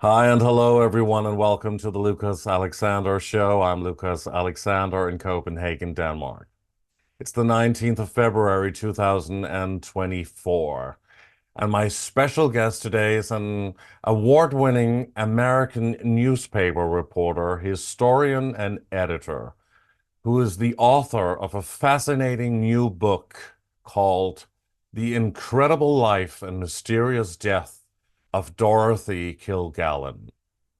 Hi and hello, everyone, and welcome to the Lucas Alexander Show. I'm Lucas Alexander in Copenhagen, Denmark. It's the 19th of February, 2024, and my special guest today is an award-winning American newspaper reporter, historian, and editor who is the author of a fascinating new book called The Incredible Life and Mysterious Death of Dorothy Kilgallen,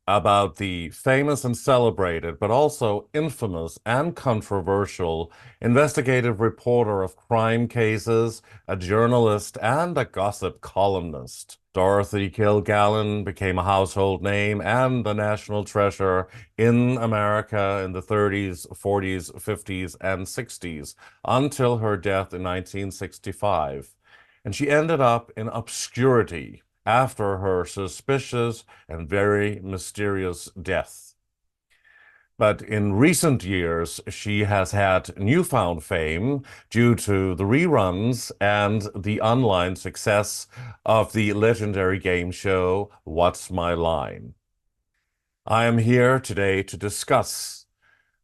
about the famous and celebrated, but also infamous and controversial investigative reporter of crime cases, a journalist, and a gossip columnist. Dorothy Kilgallen became a household name and a national treasure in America in the 30s, 40s, 50s, and 60s until her death in 1965. And she ended up in obscurity after her suspicious and very mysterious death. But in recent years, she has had newfound fame due to the reruns and the online success of the legendary game show, What's My Line? I am here today to discuss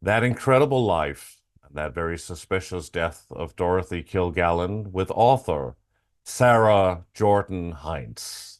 that incredible life and that very suspicious death of Dorothy Kilgallen with author Sara Jordan-Heintz.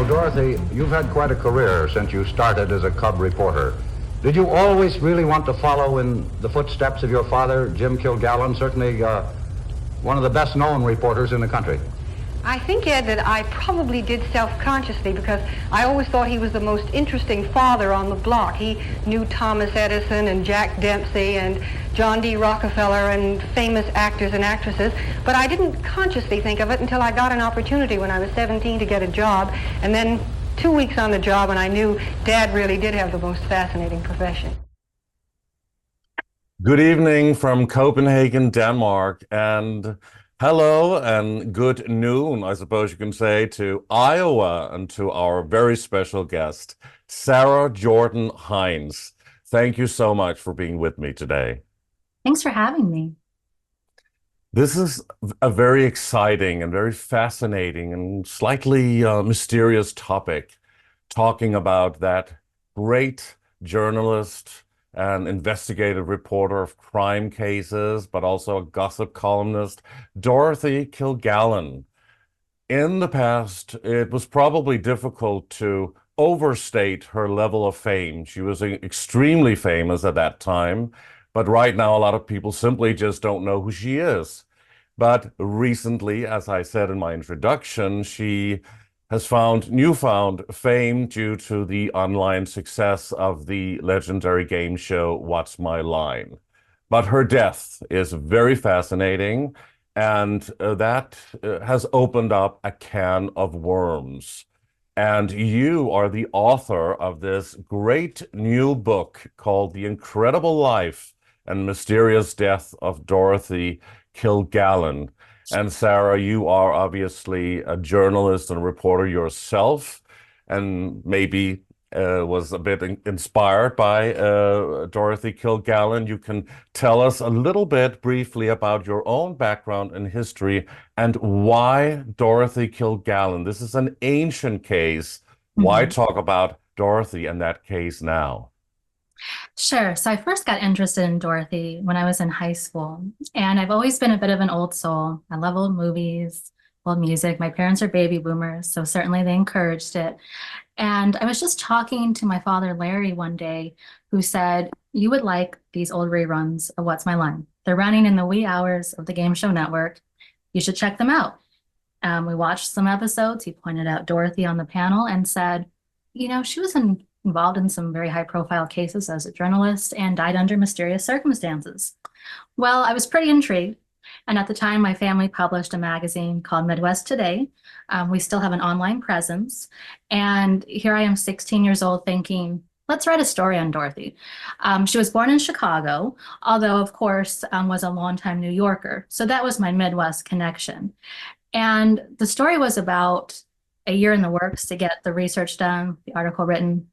Dorothy, you've had quite a career since you started as a cub reporter. Did you always really want to follow in the footsteps of your father, Jim Kilgallen, certainly one of the best-known reporters in the country? I think, Ed, that I probably did self-consciously because I always thought he was the most interesting father on the block. He knew Thomas Edison and Jack Dempsey and John D. Rockefeller and famous actors and actresses, but I didn't consciously think of it until I got an opportunity when I was 17 to get a job, and then 2 weeks on the job, and I knew Dad really did have the most fascinating profession. Good evening from Copenhagen, Denmark, and hello and good noon, I suppose you can say, to Iowa and to our very special guest, Sara Jordan-Heintz. Thank you so much for being with me today. Thanks for having me. This is a very exciting and very fascinating and slightly mysterious topic, talking about that great journalist an investigative reporter of crime cases, but also a gossip columnist, Dorothy Kilgallen. In the past, it was probably difficult to overstate her level of fame. She was extremely famous at that time, but right now a lot of people simply just don't know who she is. But recently, as I said in my introduction, she has found newfound fame due to the online success of the legendary game show, What's My Line? But her death is very fascinating, and that has opened up a can of worms. And you are the author of this great new book called The Incredible Life and Mysterious Death of Dorothy Kilgallen. And Sara, you are obviously a journalist and a reporter yourself, and maybe was a bit inspired by Dorothy Kilgallen. You can tell us a little bit briefly about your own background and history and why Dorothy Kilgallen. This is an ancient case. Why talk about Dorothy and that case now? Sure. So I first got interested in Dorothy when I was in high school, and I've always been a bit of an old soul. I love old movies, old music. My parents are baby boomers, so certainly they encouraged it. And I was just talking to my father, Larry, one day, who said, "You would like these old reruns of What's My Line? They're running in the wee hours of the Game Show Network. You should check them out." We watched some episodes. He pointed out Dorothy on the panel and said, "You know, she was in involved in some very high-profile cases as a journalist and died under mysterious circumstances. Well, I was pretty intrigued. And at the time, my family published a magazine called Midwest Today. We still have an online presence. And here I am, 16 years old, thinking, let's write a story on Dorothy. She was born in Chicago, although, of course, was a longtime New Yorker. So that was my Midwest connection. And the story was about a year in the works to get the research done, the article written,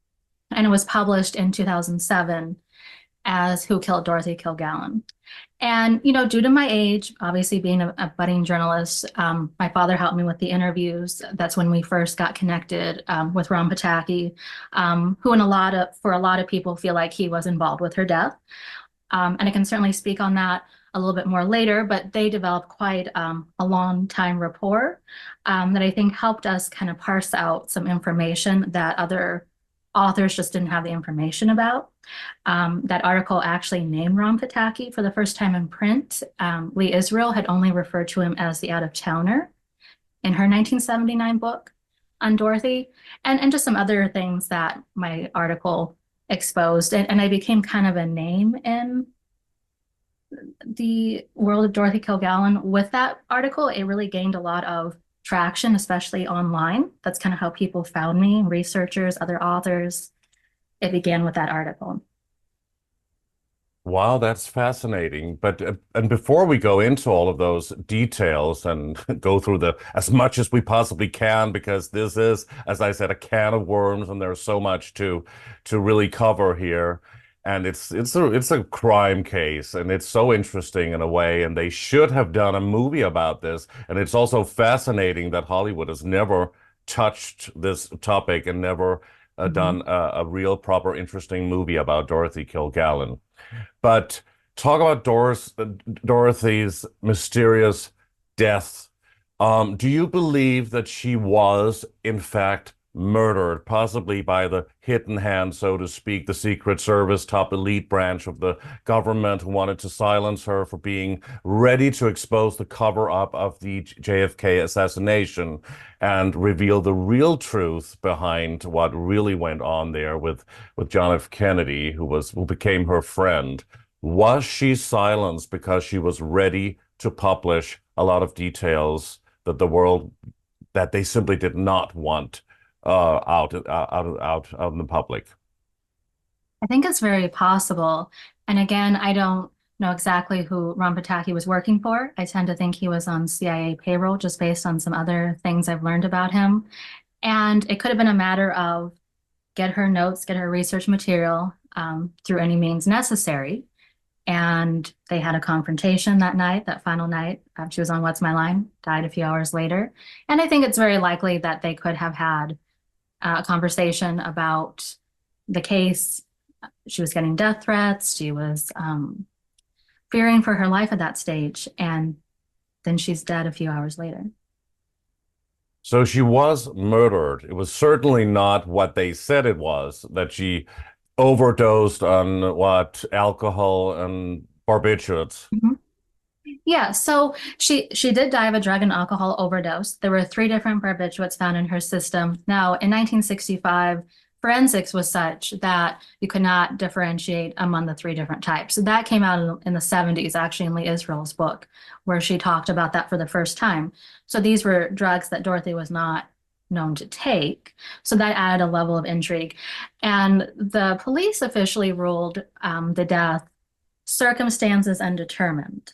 and it was published in 2007 as Who Killed Dorothy Kilgallen. And, due to my age, obviously being a budding journalist, my father helped me with the interviews. That's when we first got connected with Ron Pataki, who for a lot of people feel like he was involved with her death. And I can certainly speak on that a little bit more later, but they developed quite a long time rapport that I think helped us kind of parse out some information that other authors just didn't have the information about. That article actually named Ron Pataki for the first time in print. Lee Israel had only referred to him as the out-of-towner in her 1979 book on Dorothy, and just some other things that my article exposed. And I became kind of a name in the world of Dorothy Kilgallen with that article. It really gained a lot of traction, especially online. That's kind of how people found me, researchers, other authors. It began with that article. Wow, that's fascinating. But and before we go into all of those details and go through as much as we possibly can, because this is, as I said, a can of worms, and there's so much to really cover here. And it's a crime case, and it's so interesting in a way, and they should have done a movie about this. And it's also fascinating that Hollywood has never touched this topic and never done a real, proper, interesting movie about Dorothy Kilgallen. But talk about Dorothy's mysterious death. Do you believe that she was, in fact, murdered, possibly by the hidden hand, so to speak, the Secret Service, top elite branch of the government, who wanted to silence her for being ready to expose the cover-up of the JFK assassination and reveal the real truth behind what really went on there with John F. Kennedy, who became her friend? Was she silenced because she was ready to publish a lot of details that they simply did not want out in the public? I think it's very possible. And again, I don't know exactly who Ron Pataki was working for. I tend to think he was on CIA payroll just based on some other things I've learned about him. And it could have been a matter of get her notes, get her research material through any means necessary. And they had a confrontation that night, that final night. She was on What's My Line, died a few hours later. And I think it's very likely that they could have had a conversation about the case. She was getting death threats. She was fearing for her life at that stage. And then she's dead a few hours later. So she was murdered. It was certainly not what they said it was, that she overdosed on alcohol and barbiturates. Mm-hmm. Yeah, so she did die of a drug and alcohol overdose. There were 3 different barbiturates found in her system. Now, in 1965, forensics was such that you could not differentiate among the 3 different types. So that came out in the 70s, actually, in Lee Israel's book, where she talked about that for the first time. So these were drugs that Dorothy was not known to take. So that added a level of intrigue. And the police officially ruled the death circumstances undetermined.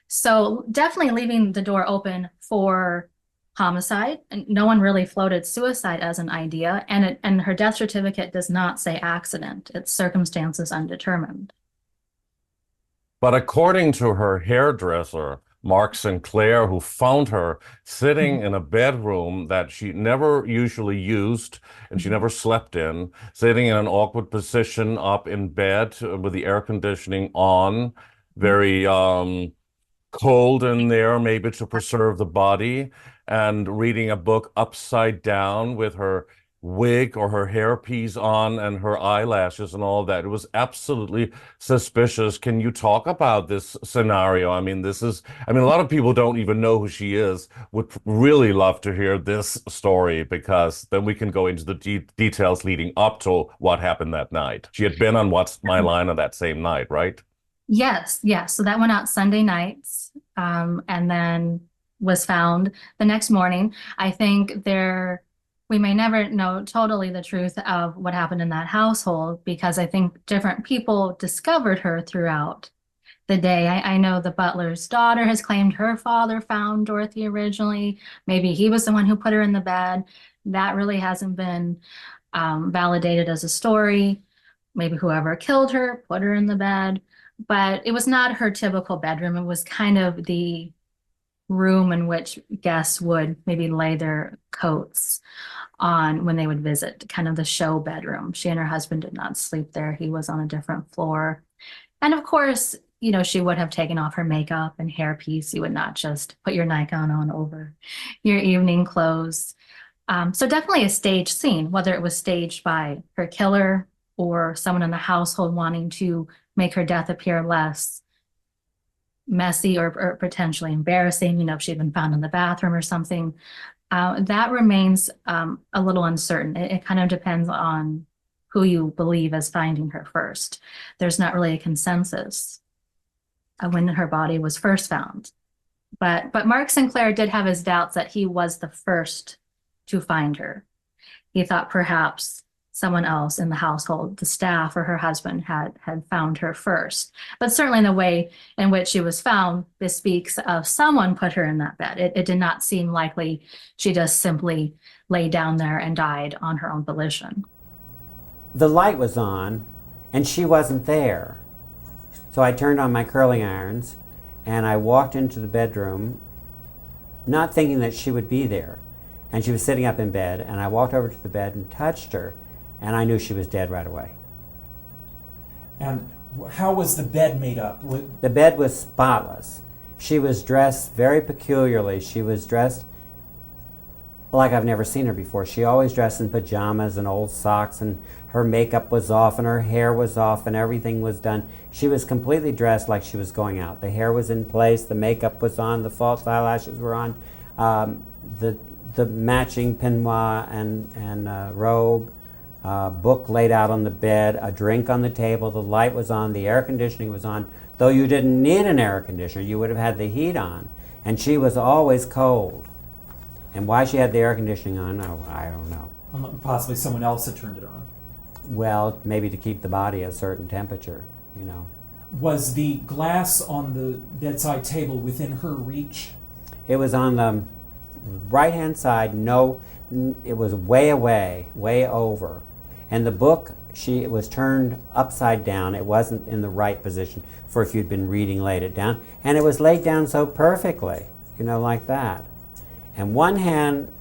So definitely leaving the door open for homicide. And no one really floated suicide as an idea. And her death certificate does not say accident. It's circumstances undetermined. But according to her hairdresser, Mark Sinclair, who found her sitting in a bedroom that she never usually used and she never slept in, sitting in an awkward position up in bed with the air conditioning on, very cold in there, maybe to preserve the body, and reading a book upside down with her wig or her hairpiece on and her eyelashes and all that. It was absolutely suspicious. Can you talk about this scenario? I mean, a lot of people don't even know who she is. Would really love to hear this story because then we can go into the details leading up to what happened that night. She had been on What's My Line on that same night, right? Yes, yes. So that went out Sunday nights, and then was found the next morning. I think we may never know totally the truth of what happened in that household because I think different people discovered her throughout the day. I know the butler's daughter has claimed her father found Dorothy originally. Maybe he was the one who put her in the bed. That really hasn't been validated as a story. Maybe whoever killed her put her in the bed. But it was not her typical bedroom. It was kind of the room in which guests would maybe lay their coats on when they would visit, kind of the show bedroom. She and her husband did not sleep there. He was on a different floor. And of course, she would have taken off her makeup and hairpiece. You would not just put your nightgown on over your evening clothes. So definitely a staged scene, whether it was staged by her killer or someone in the household wanting to make her death appear less messy or potentially embarrassing, if she'd been found in the bathroom or something. That remains a little uncertain. It kind of depends on who you believe as finding her first. There's not really a consensus of when her body was first found. But Mark Sinclair did have his doubts that he was the first to find her. He thought perhaps someone else in the household, the staff or her husband, had found her first. But certainly the way in which she was found bespeaks of someone put her in that bed. It did not seem likely she just simply lay down there and died on her own volition. The light was on, and she wasn't there. So I turned on my curling irons, and I walked into the bedroom, not thinking that she would be there. And she was sitting up in bed, and I walked over to the bed and touched her, and I knew she was dead right away. And how was the bed made up? The bed was spotless. She was dressed very peculiarly. She was dressed like I've never seen her before. She always dressed in pajamas and old socks, and her makeup was off, and her hair was off, and everything was done. She was completely dressed like she was going out. The hair was in place, the makeup was on, the false eyelashes were on, the matching peignoir and robe. Book laid out on the bed, a drink on the table, the light was on, the air conditioning was on. Though you didn't need an air conditioner, you would have had the heat on. And she was always cold. And why she had the air conditioning on, I don't know. Possibly someone else had turned it on. Well, maybe to keep the body at a certain temperature, Was the glass on the bedside table within her reach? It was on the right-hand side. No, it was way away, way over. And the book, it was turned upside down. It wasn't in the right position for if you'd been reading, laid it down. And it was laid down so perfectly, like that. And one hand,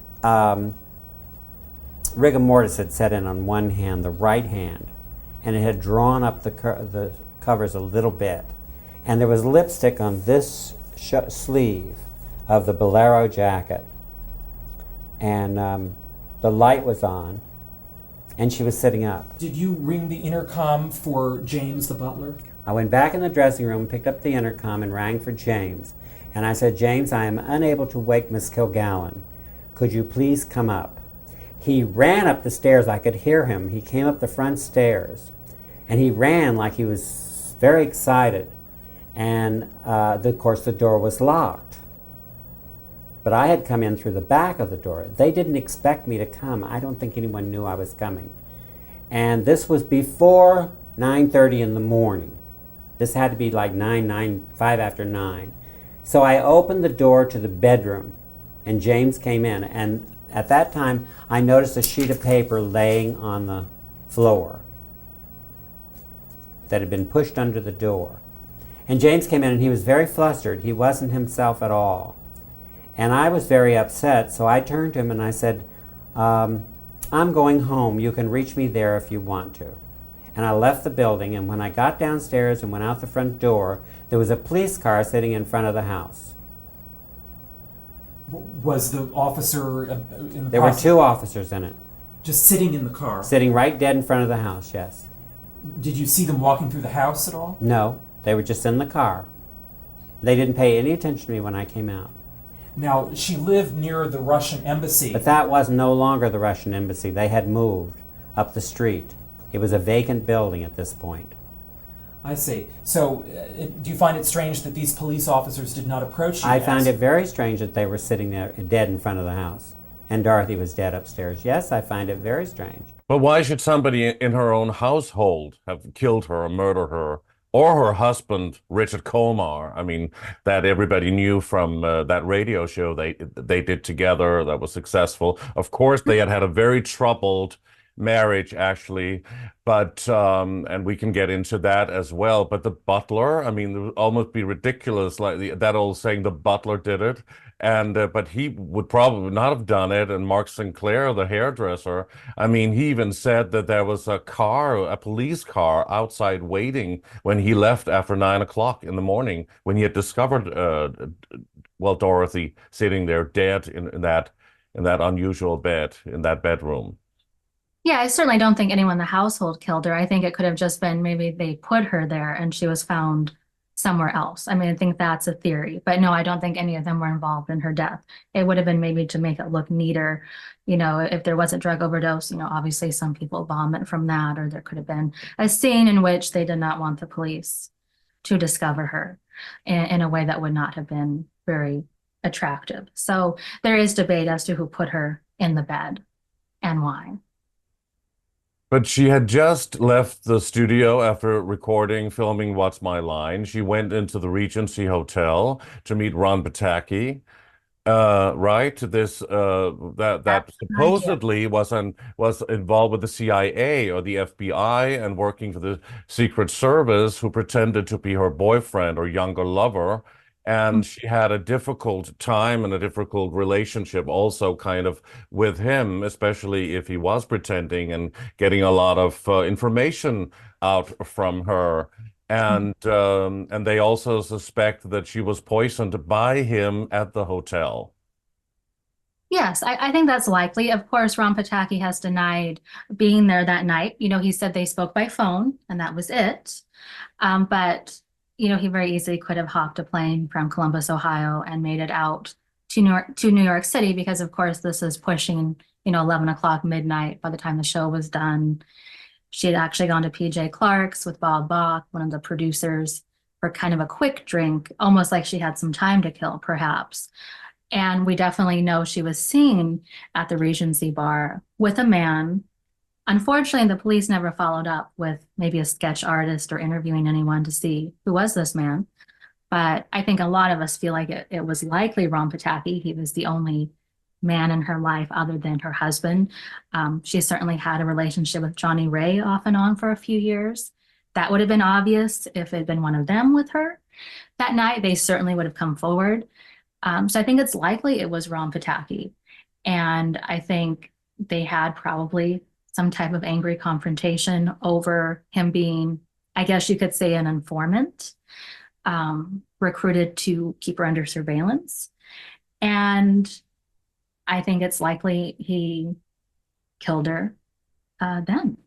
rigor mortis had set in on one hand, the right hand, and it had drawn up the covers a little bit. And there was lipstick on this sleeve of the bolero jacket. And the light was on, and she was sitting up. Did you ring the intercom for James, the butler? I went back in the dressing room, picked up the intercom, and rang for James. And I said, "James, I am unable to wake Miss Kilgallen. Could you please come up?" He ran up the stairs. I could hear him. He came up the front stairs, and he ran like he was very excited. And, of course, the door was locked. But I had come in through the back of the door. They didn't expect me to come. I don't think anyone knew I was coming. And this was before 9:30 in the morning. This had to be like 5 after 9. So I opened the door to the bedroom, and James came in. And at that time, I noticed a sheet of paper laying on the floor that had been pushed under the door. And James came in, and he was very flustered. He wasn't himself at all. And I was very upset, so I turned to him and I said, "I'm going home. You can reach me there if you want to." And I left the building, and when I got downstairs and went out the front door, there was a police car sitting in front of the house. Was the officer in the There were 2 officers in it. Just sitting in the car. Sitting right dead in front of the house, yes. Did you see them walking through the house at all? No, they were just in the car. They didn't pay any attention to me when I came out. Now, she lived near the Russian embassy. But that was no longer the Russian embassy. They had moved up the street. It was a vacant building at this point. I see. So, do you find it strange that these police officers did not approach you? I found it very strange that they were sitting there dead in front of the house. And Dorothy was dead upstairs. Yes, I find it very strange. But why should somebody in her own household have killed her or murdered her? Or her husband, Richard Colmar, I mean, that everybody knew from that radio show they did together that was successful. Of course, they had a very troubled marriage, actually, but and we can get into that as well. But the butler, I mean, it would almost be ridiculous, like that old saying, the butler did it. And but he would probably not have done it. And Mark Sinclair, the hairdresser, I mean, he even said that there was a police car outside waiting when he left after 9 o'clock in the morning, when he had discovered, well, Dorothy sitting there dead in that unusual bed in that bedroom. Yeah, I certainly don't think anyone in the household killed her. I think it could have just been maybe they put her there and she was found somewhere else. I mean, I think that's a theory, but no, I don't think any of them were involved in her death. It would have been maybe to make it look neater. You know, if there was a drug overdose, you know, obviously some people vomit from that, or there could have been a scene in which they did not want the police to discover her in a way that would not have been very attractive. So there is debate as to who put her in the bed and why. But she had just left the studio after filming What's My Line. She went into the Regency Hotel to meet Ron Pataki, right? This that That's an idea. supposedly was involved with the CIA or the FBI and working for the Secret Service, who pretended to be her boyfriend or younger lover. And she had a difficult time and a difficult relationship also kind of with him, especially if he was pretending and getting a lot of information out from her. And they also suspect that she was poisoned by him at the hotel. Yes, I think that's likely. Of course, Ron Pataki has denied being there that night. You know, he said they spoke by phone and that was it. But you know, he very easily could have hopped a plane from Columbus, Ohio, and made it out to New York City, because of course this is pushing, you know, 11 o'clock midnight by the time the show was done. She had actually gone to PJ Clark's with Bob Bach, one of the producers, for kind of a quick drink, almost like she had some time to kill, perhaps. And we definitely know she was seen at the Regency bar with a man. Unfortunately, the police never followed up with maybe a sketch artist or interviewing anyone to see who was this man. But I think a lot of us feel like it was likely Ron Pataki. He was the only man in her life other than her husband. She certainly had a relationship with Johnny Ray off and on for a few years. That would have been obvious if it had been one of them with her. That night, they certainly would have come forward. So I think it's likely it was Ron Pataki. And I think they had probably some type of angry confrontation over him being, I guess you could say, an informant, recruited to keep her under surveillance. And I think it's likely he killed her then.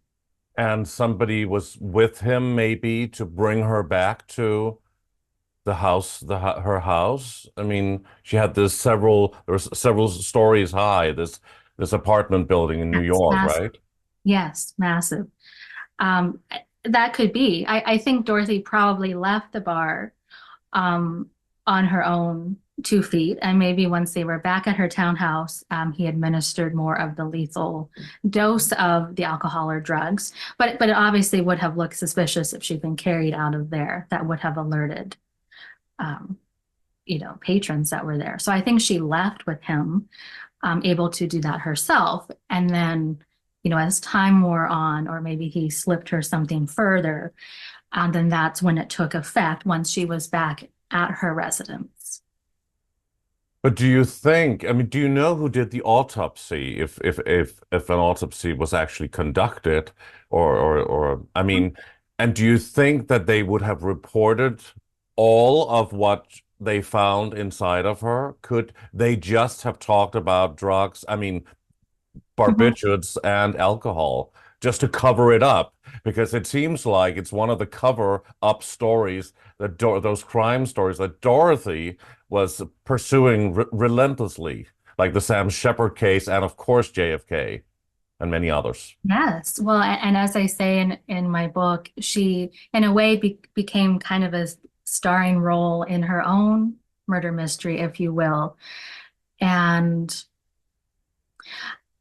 And somebody was with him maybe to bring her back to the house, her house. I mean, she had there was several stories high, this apartment building in New York, Massive. right? Yes, massive. That could be. I think Dorothy probably left the bar on her own 2 feet, and maybe once they were back at her townhouse, he administered more of the lethal dose of the alcohol or drugs. But it obviously would have looked suspicious if she'd been carried out of there. That would have alerted, you know, patrons that were there. So I think she left with him, able to do that herself, and then, you know, as time wore on, or maybe he slipped her something further, and then that's when it took effect, once she was back at her residence. But do you think, I mean, do you know who did the autopsy? If an autopsy was actually conducted, or I mean, and do you think that they would have reported all of what they found inside of her? Could they just have talked about drugs? I mean, barbiturates and alcohol just to cover it up, because it seems like it's one of the cover-up stories that those crime stories that Dorothy was pursuing relentlessly, like the Sam Shepard case and of course JFK and many others. Yes. Well, and as I say in my book, she, in a way, became kind of a starring role in her own murder mystery, if you will. And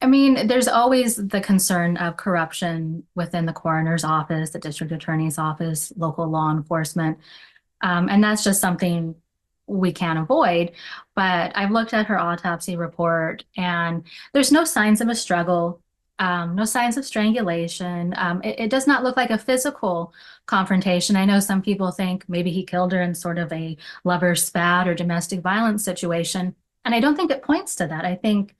I mean, there's always the concern of corruption within the coroner's office, the district attorney's office, local law enforcement. And that's just something we can't avoid. But I've looked at her autopsy report, and there's no signs of a struggle, no signs of strangulation. It does not look like a physical confrontation. I know some people think maybe he killed her in sort of a lover's spat or domestic violence situation. And I don't think it points to that. I think,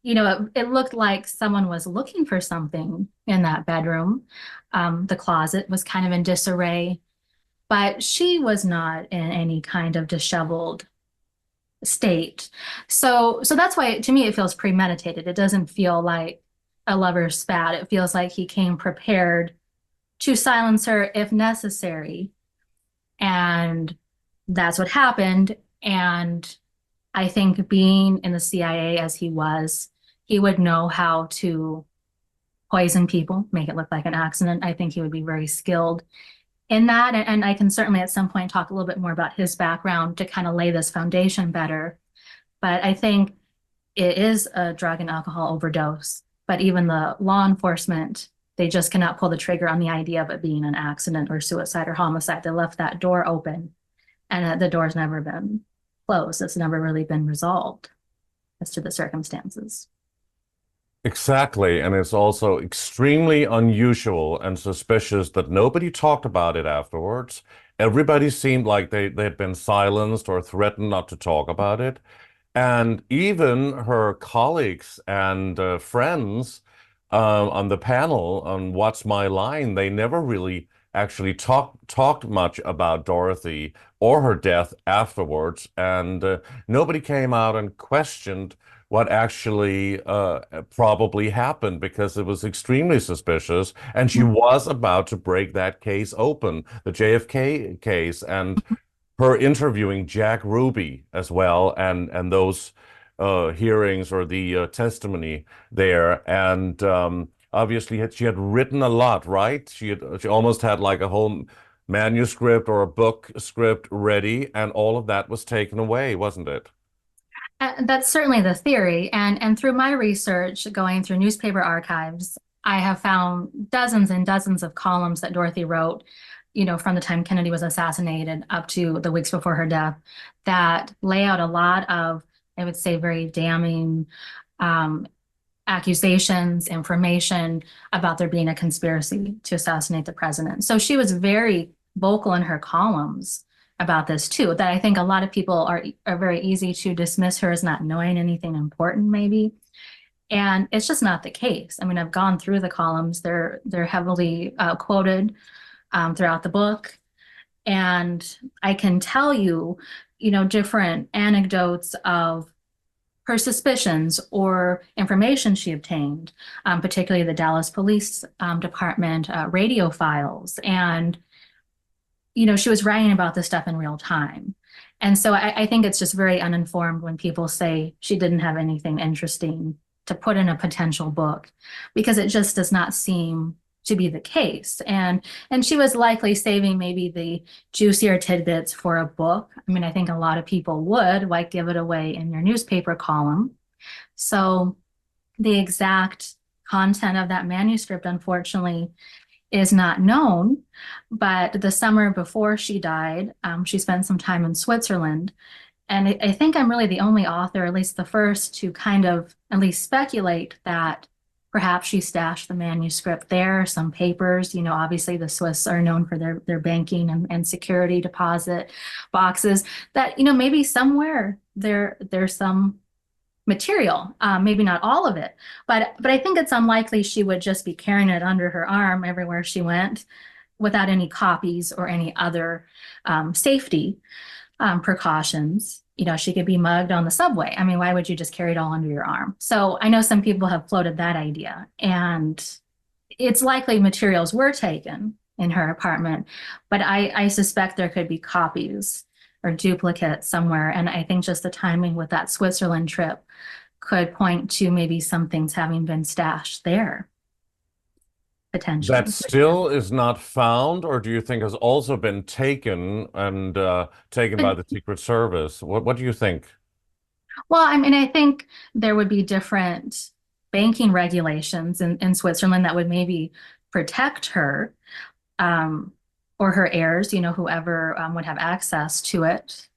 it looked like someone was looking for something in that bedroom. The closet was kind of in disarray, but she was not in any kind of disheveled state. So that's why, to me, it feels premeditated. It doesn't feel like a lover's spat. It feels like he came prepared to silence her if necessary. And that's what happened. And I think being in the CIA as he was, he would know how to poison people, make it look like an accident. I think he would be very skilled in that. And I can certainly at some point talk a little bit more about his background to kind of lay this foundation better. But I think it is a drug and alcohol overdose. But even the law enforcement, they just cannot pull the trigger on the idea of it being an accident or suicide or homicide. They left that door open, and the door's never been closed. It's never really been resolved as to the circumstances. Exactly. And it's also extremely unusual and suspicious that nobody talked about it afterwards. Everybody seemed like they'd been silenced or threatened not to talk about it. And even her colleagues and friends on the panel on What's My Line, they never really actually talked much about Dorothy or her death afterwards. And nobody came out and questioned what actually probably happened, because it was extremely suspicious. And she was about to break that case open, the JFK case, and her interviewing Jack Ruby as well, and those hearings or the testimony there. And obviously she had written a lot, right? She almost had like a whole manuscript or a book script ready, and all of that was taken away, wasn't it? That's certainly the theory. And through my research, going through newspaper archives, I have found dozens and dozens of columns that Dorothy wrote, from the time Kennedy was assassinated up to the weeks before her death, that lay out a lot of, I would say, very damning accusations, information about there being a conspiracy to assassinate the president. So she was very vocal in her columns about this too, that I think a lot of people are very easy to dismiss her as not knowing anything important, maybe. And it's just not the case. I mean, I've gone through the columns. They're heavily quoted throughout the book. And I can tell you, different anecdotes of her suspicions or information she obtained, particularly the Dallas Police Department radio files. And she was writing about this stuff in real time. And so I think it's just very uninformed when people say she didn't have anything interesting to put in a potential book, because it just does not seem to be the case. And she was likely saving maybe the juicier tidbits for a book. I mean, I think a lot of people would like give it away in your newspaper column. So the exact content of that manuscript, unfortunately, is not known. But the summer before she died, she spent some time in Switzerland. And I think I'm really the only author, at least the first, to kind of at least speculate that perhaps she stashed the manuscript there, some papers. Obviously the Swiss are known for their banking and security deposit boxes, that, maybe somewhere there's some material, maybe not all of it, but I think it's unlikely she would just be carrying it under her arm everywhere she went without any copies or any other safety precautions. she could be mugged on the subway. I mean, why would you just carry it all under your arm? So I know some people have floated that idea, and it's likely materials were taken in her apartment, but I suspect there could be copies or duplicates somewhere. And I think just the timing with that Switzerland trip could point to maybe some things having been stashed there, That potentially. still is not found, or do you think has also been taken and taken by But, the Secret Service? What do you think? well, I mean, I think there would be different banking regulations in Switzerland that would maybe protect her, um, or her heirs, whoever would have access to it.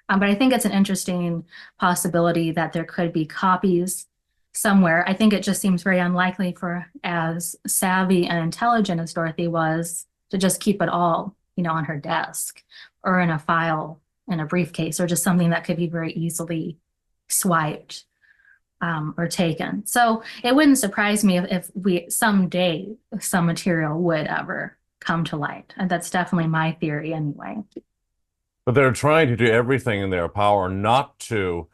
But I think it's an interesting possibility that there could be copies somewhere. I think it just seems very unlikely for as savvy and intelligent as Dorothy was to just keep it all, on her desk or in a file in a briefcase or just something that could be very easily swiped, or taken. So it wouldn't surprise me if we someday some material would ever come to light. And that's definitely my theory anyway. But they're trying to do everything in their power not to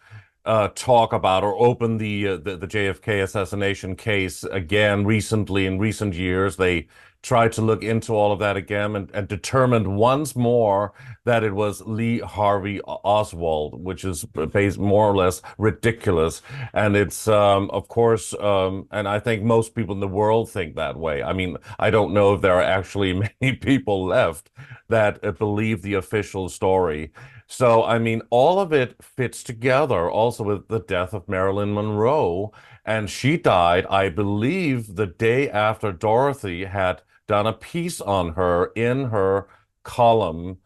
talk about or open the JFK assassination case again. Recently, in recent years, they tried to look into all of that again and determined once more that it was Lee Harvey Oswald, which is based more or less ridiculous. And it's of course, and I think most people in the world think that way. I mean, I don't know if there are actually many people left that believe the official story. So, I mean, all of it fits together also with the death of Marilyn Monroe. And she died, I believe, the day after Dorothy had done a piece on her in her column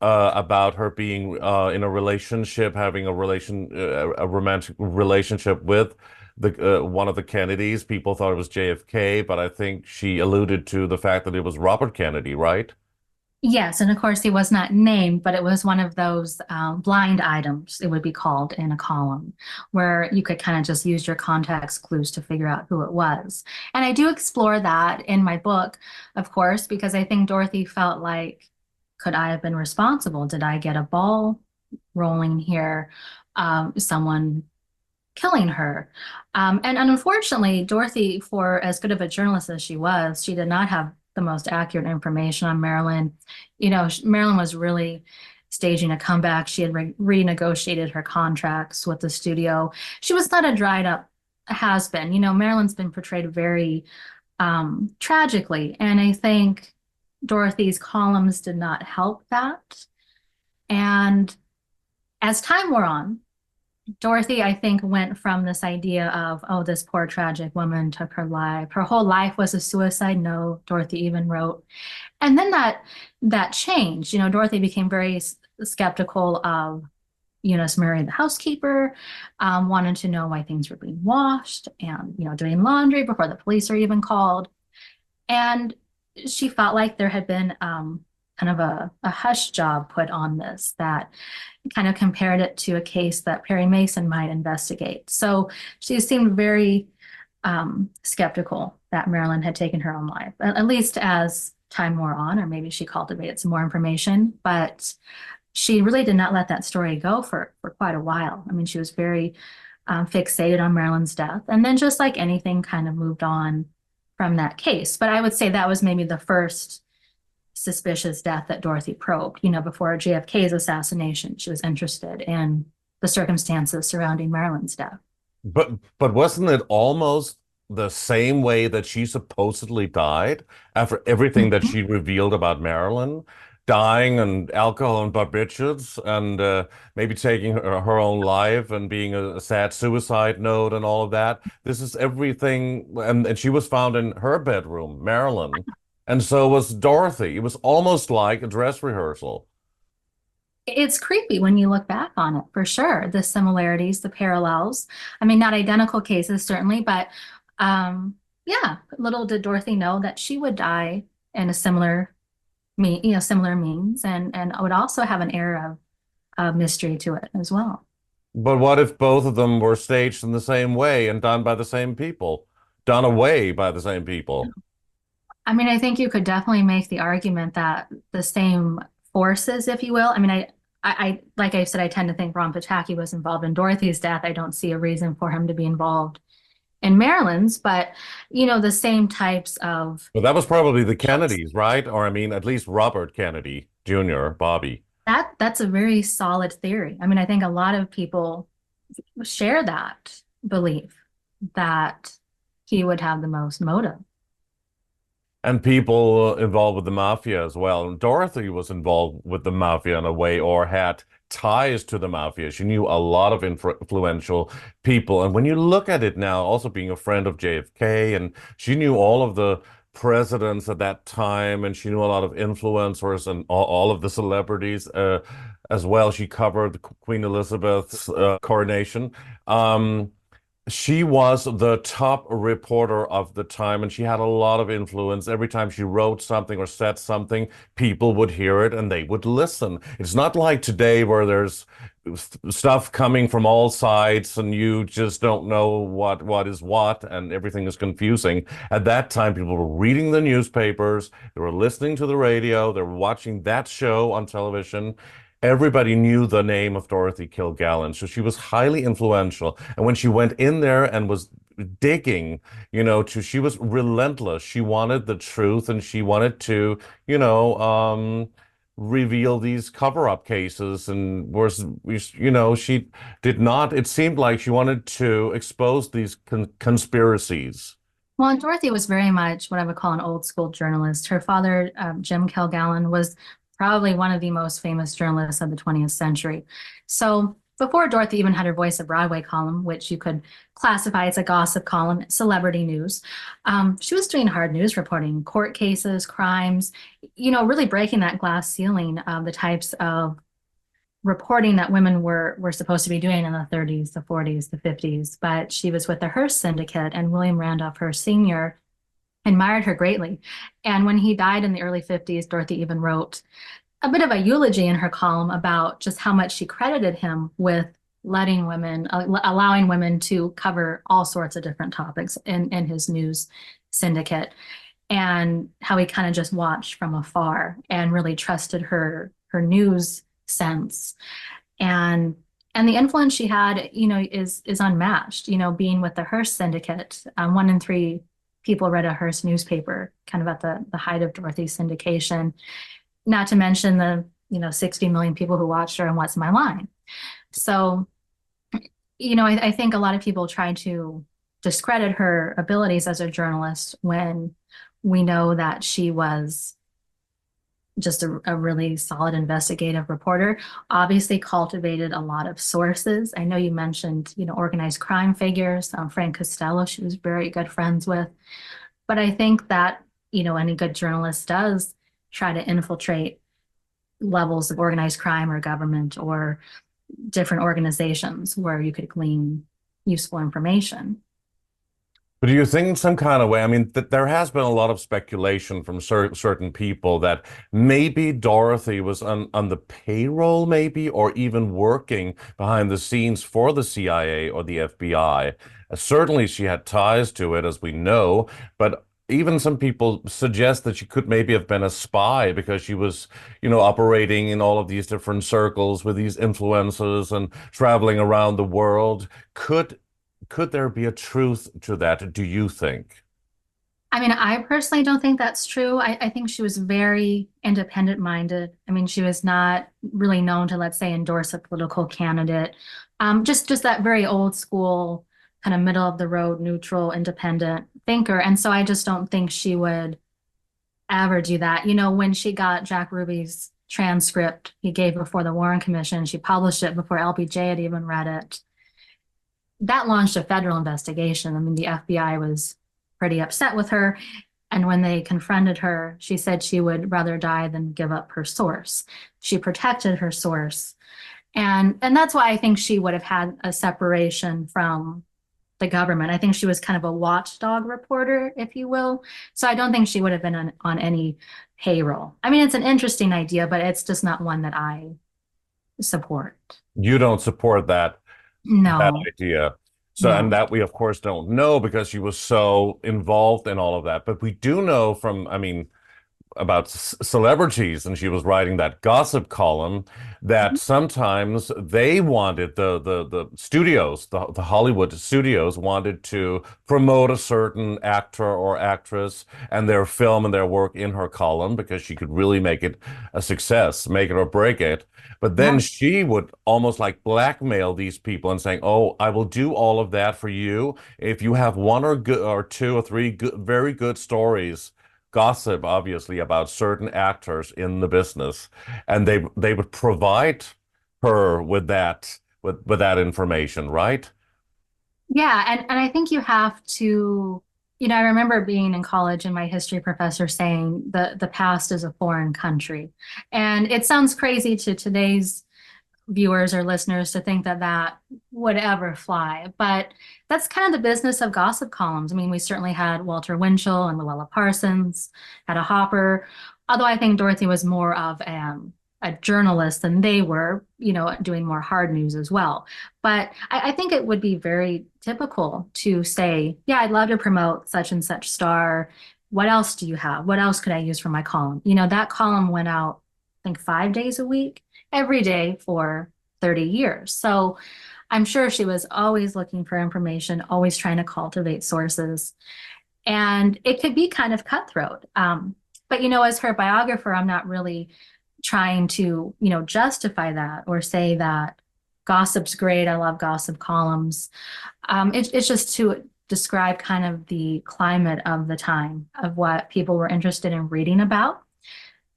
about her being in a relationship, having a romantic relationship with the one of the Kennedys. People thought it was JFK, but I think she alluded to the fact that it was Robert Kennedy, right? Yes, and of course he was not named, but it was one of those blind items, it would be called in a column, where you could kind of just use your context clues to figure out who it was. And I do explore that in my book, of course, because I think Dorothy felt like, could I have been responsible? Did I get a ball rolling here? Someone killing her. And unfortunately, Dorothy, for as good of a journalist as she was, she did not have the most accurate information on Marilyn. Marilyn was really staging a comeback. She had renegotiated her contracts with the studio. She was not a dried up has-been. Marilyn's been portrayed very tragically, and I think Dorothy's columns did not help that. And as time wore on, Dorothy, I think, went from this idea of, oh, this poor tragic woman took her life. Her whole life was a suicide note, Dorothy even wrote. And then that changed. Dorothy became very skeptical of Eunice Murray, the housekeeper, wanted to know why things were being washed and, doing laundry before the police are even called. And she felt like there had been kind of a hush job put on this that kind of compared it to a case that Perry Mason might investigate. So she seemed very skeptical that Marilyn had taken her own life, at least as time wore on, or maybe she cultivated some more information. But she really did not let that story go for quite a while. I mean, she was very fixated on Marilyn's death. And then just like anything, kind of moved on from that case. But I would say that was maybe the first suspicious death that Dorothy probed. Before JFK's assassination, she was interested in the circumstances surrounding Marilyn's death. But wasn't it almost the same way that she supposedly died after everything that she revealed about Marilyn? Dying and alcohol and barbiturates and maybe taking her own life and being a sad suicide note and all of that. This is everything. And she was found in her bedroom, Marilyn. And so was Dorothy. It was almost like a dress rehearsal. It's creepy when you look back on it, for sure. The similarities, the parallels. I mean, not identical cases, certainly, but yeah, little did Dorothy know that she would die in a similar means, and would also have an air of mystery to it as well. But what if both of them were staged in the same way and done by the same people, done away by the same people? I mean, I think you could definitely make the argument that the same forces, if you will. I mean, like I said, I tend to think Ron Pataki was involved in Dorothy's death. I don't see a reason for him to be involved in Marilyn's, but the same types of But that was probably the Kennedys, right? Or I mean, at least Robert Kennedy Jr., Bobby. that's a very solid theory. I mean, I think a lot of people share that belief that he would have the most motive. And people involved with the mafia as well. And Dorothy was involved with the mafia in a way, or had ties to the mafia. She knew a lot of influential people. And when you look at it now, also being a friend of JFK, and she knew all of the presidents at that time, and she knew a lot of influencers and all of the celebrities as well. She covered Queen Elizabeth's coronation. She was the top reporter of the time, and she had a lot of influence. Every time she wrote something or said something, people would hear it and they would listen. It's not like today where there's stuff coming from all sides and you just don't know what is what, and everything is confusing. At that time, people were reading the newspapers, they were listening to the radio, they were watching that show on television. Everybody knew the name of Dorothy Kilgallen, so she was highly influential. And when she went in there and was digging, she was relentless. She wanted the truth, and she wanted to, reveal these cover-up cases. And she did not. It seemed like she wanted to expose these conspiracies. Well, and Dorothy was very much what I would call an old school journalist. Her father, Jim Kilgallen, was probably one of the most famous journalists of the 20th century. So before Dorothy even had her Voice of Broadway column, which you could classify as a gossip column, celebrity news, she was doing hard news reporting, court cases, crimes, really breaking that glass ceiling of the types of reporting that women were supposed to be doing in the 30s, the 40s, the 50s. But she was with the Hearst Syndicate, and William Randolph Hearst Sr. admired her greatly. And when he died in the early 50s, Dorothy even wrote a bit of a eulogy in her column about just how much she credited him with letting women, allowing women to cover all sorts of different topics in his news syndicate, and how he kind of just watched from afar and really trusted her news sense. And the influence she had, is unmatched. Being with the Hearst Syndicate, 1 in 3 people read a Hearst newspaper, kind of at the height of Dorothy's syndication. Not to mention the 60 million people who watched her on What's My Line. So, I think a lot of people try to discredit her abilities as a journalist when we know that she was just a really solid investigative reporter. Obviously cultivated a lot of sources. I know you mentioned, organized crime figures, Frank Costello, she was very good friends with. But I think that, any good journalist does try to infiltrate levels of organized crime or government or different organizations where you could glean useful information. But do you think in some kind of way, I mean, there has been a lot of speculation from certain people that maybe Dorothy was on the payroll, maybe, or even working behind the scenes for the CIA or the FBI. Certainly she had ties to it, as we know, but even some people suggest that she could maybe have been a spy because she was, operating in all of these different circles with these influencers and traveling around the world. Could there be a truth to that, do you think? I mean, I personally don't think that's true. I think she was very independent minded. I mean, she was not really known to, let's say, endorse a political candidate. Just that very old school, kind of middle of the road, neutral, independent thinker. And so I just don't think she would ever do that. When she got Jack Ruby's transcript he gave before the Warren Commission, she published it before LBJ had even read it. That launched a federal investigation. I mean, the FBI was pretty upset with her. And when they confronted her, she said she would rather die than give up her source. She protected her source. And that's why I think she would have had a separation from the government. I think she was kind of a watchdog reporter, if you will. So I don't think she would have been on any payroll. I mean, it's an interesting idea, but it's just not one that I support. You don't support that No, idea. So, no. and that we of course don't know because she was so involved in all of that. But we do know from, I mean, about celebrities, and she was writing that gossip column, that sometimes they wanted the studios, the Hollywood studios wanted to promote a certain actor or actress and their film and their work in her column because she could really make it a success, make it or break it. But then Yeah. she would almost like blackmail these people and saying, "Oh, I will do all of that for you if you have one or good or two or three good, very good stories, gossip, obviously, about certain actors in the business," and they would provide her with with that information, right? Yeah, and I think you have to, I remember being in college and my history professor saying the past is a foreign country. And it sounds crazy to today's viewers or listeners to think that that would ever fly, but that's kind of the business of gossip columns. I mean, we certainly had Walter Winchell and Luella Parsons, had a Hopper, although I think Dorothy was more of a journalist than they were, doing more hard news as well. But I think it would be very typical to say, yeah, I'd love to promote such and such star. What else do you have? What else could I use for my column? That column went out, I think, 5 days a week, every day for 30 years. So I'm sure she was always looking for information, always trying to cultivate sources. And it could be kind of cutthroat. But, as her biographer, I'm not really trying to, justify that or say that gossip's great. I love gossip columns. It's just to describe kind of the climate of the time of what people were interested in reading about.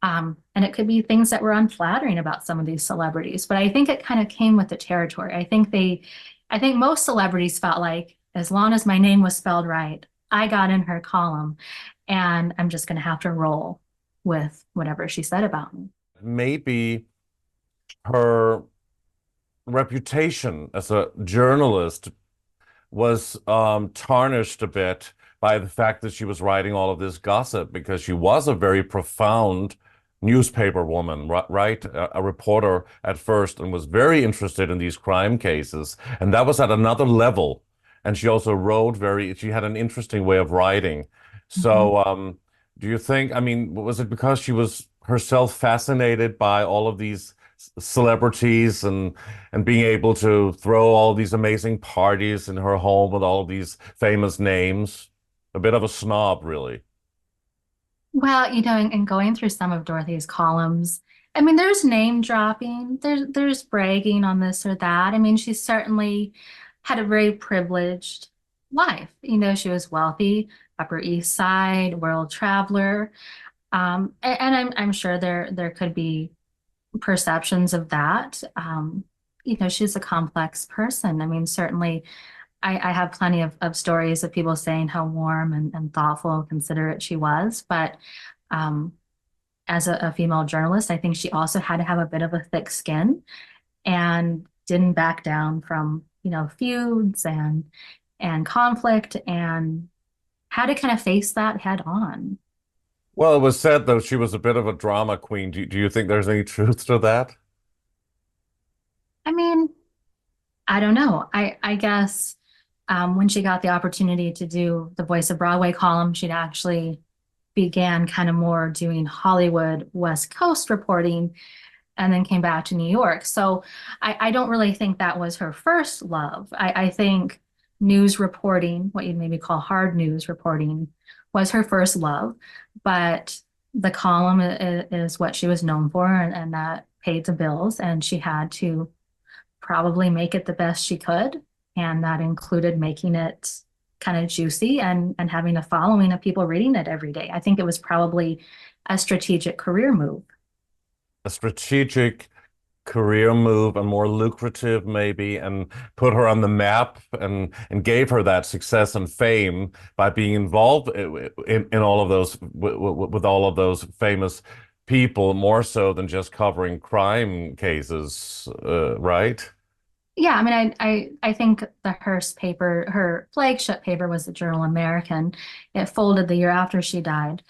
And it could be things that were unflattering about some of these celebrities, but I think it kind of came with the territory. I think most celebrities felt like as long as my name was spelled right, I got in her column and I'm just going to have to roll with whatever she said about me. Maybe her reputation as a journalist was tarnished a bit by the fact that she was writing all of this gossip because she was a very profound newspaper woman, right? A reporter at first and was very interested in these crime cases. And that was at another level. And she also she had an interesting way of writing. Mhm. So, do you think, I mean, was it because she was herself fascinated by all of these celebrities and being able to throw all these amazing parties in her home with all of these famous names? A bit of a snob, really. Well, and going through some of Dorothy's columns, I mean, there's name dropping, there's bragging on this or that. I mean, she certainly had a very privileged life. She was wealthy, Upper East Side, world traveler. And I'm sure there could be perceptions of that. She's a complex person. I mean, certainly I have plenty of stories of people saying how warm and thoughtful and considerate she was. But as a female journalist, I think she also had to have a bit of a thick skin and didn't back down from, feuds and conflict and had to kind of face that head on. Well, it was said, though, she was a bit of a drama queen. Do you think there's any truth to that? I mean, I don't know. I guess when she got the opportunity to do the Voice of Broadway column, she'd actually began kind of more doing Hollywood West Coast reporting and then came back to New York. So I don't really think that was her first love. I think news reporting, what you'd maybe call hard news reporting, was her first love. But the column is what she was known for, and that paid the bills, and she had to probably make it the best she could. And that included making it kind of juicy and having a following of people reading it every day. I think it was probably a strategic career move. A strategic career move, a more lucrative maybe, and put her on the map and gave her that success and fame by being involved in all of those with all of those famous people, more so than just covering crime cases, right? Yeah, I mean, I think the Hearst paper, her flagship paper was the Journal American. It folded the year after she died.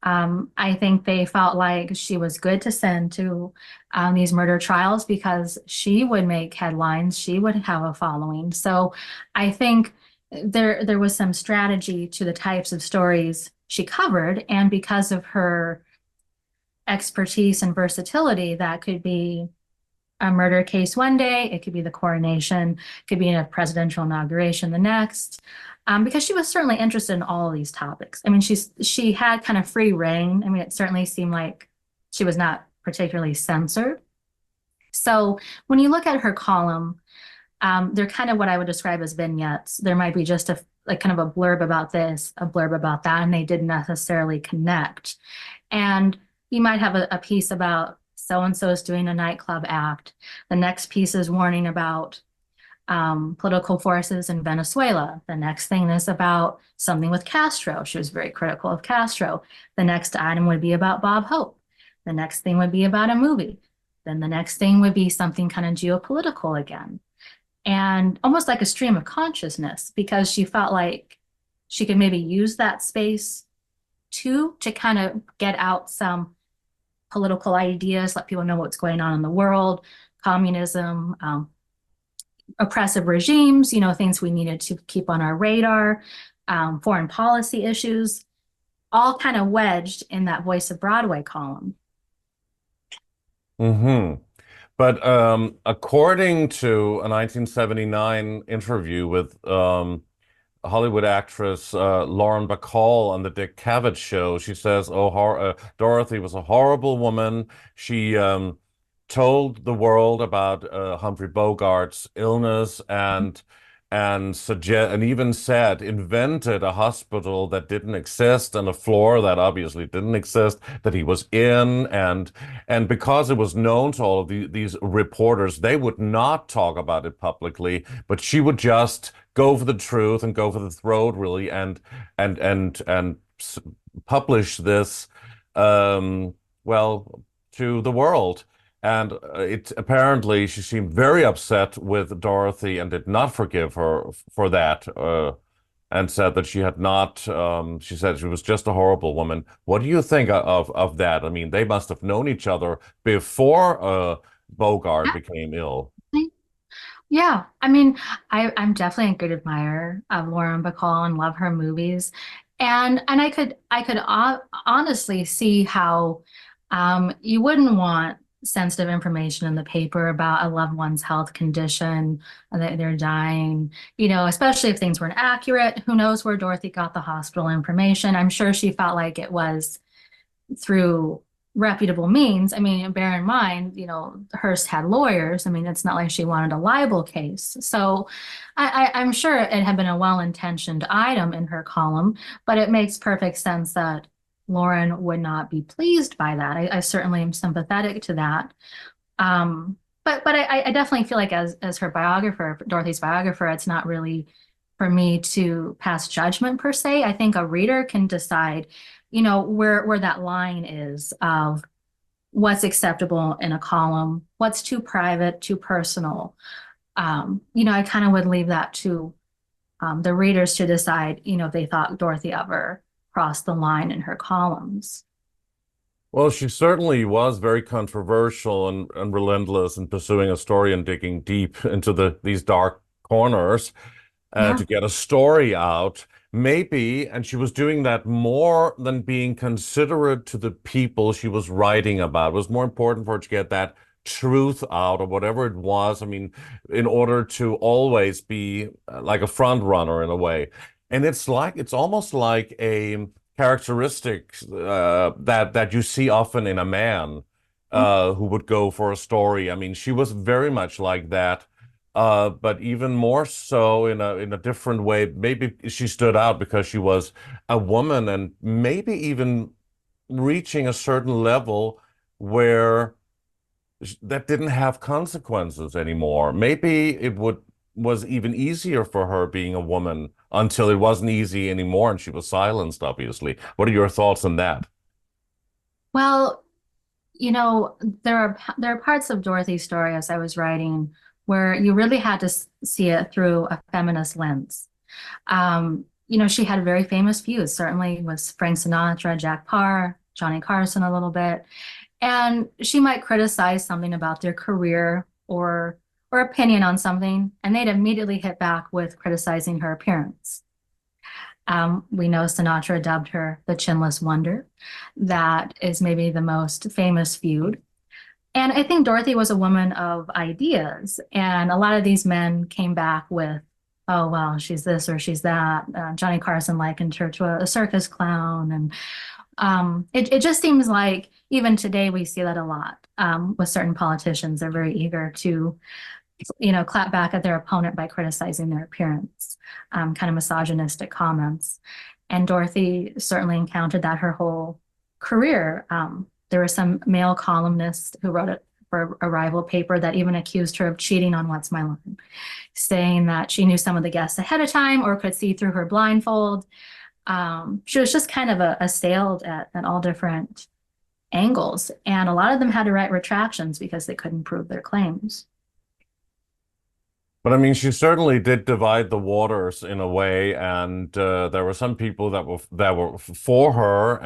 I think they felt like she was good to send to these murder trials because she would make headlines, she would have a following. So I think there was some strategy to the types of stories she covered, and because of her expertise and versatility that could be a murder case one day, it could be the coronation, it could be a presidential inauguration the next, because she was certainly interested in all of these topics. I mean, she had kind of free reign. I mean, it certainly seemed like she was not particularly censored. So when you look at her column, they're kind of what I would describe as vignettes. There might be just a like kind of a blurb about this, a blurb about that, and they didn't necessarily connect. And you might have a piece about so-and-so is doing a nightclub act. The next piece is warning about political forces in Venezuela. The next thing is about something with Castro. She was very critical of Castro. The next item would be about Bob Hope. The next thing would be about a movie. Then the next thing would be something kind of geopolitical again. And almost like a stream of consciousness, because she felt like she could maybe use that space to kind of get out some political ideas, let people know what's going on in the world, communism, oppressive regimes, things we needed to keep on our radar, foreign policy issues, all kind of wedged in that Voice of Broadway column. Mm-hmm. But according to a 1979 interview with Hollywood actress Lauren Bacall on the Dick Cavett show, she says, Dorothy was a horrible woman. She told the world about Humphrey Bogart's illness and even said invented a hospital that didn't exist and a floor that obviously didn't exist that he was in, and because it was known to all of these reporters, they would not talk about it publicly, but she would just go for the truth and go for the throat, really, and publish this to the world. And it apparently she seemed very upset with Dorothy and did not forgive her for that, and said that she had not. She said she was just a horrible woman. What do you think of that? I mean, they must have known each other before Bogart became ill. Yeah, I mean, I'm definitely a good admirer of Lauren Bacall and love her movies, and I could honestly see how you wouldn't want sensitive information in the paper about a loved one's health condition, that they're dying, especially if things weren't accurate. Who knows where Dorothy got the hospital information? I'm sure she felt like it was through reputable means. I mean, bear in mind, Hearst had lawyers. I mean, it's not like she wanted a libel case. So I'm sure it had been a well-intentioned item in her column, but it makes perfect sense that Lauren would not be pleased by that. I certainly am sympathetic to that. But I definitely feel like as her biographer, Dorothy's biographer, it's not really for me to pass judgment per se. I think a reader can decide, where that line is of what's acceptable in a column, what's too private, too personal. I kind of would leave that to the readers to decide, if they thought Dorothy ever crossed the line in her columns. Well, she certainly was very controversial and relentless in pursuing a story and digging deep into these dark corners to get a story out. Maybe, and she was doing that more than being considerate to the people she was writing about. It was more important for her to get that truth out or whatever it was. I mean, in order to always be like a front runner in a way. And it's almost like a characteristic that you see often in a man who would go for a story. I mean, she was very much like that, but even more so in a different way. Maybe she stood out because she was a woman and maybe even reaching a certain level where that didn't have consequences anymore. Maybe was even easier for her being a woman until it wasn't easy anymore and she was silenced, obviously. What are your thoughts on that? Well, there are parts of Dorothy's story as I was writing where you really had to see it through a feminist lens. She had very famous feuds, certainly with Frank Sinatra, Jack Parr, Johnny Carson a little bit. And she might criticize something about their career or opinion on something, and they'd immediately hit back with criticizing her appearance. We know Sinatra dubbed her the Chinless Wonder. That is maybe the most famous feud. And I think Dorothy was a woman of ideas, and a lot of these men came back with, oh, well, she's this or she's that. Johnny Carson likened her to a circus clown. And it just seems like even today we see that a lot with certain politicians. They're very eager to, clap back at their opponent by criticizing their appearance, kind of misogynistic comments. And Dorothy certainly encountered that her whole career. There were some male columnists who wrote it for a rival paper that even accused her of cheating on What's My Line, saying that she knew some of the guests ahead of time or could see through her blindfold. She was just kind of assailed at all different angles, and a lot of them had to write retractions because they couldn't prove their claims. But I mean, she certainly did divide the waters in a way, and there were some people that were for her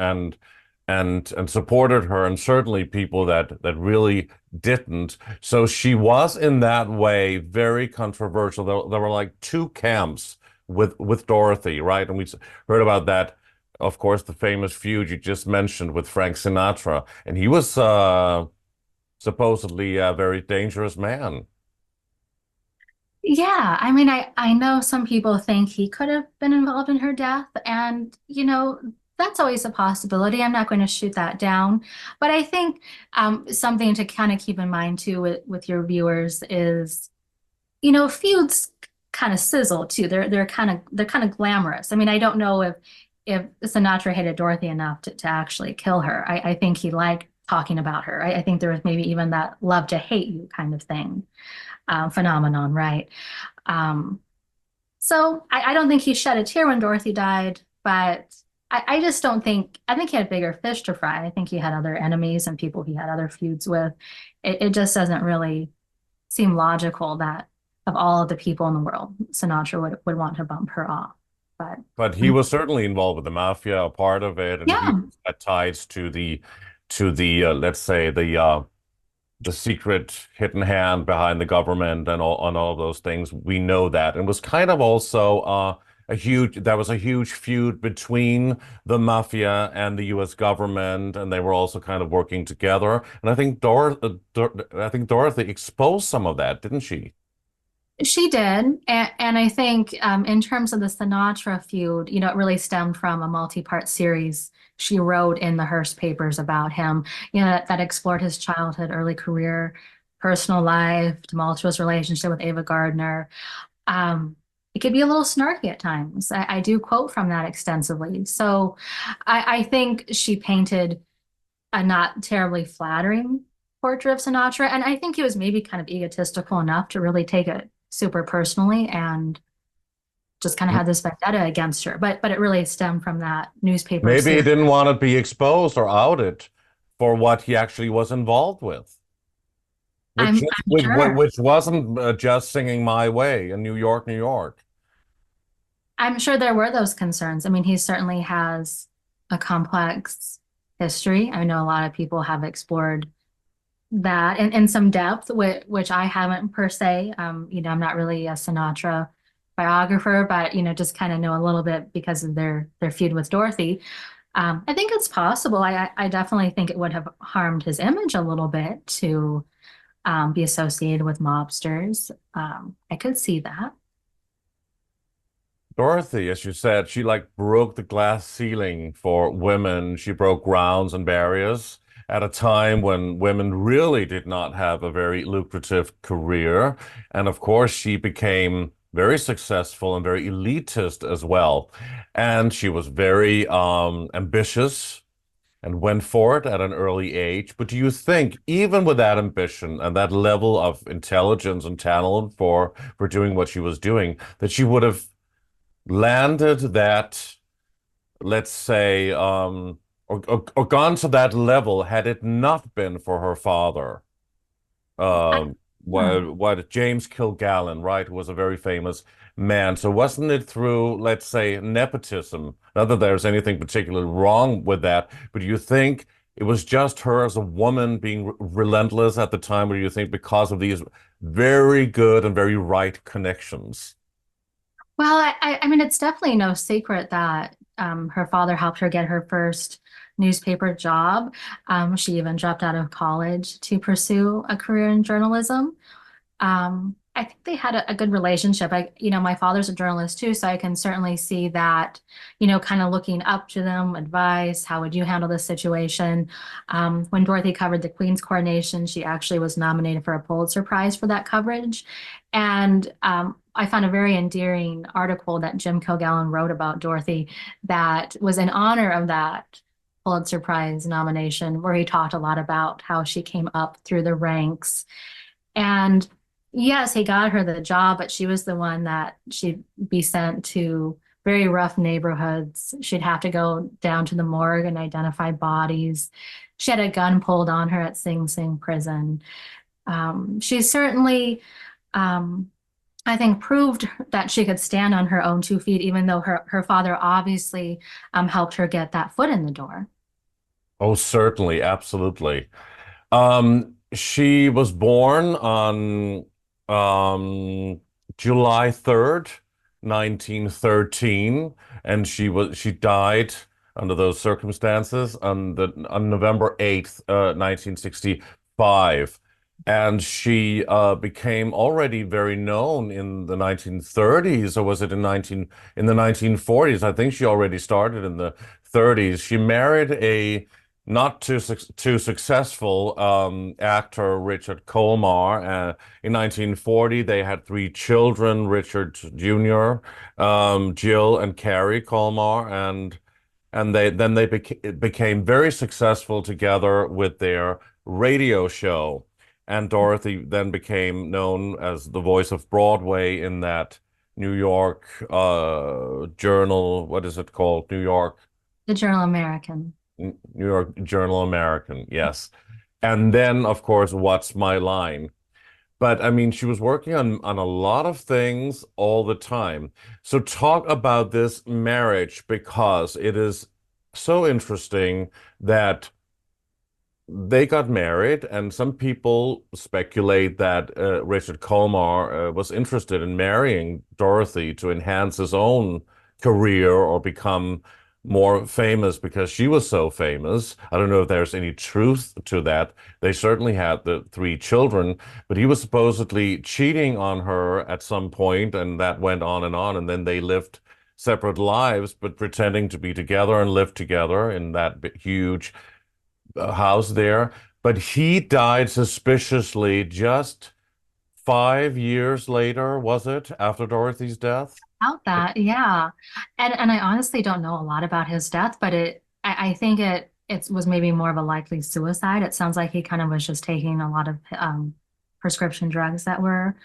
and supported her, and certainly people that really didn't. So she was in that way very controversial. There were like two camps with Dorothy, right? And we heard about that, of course, the famous feud you just mentioned with Frank Sinatra, and he was supposedly a very dangerous man. Yeah, I mean, I know some people think he could have been involved in her death, and that's always a possibility. I'm not going to shoot that down, but I think something to kind of keep in mind too with your viewers is, feuds kind of sizzle too. They're kind of glamorous. I mean, I don't know if Sinatra hated Dorothy enough to actually kill her. I think he liked talking about her. I think there was maybe even that love to hate you kind of thing, phenomenon, right? Um, so I don't think he shed a tear when Dorothy died, but I just don't think, I think he had bigger fish to fry. I think he had other enemies and people he had other feuds with. It just doesn't really seem logical that of all of the people in the world, Sinatra would want to bump her off. But But he was certainly involved with the mafia, a part of it, and he yeah, had ties to the let's say the secret hidden hand behind the government and all of those things. We know that. And was kind of also there was a huge feud between the mafia and the US government, and they were also kind of working together. And I think I think Dorothy exposed some of that, didn't she? she did. And I think in terms of the Sinatra feud, it really stemmed from a multi-part series she wrote in the Hearst papers about him, that explored his childhood, early career, personal life, tumultuous relationship with Ava Gardner. It could be a little snarky at times. I do quote from that extensively. So I think she painted a not terribly flattering portrait of Sinatra. And I think he was maybe kind of egotistical enough to really take it super personally and just kind of had this vendetta against her. But it really stemmed from that newspaper Maybe he series. didn't want to be exposed or outed for what he actually was involved with, which I'm sure. which wasn't just singing My Way in New York, New York. I'm sure there were those concerns. I mean, he certainly has a complex history. I know a lot of people have explored that in some depth, which I haven't per se. I'm not really a Sinatra biographer, but just kind of know a little bit because of their feud with Dorothy. I think it's possible. I definitely think it would have harmed his image a little bit to be associated with mobsters. I could see that. Dorothy, as you said, she like broke the glass ceiling for women. She broke grounds and barriers at a time when women really did not have a very lucrative career. And of course, she became very successful and very elitist as well. And she was very ambitious and went for it at an early age. But do you think, even with that ambition and that level of intelligence and talent for doing what she was doing, that she would have landed that, let's say, or gone to that level had it not been for her father? I, hmm. What James Kilgallen, right, who was a very famous man. So wasn't it through, let's say, nepotism? Not that there's anything particularly wrong with that, but do you think it was just her as a woman being relentless at the time, or do you think because of these very good and very right connections? Well, I mean, it's definitely no secret that her father helped her get her first newspaper job. She even dropped out of college to pursue a career in journalism. I think they had a good relationship. My father's a journalist too, so I can certainly see that, kind of looking up to them, advice, how would you handle this situation? When Dorothy covered the Queen's coronation, she actually was nominated for a Pulitzer Prize for that coverage. And I found a very endearing article that Jim Kilgallen wrote about Dorothy that was in honor of that Pulitzer Prize nomination, where he talked a lot about how she came up through the ranks. And yes, he got her the job, but she was the one that she'd be sent to very rough neighborhoods. She'd have to go down to the morgue and identify bodies. She had a gun pulled on her at Sing Sing prison. She certainly, I think, proved that she could stand on her own 2 feet, even though her father obviously helped her get that foot in the door. Oh, certainly, absolutely. She was born on July 3rd, 1913, and she died under those circumstances on November 8th, 1965. And she became already very known in the 1930s, or was it in the 1940s? I think she already started in the 30s. She married a not too successful actor, Richard Colmar. In 1940, they had three children: Richard Jr., Jill, and Carrie Colmar, and they became very successful together with their radio show. And Dorothy then became known as the voice of Broadway in that New York journal. What is it called? The Journal American. New York Journal American, yes. And then, of course, What's My Line? But I mean, she was working on a lot of things all the time. So talk about this marriage, because it is so interesting that they got married, and some people speculate that Richard Colmar was interested in marrying Dorothy to enhance his own career or become more famous because she was so famous. I don't know if there's any truth to that. They certainly had the three children, but he was supposedly cheating on her at some point, and that went on, and then they lived separate lives, but pretending to be together and live together in that huge house there. But he died suspiciously just 5 years later, was it, after Dorothy's death? About that, yeah. And I honestly don't know a lot about his death, but I think it was maybe more of a likely suicide. It sounds like he kind of was just taking a lot of prescription drugs that were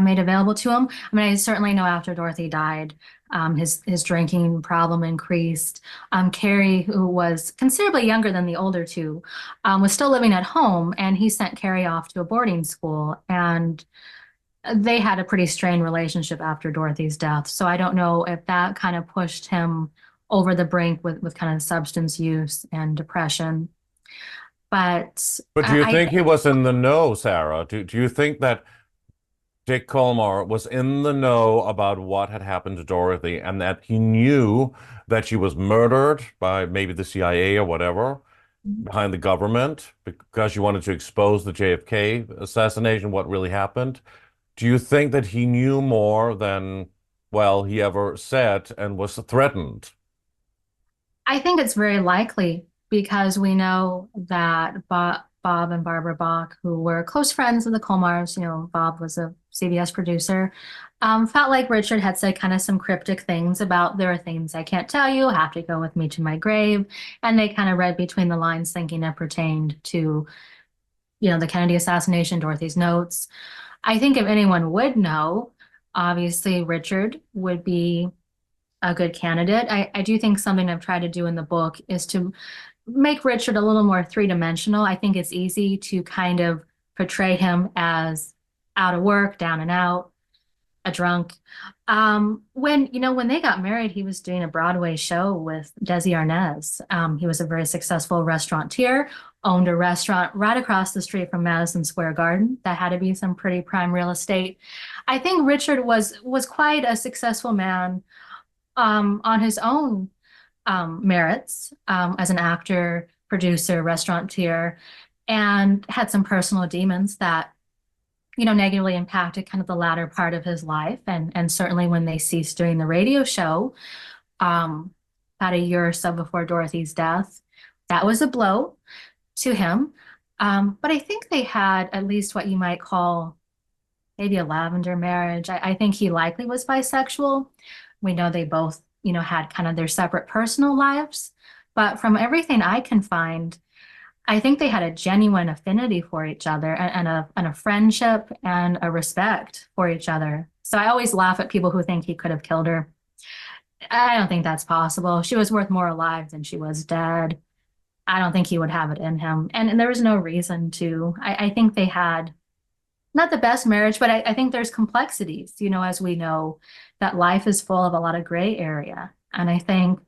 made available to him. I mean, I certainly know after Dorothy died, his drinking problem increased. Carrie, who was considerably younger than the older two, was still living at home, and he sent Carrie off to a boarding school. And they had a pretty strained relationship after Dorothy's death. So I don't know if that kind of pushed him over the brink with kind of substance use and depression. But But do you I think he was in the know, Sarah? Do you think that Dick Colmar was in the know about what had happened to Dorothy, and that he knew that she was murdered by maybe the CIA or whatever, behind the government, because she wanted to expose the JFK assassination, what really happened? Do you think that he knew more than, well, he ever said, and was threatened? I think it's very likely because we know that Bob and Barbara Bach, who were close friends of the Colmars, Bob was a CBS producer, felt like Richard had said kind of some cryptic things about there are things I can't tell you, have to go with me to my grave. And they kind of read between the lines thinking it pertained to, the Kennedy assassination, Dorothy's notes. I think if anyone would know, obviously Richard would be a good candidate. I do think something I've tried to do in the book is to make Richard a little more three-dimensional. I think it's easy to kind of portray him as out of work, down and out. a drunk. When they got married, he was doing a Broadway show with Desi Arnaz. He was a very successful restaurateur, owned a restaurant right across the street from Madison Square Garden. That had to be some pretty prime real estate. I think Richard was quite a successful man on his own merits as an actor, producer, restaurateur, and had some personal demons that negatively impacted kind of the latter part of his life. And certainly when they ceased doing the radio show, um, about a year or so before Dorothy's death, that was a blow to him. But I think they had at least what you might call maybe a lavender marriage. I think he likely was bisexual. We know they both, had kind of their separate personal lives. But from everything I can find, I think they had a genuine affinity for each other and a friendship and a respect for each other. So I always laugh at people who think he could have killed her. I don't think that's possible. She was worth more alive than she was dead. I don't think he would have it in him. And there was no reason to. I think they had not the best marriage, but I think there's complexities, as we know, that life is full of a lot of gray area. And I think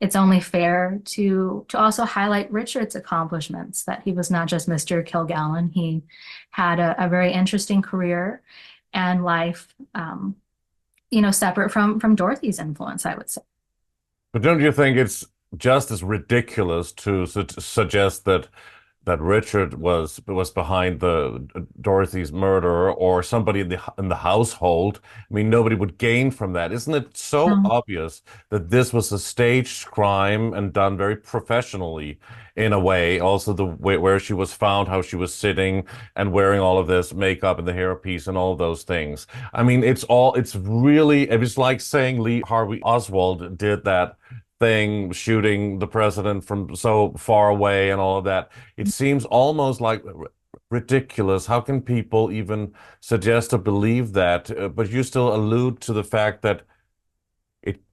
it's only fair to also highlight Richard's accomplishments, that he was not just Mr. Kilgallen. He had a very interesting career and life, separate from Dorothy's influence, I would say. But don't you think it's just as ridiculous to suggest that Richard was behind the Dorothy's murder, or somebody in the household? I mean, nobody would gain from that. Isn't it so Um, obvious that this was a staged crime and done very professionally in a way? Also, the way where she was found, how she was sitting and wearing all of this makeup and the hairpiece and all of those things. I mean, it's like saying Lee Harvey Oswald did that thing, shooting the president from so far away and all of that. It seems almost like ridiculous. How can people even suggest or believe that? But you still allude to the fact that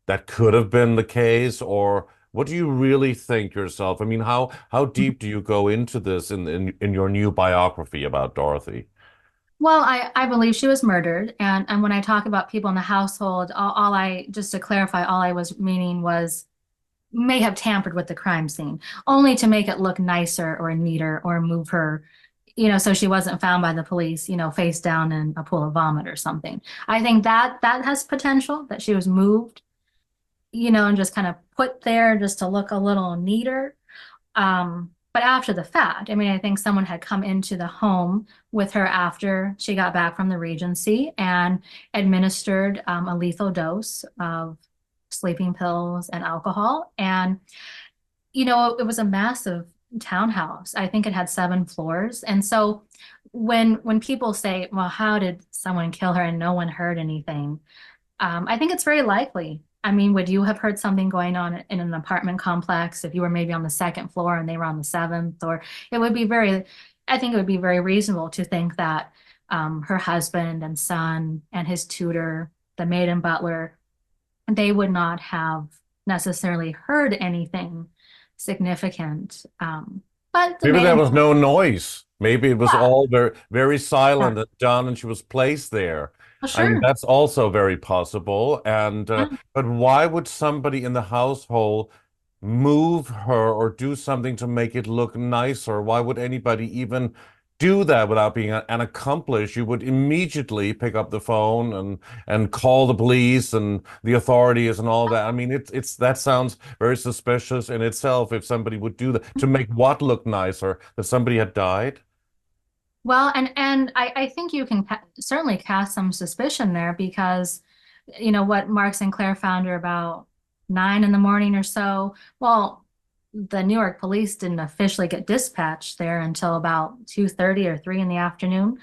that could have been the case, or what do you really think yourself? I mean, how deep do you go into this in your new biography about Dorothy? Well, I believe she was murdered. And when I talk about people in the household, just to clarify, all I was meaning was may have tampered with the crime scene, only to make it look nicer or neater or move her, so she wasn't found by the police, face down in a pool of vomit or something. I think that has potential, that she was moved, and just kind of put there just to look a little neater. But after the fact, I mean, I think someone had come into the home with her after she got back from the Regency and administered a lethal dose of sleeping pills and alcohol. And, it was a massive townhouse. I think it had 7 floors. And so when people say, well, how did someone kill her and no one heard anything? I think it's very likely. I mean, would you have heard something going on in an apartment complex if you were maybe on the 2nd floor and they were on the 7th? Or I think it would be very reasonable to think that her husband and son and his tutor, the maid and butler, they would not have necessarily heard anything significant. But the Maybe maid there and was no noise. Maybe it was yeah, all very, very yeah, silent and done, and she was placed there. well, I mean, sure. that's also very possible. And Yeah. but why would somebody in the household move her or do something to make it look nicer? Why would anybody even do that without being an accomplice? You would immediately pick up the phone and call the police and the authorities and all that. I mean, it's that sounds very suspicious in itself if somebody would do that to make what look nicer, that somebody had died. Well, and I think you can certainly cast some suspicion there because, what Mark Sinclair found her about 9 in the morning or so. Well, the New York police didn't officially get dispatched there until about 2:30 or 3 in the afternoon.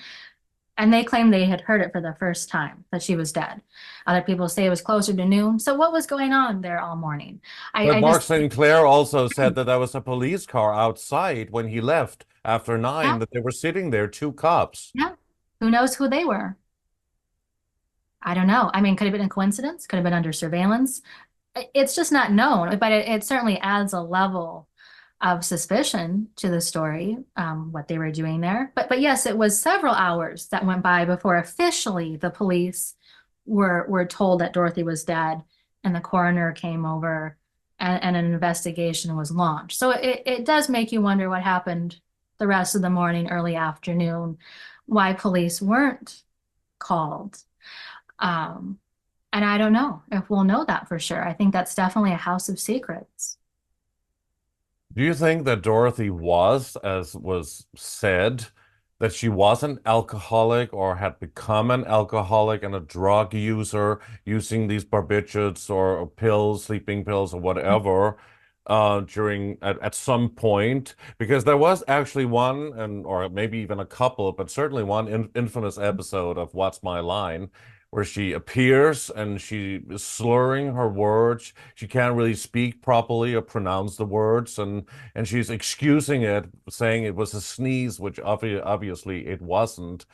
And they claimed they had heard it for the first time, that she was dead. Other people say it was closer to noon. So what was going on there all morning? But I Mark just, Sinclair also said that there was a police car outside when he left after yeah, 9, that they were sitting there, 2 cops. yeah. Who knows who they were? I don't know. I mean, could have been a coincidence, could have been under surveillance. It's just not known, but it certainly adds a level of suspicion to the story, what they were doing there. But yes, it was several hours that went by before officially the police were told that Dorothy was dead, and the coroner came over, and an investigation was launched. So it does make you wonder what happened the rest of the morning, early afternoon, why police weren't called. Um, and I don't know if we'll know that for sure. I think that's definitely a house of secrets. Do you think that Dorothy was, as was said, that she was an alcoholic or had become an alcoholic and a drug user using these barbiturates or pills, sleeping pills or whatever, during at some point? Because there was actually one, and or maybe even a couple, but certainly one infamous episode of What's My Line, where she appears and she is slurring her words. She can't really speak properly or pronounce the words, and she's excusing it, saying it was a sneeze, which obviously it wasn't.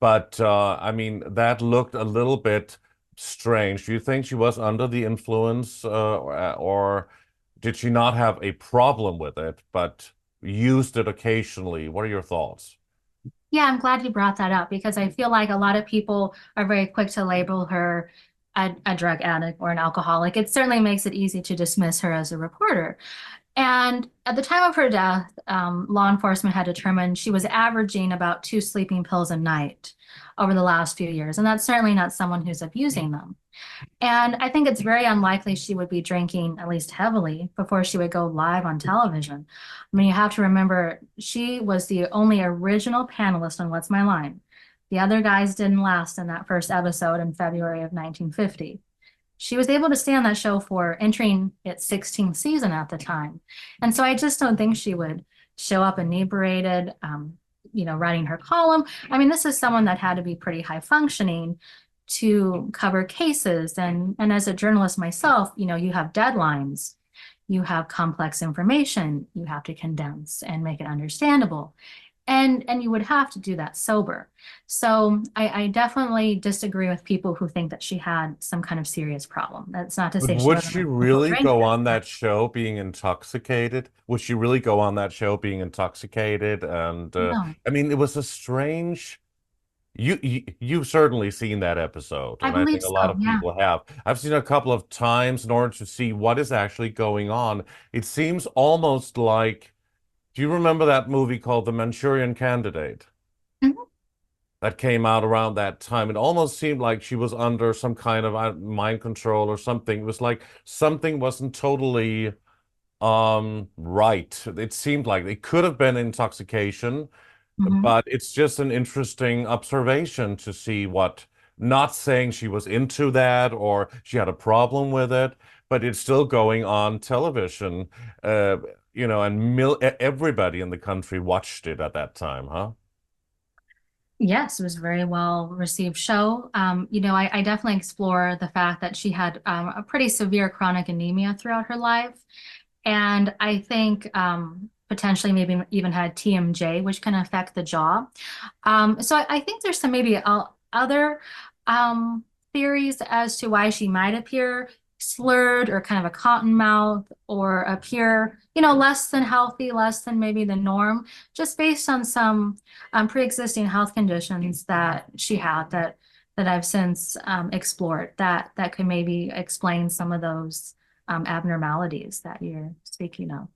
But I mean, that looked a little bit strange. Do you think she was under the influence, or did she not have a problem with it, but used it occasionally? What are your thoughts? Yeah, I'm glad you brought that up because I feel like a lot of people are very quick to label her a drug addict or an alcoholic. It certainly makes it easy to dismiss her as a reporter. And at the time of her death, law enforcement had determined she was averaging about 2 sleeping pills a night over the last few years. And that's certainly not someone who's abusing them. And I think it's very unlikely she would be drinking, at least heavily, before she would go live on television. I mean, you have to remember, she was the only original panelist on What's My Line. The other guys didn't last in that first episode in February of 1950. She was able to stay on that show for entering its 16th season at the time. And so I just don't think she would show up inebriated, writing her column. I mean, this is someone that had to be pretty high functioning to cover cases. And as a journalist myself, you have deadlines, you have complex information, you have to condense and make it understandable. And you would have to do that sober. So I definitely disagree with people who think that she had some kind of serious problem. That's not to But say she would wasn't she a social really go drinker. on that show being intoxicated? Would she really go on that show being intoxicated? And No, I mean, it was a strange. You've certainly seen that episode, I and I believe think a lot so. of Yeah. people have. I've seen it a couple of times in order to see what is actually going on. It seems almost like, do you remember that movie called The Manchurian Candidate Mhm. that came out around that time? It almost seemed like she was under some kind of mind control or something. It was like something wasn't totally right. It seemed like it could have been intoxication, Mhm. but it's just an interesting observation to see what, not saying she was into that or she had a problem with it, but it's still going on television. Uh, and everybody in the country watched it at that time, huh? Yes, it was a very well received show. I definitely explore the fact that she had a pretty severe chronic anemia throughout her life. And I think potentially maybe even had TMJ, which can affect the jaw. So I think there's some maybe other theories as to why she might appear slurred or kind of a cotton mouth or appear, less than healthy, less than maybe the norm, just based on some pre-existing health conditions that she had that I've since explored that could maybe explain some of those abnormalities that you're speaking of.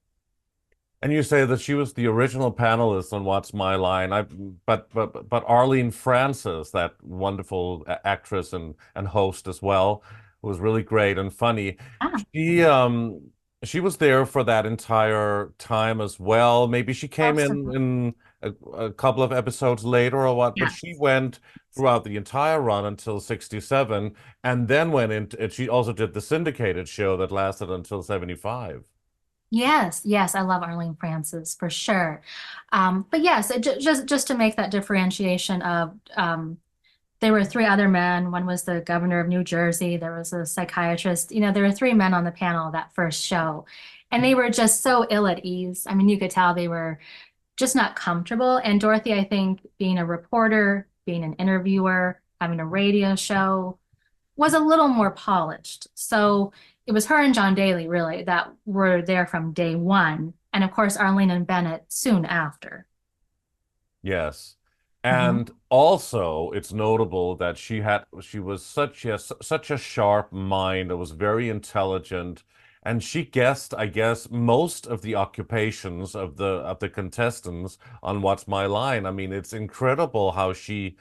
And you say that she was the original panelist on What's My Line. But Arlene Francis, that wonderful actress and host as well, was really great and funny. Ah, She um she was there for that entire time as well. Maybe she came in absolutely. a couple of episodes later or what, but she Yes. went throughout the entire run until 67 and then went into and she also did the syndicated show that lasted until 75. Yes, yes, I love Arlene Francis for sure. But yes, just to make that differentiation of there were three other men. One was the governor of New Jersey. There was a psychiatrist. There were three men on the panel that first show, and they were just so ill at ease. I mean, you could tell they were just not comfortable. And Dorothy, I think, being a reporter, being an interviewer, having a radio show, was a little more polished. So it was her and John Daly really that were there from day one. And of course, Arlene and Bennett soon after. Yes. And also, it's notable that she was such a sharp mind. It was very intelligent, and she guessed, I guess, most of the occupations of the contestants on What's My Line. I mean, it's incredible how she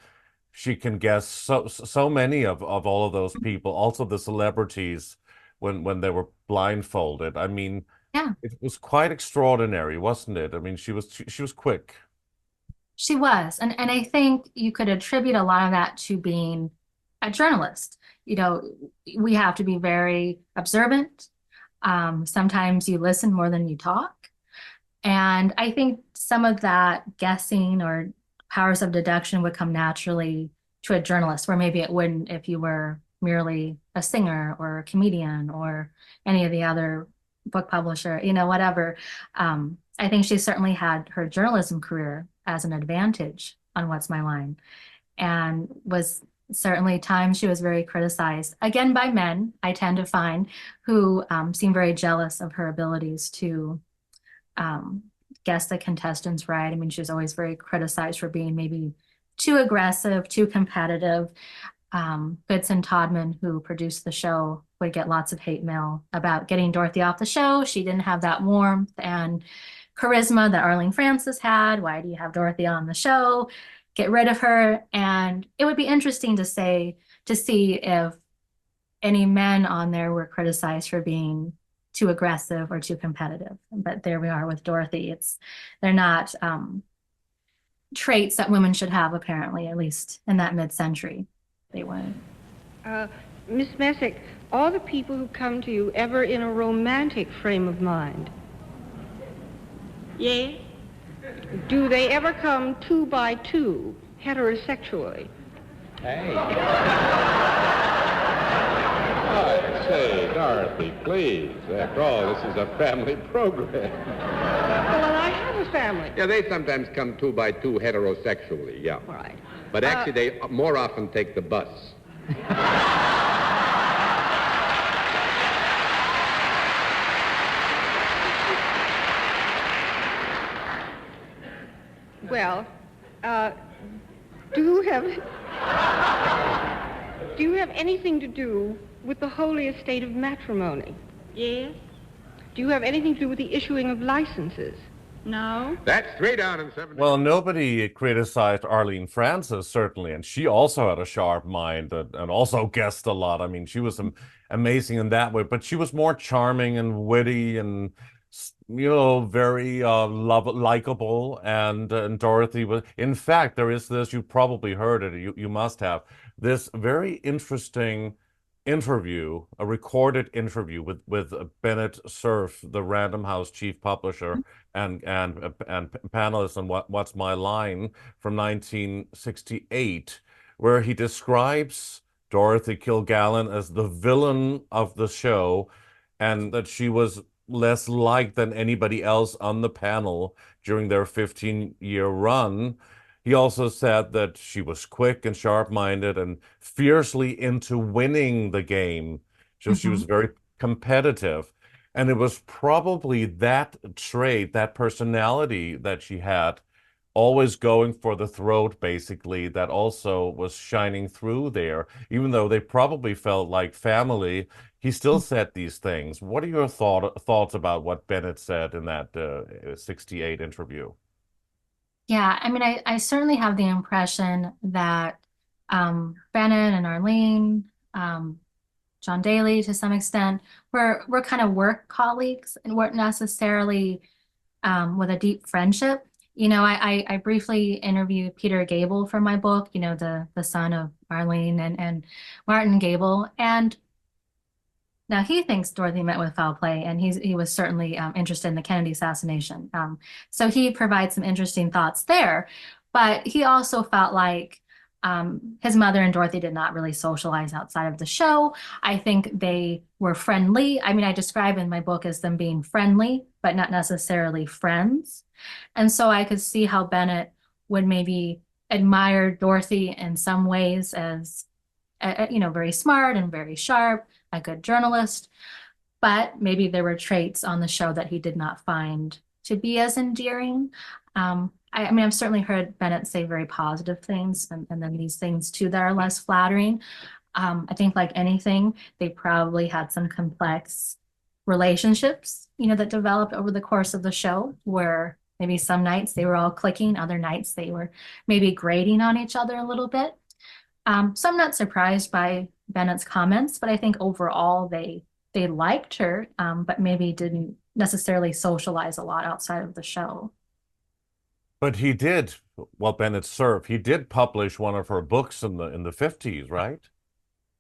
can guess so many of all of those people, also the celebrities when they were blindfolded. I mean, Yeah, it was quite extraordinary, wasn't it? I mean, she was quick. she was. And I think you could attribute a lot of that to being a journalist. You know, we have to be very observant. Sometimes you listen more than you talk. And I think some of that guessing or powers of deduction would come naturally to a journalist, where maybe it wouldn't if you were merely a singer or a comedian or any of the other book publisher, whatever. I think she certainly had her journalism career as an advantage on What's My Line, and was certainly times she was very criticized, again by men, I tend to find, who seem very jealous of her abilities to um, guess the contestants right. I mean, she was always very criticized for being maybe too aggressive, too competitive. Goodson Todman, who produced the show, would get lots of hate mail about getting Dorothy off the show. She didn't have that warmth and charisma that Arlene Francis had. Why do you have Dorothy on the show? Get rid of her. And it would be interesting to see if any men on there were criticized for being too aggressive or too competitive. But there we are with Dorothy. They're not traits that women should have, apparently, at least in that mid-century. They weren't. Miss Messick, are the people who come to you ever in a romantic frame of mind? Yes? Do they ever come 2 by 2, heterosexually? Hey. Oh, say, Dorothy, please. After all, this is a family program. Well, and I have a family. Yeah, they sometimes come 2 by 2 heterosexually, yeah. All right. But actually, they more often take the bus. Well, do you have anything to do with the holy estate of matrimony? Yes? Do you have anything to do with the issuing of licenses? No? That's 3 down and 7. Well, nobody criticized Arlene Francis, certainly, and she also had a sharp mind and also guessed a lot. I mean, she was amazing in that way, but she was more charming and witty and, very likable. And Dorothy was, in fact, there is this, you probably heard it, you must have, this very interesting interview, a recorded interview with Bennett Cerf, the Random House chief publisher and panelist on What's My Line from 1968, where he describes Dorothy Kilgallen as the villain of the show, and that she was less liked than anybody else on the panel during their 15-year run. He also said that she was quick and sharp-minded and fiercely into winning the game. So she was very competitive. And it was probably that trait, that personality that she had, always going for the throat, basically, that also was shining through there. Even though they probably felt like family, he still said these things. What are your thoughts about what Bennett said in that 68 interview? Yeah, I mean, I certainly have the impression that Bennett and Arlene, John Daly to some extent, were kind of work colleagues and weren't necessarily with a deep friendship. I briefly interviewed Peter Gable for my book, the son of Arlene and Martin Gable. And now he thinks Dorothy met with foul play, and he was certainly interested in the Kennedy assassination. So he provides some interesting thoughts there. But he also felt like his mother and Dorothy did not really socialize outside of the show. I think they were friendly. I mean, I describe in my book as them being friendly, but not necessarily friends. And so I could see how Bennett would maybe admire Dorothy in some ways as, very smart and very sharp, a good journalist. But maybe there were traits on the show that he did not find to be as endearing. I mean, I've certainly heard Bennett say very positive things and then these things too that are less flattering. I think like anything, they probably had some complex relationships, that developed over the course of the show where maybe some nights they were all clicking, other nights they were maybe grating on each other a little bit. So I'm not surprised by Bennett's comments, but I think overall they liked her, but maybe didn't necessarily socialize a lot outside of the show. But he did, well, Bennett Cerf, he did publish one of her books in the 50s, right?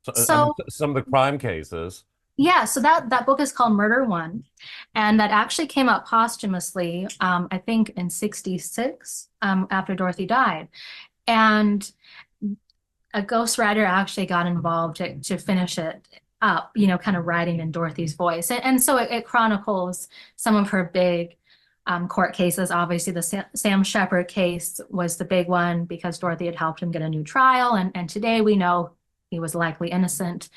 So, I mean, So some of the crime cases. yeah, so that book is called Murder One, and that actually came out posthumously, I think in '66, after Dorothy died. And a ghostwriter actually got involved to finish it up, kind of writing in Dorothy's voice. And so it chronicles some of her big court cases. Obviously, the Sam Shepard case was the big one because Dorothy had helped him get a new trial. And today we know he was likely innocent.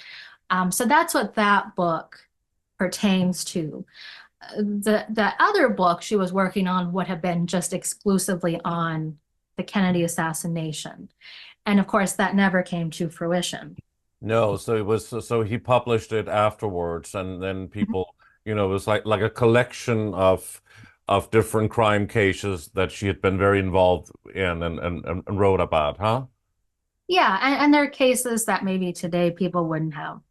So that's what that book pertains to. The other book she was working on would have been just exclusively on the Kennedy assassination. And of course, that never came to fruition. No, so it was so he published it afterwards, and then people, it was like a collection of different crime cases that she had been very involved in and wrote about, huh? Yeah, and there are cases that maybe today people wouldn't have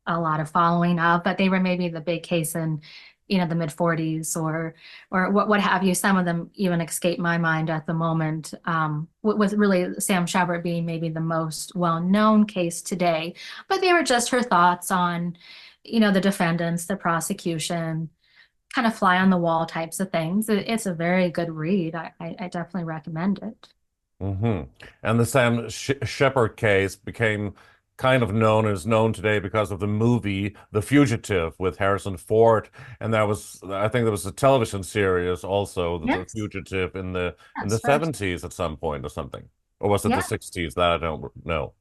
a lot of following of, but they were maybe the big case in, the mid 40s or what have you. Some of them even escape my mind at the moment, with really Sam Shepard being maybe the most well-known case today. But they were just her thoughts on, the defendants, the prosecution, kind of fly on the wall types of things. It's a very good read. I definitely recommend it. hmm And the Sam Shepard case became kind of known today because of the movie The Fugitive with Harrison Ford, and I think there was a television series also, The Yes, Fugitive in the that's right. 70s at some point or something, or was it the Yeah. 60s? That I don't know.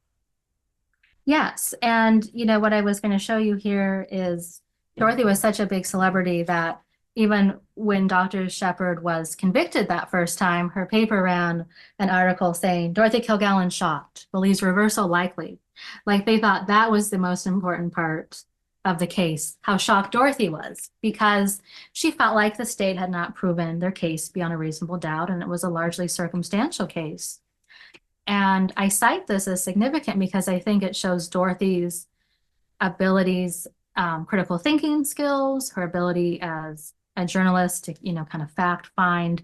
Yes, and what I was going to show you here is Dorothy was such a big celebrity that even when Dr. Shepard was convicted that first time, her paper ran an article saying Dorothy Kilgallen shocked, believes reversal likely. Like they thought that was the most important part of the case, how shocked Dorothy was, because she felt like the state had not proven their case beyond a reasonable doubt, and it was a largely circumstantial case. And I cite this as significant because I think it shows Dorothy's abilities, critical thinking skills, her ability as a journalist to, kind of fact find,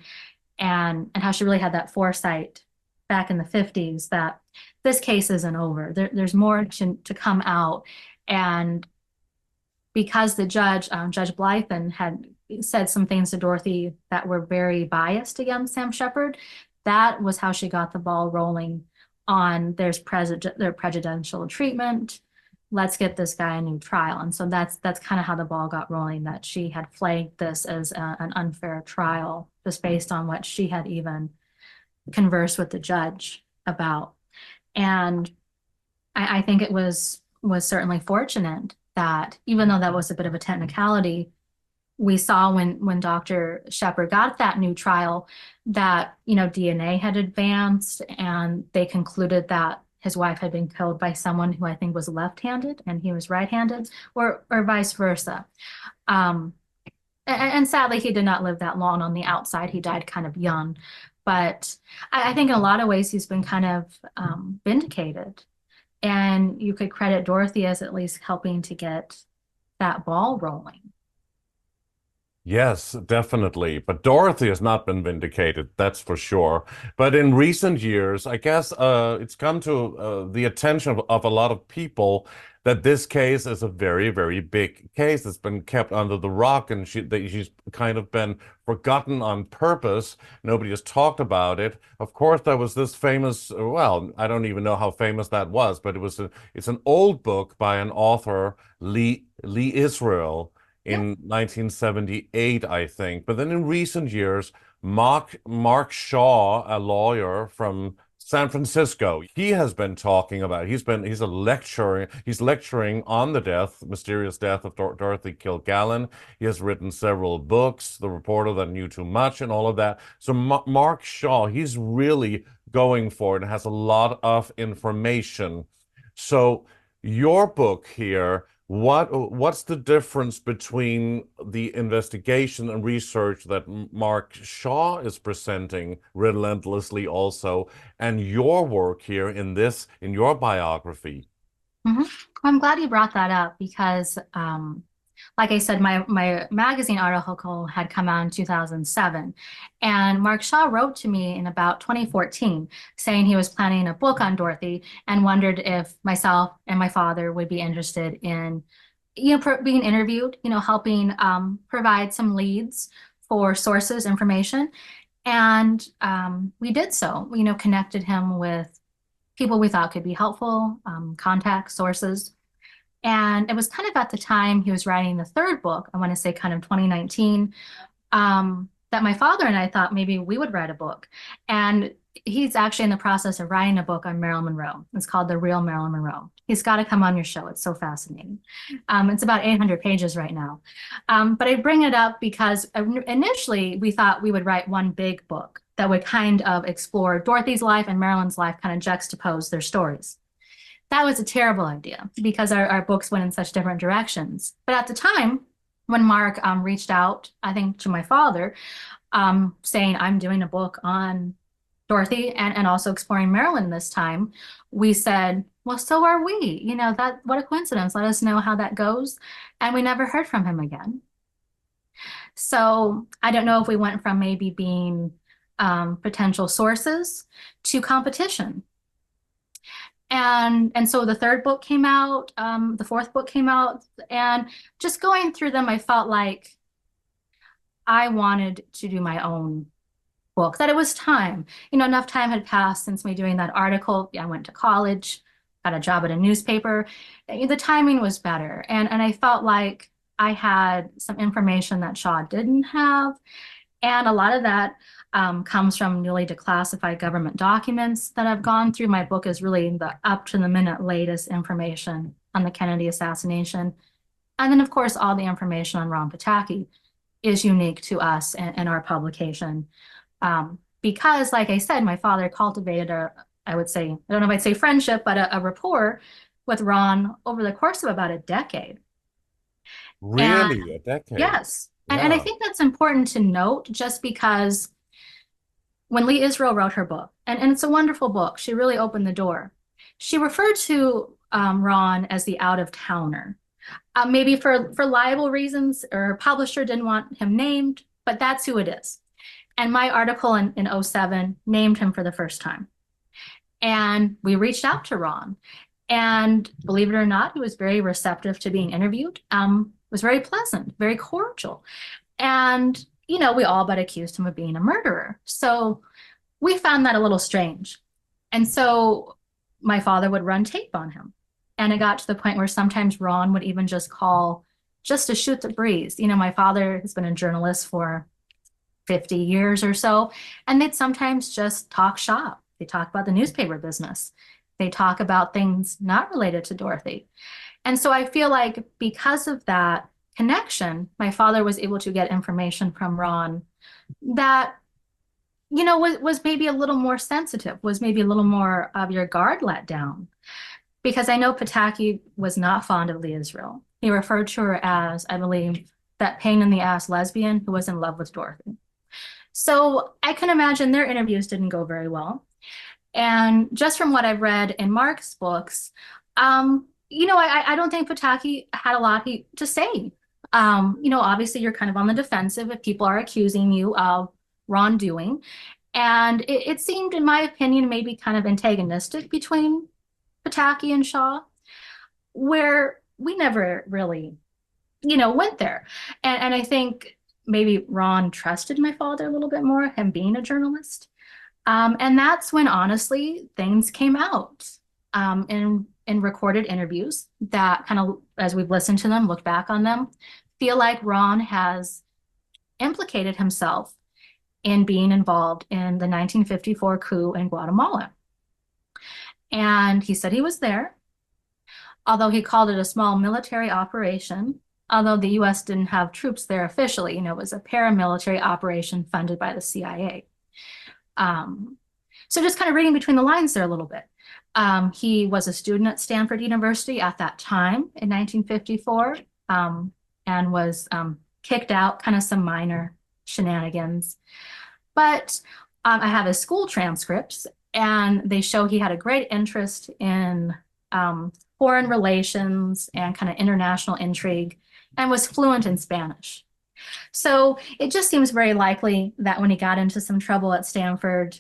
and how she really had that foresight back in the 50s that this case isn't over. There's more to come out. And because the judge, Judge Blythen, had said some things to Dorothy that were very biased against Sam Shepard, that was how she got the ball rolling on their prejudicial treatment. Let's get this guy a new trial. And so that's kind of how the ball got rolling, that she had flagged this as an unfair trial just based on what she had even conversed with the judge about. And I think it was certainly fortunate that even though that was a bit of a technicality, we saw when Dr. Shepard got that new trial that, DNA had advanced and they concluded that his wife had been killed by someone who I think was left-handed and he was right-handed, or vice versa. And sadly, he did not live that long on the outside. He died kind of young. But I think in a lot of ways he's been kind of vindicated. And you could credit Dorothy as at least helping to get that ball rolling. Yes, definitely. But Dorothy has not been vindicated, that's for sure. But in recent years, I guess it's come to the attention of a lot of people that this case is a very, very big case. It's been kept under the rock, and she's kind of been forgotten on purpose. Nobody has talked about it. Of course, there was this famous, well, I don't even know how famous that was, but it's an old book by an author, Lee Israel, Yeah. in 1978, I think. But then in recent years, Mark Shaw, a lawyer from San Francisco. He has been talking about, he's lecturing on the mysterious death of Dorothy Kilgallen. He has written several books, The Reporter That Knew Too Much and all of that. So Mark Shaw, he's really going for it and has a lot of information. So your book here, what's the difference between the investigation and research that Mark Shaw is presenting relentlessly also, and your work here in your biography? Mhm. I'm glad you brought that up because, like I said, my magazine article had come out in 2007, and Mark Shaw wrote to me in about 2014 saying he was planning a book on Dorothy and wondered if myself and my father would be interested in, being interviewed, helping provide some leads for sources, information. And we did so, connected him with people we thought could be helpful, contact sources. And it was kind of at the time he was writing the third book, I want to say kind of 2019, that my father and I thought maybe we would write a book. And he's actually in the process of writing a book on Marilyn Monroe. It's called The Real Marilyn Monroe. He's got to come on your show. It's so fascinating. It's about 800 pages right now. But I bring it up because initially we thought we would write one big book that would kind of explore Dorothy's life and Marilyn's life, kind of juxtapose their stories. That was a terrible idea because our books went in such different directions. But at the time, when Mark reached out, I think to my father, saying, I'm doing a book on Dorothy and also exploring Marilyn this time, we said, well, so are we. What a coincidence. Let us know how that goes. And we never heard from him again. So I don't know if we went from maybe being potential sources to competition. And so the third book came out, the fourth book came out, and just going through them, I felt like I wanted to do my own book, that it was time. Enough time had passed since me doing that article. I went to college, got a job at a newspaper. The timing was better. And I felt like I had some information that Shaw didn't have. And a lot of that comes from newly declassified government documents that I've gone through. My book is really the up-to-the-minute latest information on the Kennedy assassination. And then, of course, all the information on Ron Pataki is unique to us and our publication. Because, like I said, my father cultivated I would say, I don't know if I'd say friendship, but a rapport with Ron over the course of about a decade. Really? And A decade? yes. Yeah. And I think that's important to note just because when Lee Israel wrote her book, and it's a wonderful book, she really opened the door. She referred to Ron as the out-of-towner, maybe for libel reasons, or publisher didn't want him named, but that's who it is. And my article in 2007 named him for the first time. And we reached out to Ron. And believe it or not, he was very receptive to being interviewed. Was very pleasant, very cordial. And, we all but accused him of being a murderer. So we found that a little strange. And so my father would run tape on him. And it got to the point where sometimes Ron would even just call just to shoot the breeze. My father has been a journalist for 50 years or so, and they'd sometimes just talk shop. They talk about the newspaper business. They talk about things not related to Dorothy. And so I feel like because of that connection, my father was able to get information from Ron that, was maybe a little more sensitive, was maybe a little more of your guard let down. Because I know Pataki was not fond of Lee Israel. He referred to her as, I believe, that pain in the ass lesbian who was in love with Dorothy. So I can imagine their interviews didn't go very well. And just from what I've read in Mark's books, I don't think Pataki had a lot to say. Obviously you're kind of on the defensive if people are accusing you of wrongdoing. And it seemed, in my opinion, maybe kind of antagonistic between Pataki and Shaw, where we never really, went there. And I think maybe Ron trusted my father a little bit more, him being a journalist. And that's when, honestly, things came out in recorded interviews that kind of, as we've listened to them, looked back on them, feel like Ron has implicated himself in being involved in the 1954 coup in Guatemala. And he said he was there, although he called it a small military operation, although the US didn't have troops there officially. It was a paramilitary operation funded by the CIA. So just kind of reading between the lines there a little bit. He was a student at Stanford University at that time in 1954, and was kicked out, kind of some minor shenanigans. But I have his school transcripts, and they show he had a great interest in foreign relations and kind of international intrigue, and was fluent in Spanish. So it just seems very likely that when he got into some trouble at Stanford,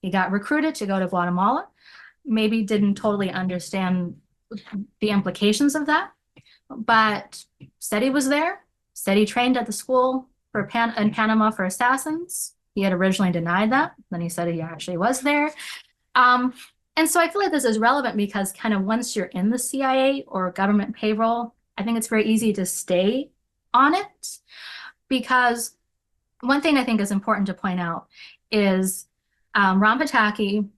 he got recruited to go to Guatemala, maybe didn't totally understand the implications of that, but said he was there, said he trained at the school in Panama for assassins. He had originally denied that. Then he said he actually was there. And so I feel like this is relevant because kind of once you're in the CIA or government payroll, I think it's very easy to stay on it, because one thing I think is important to point out is Ron Pataki,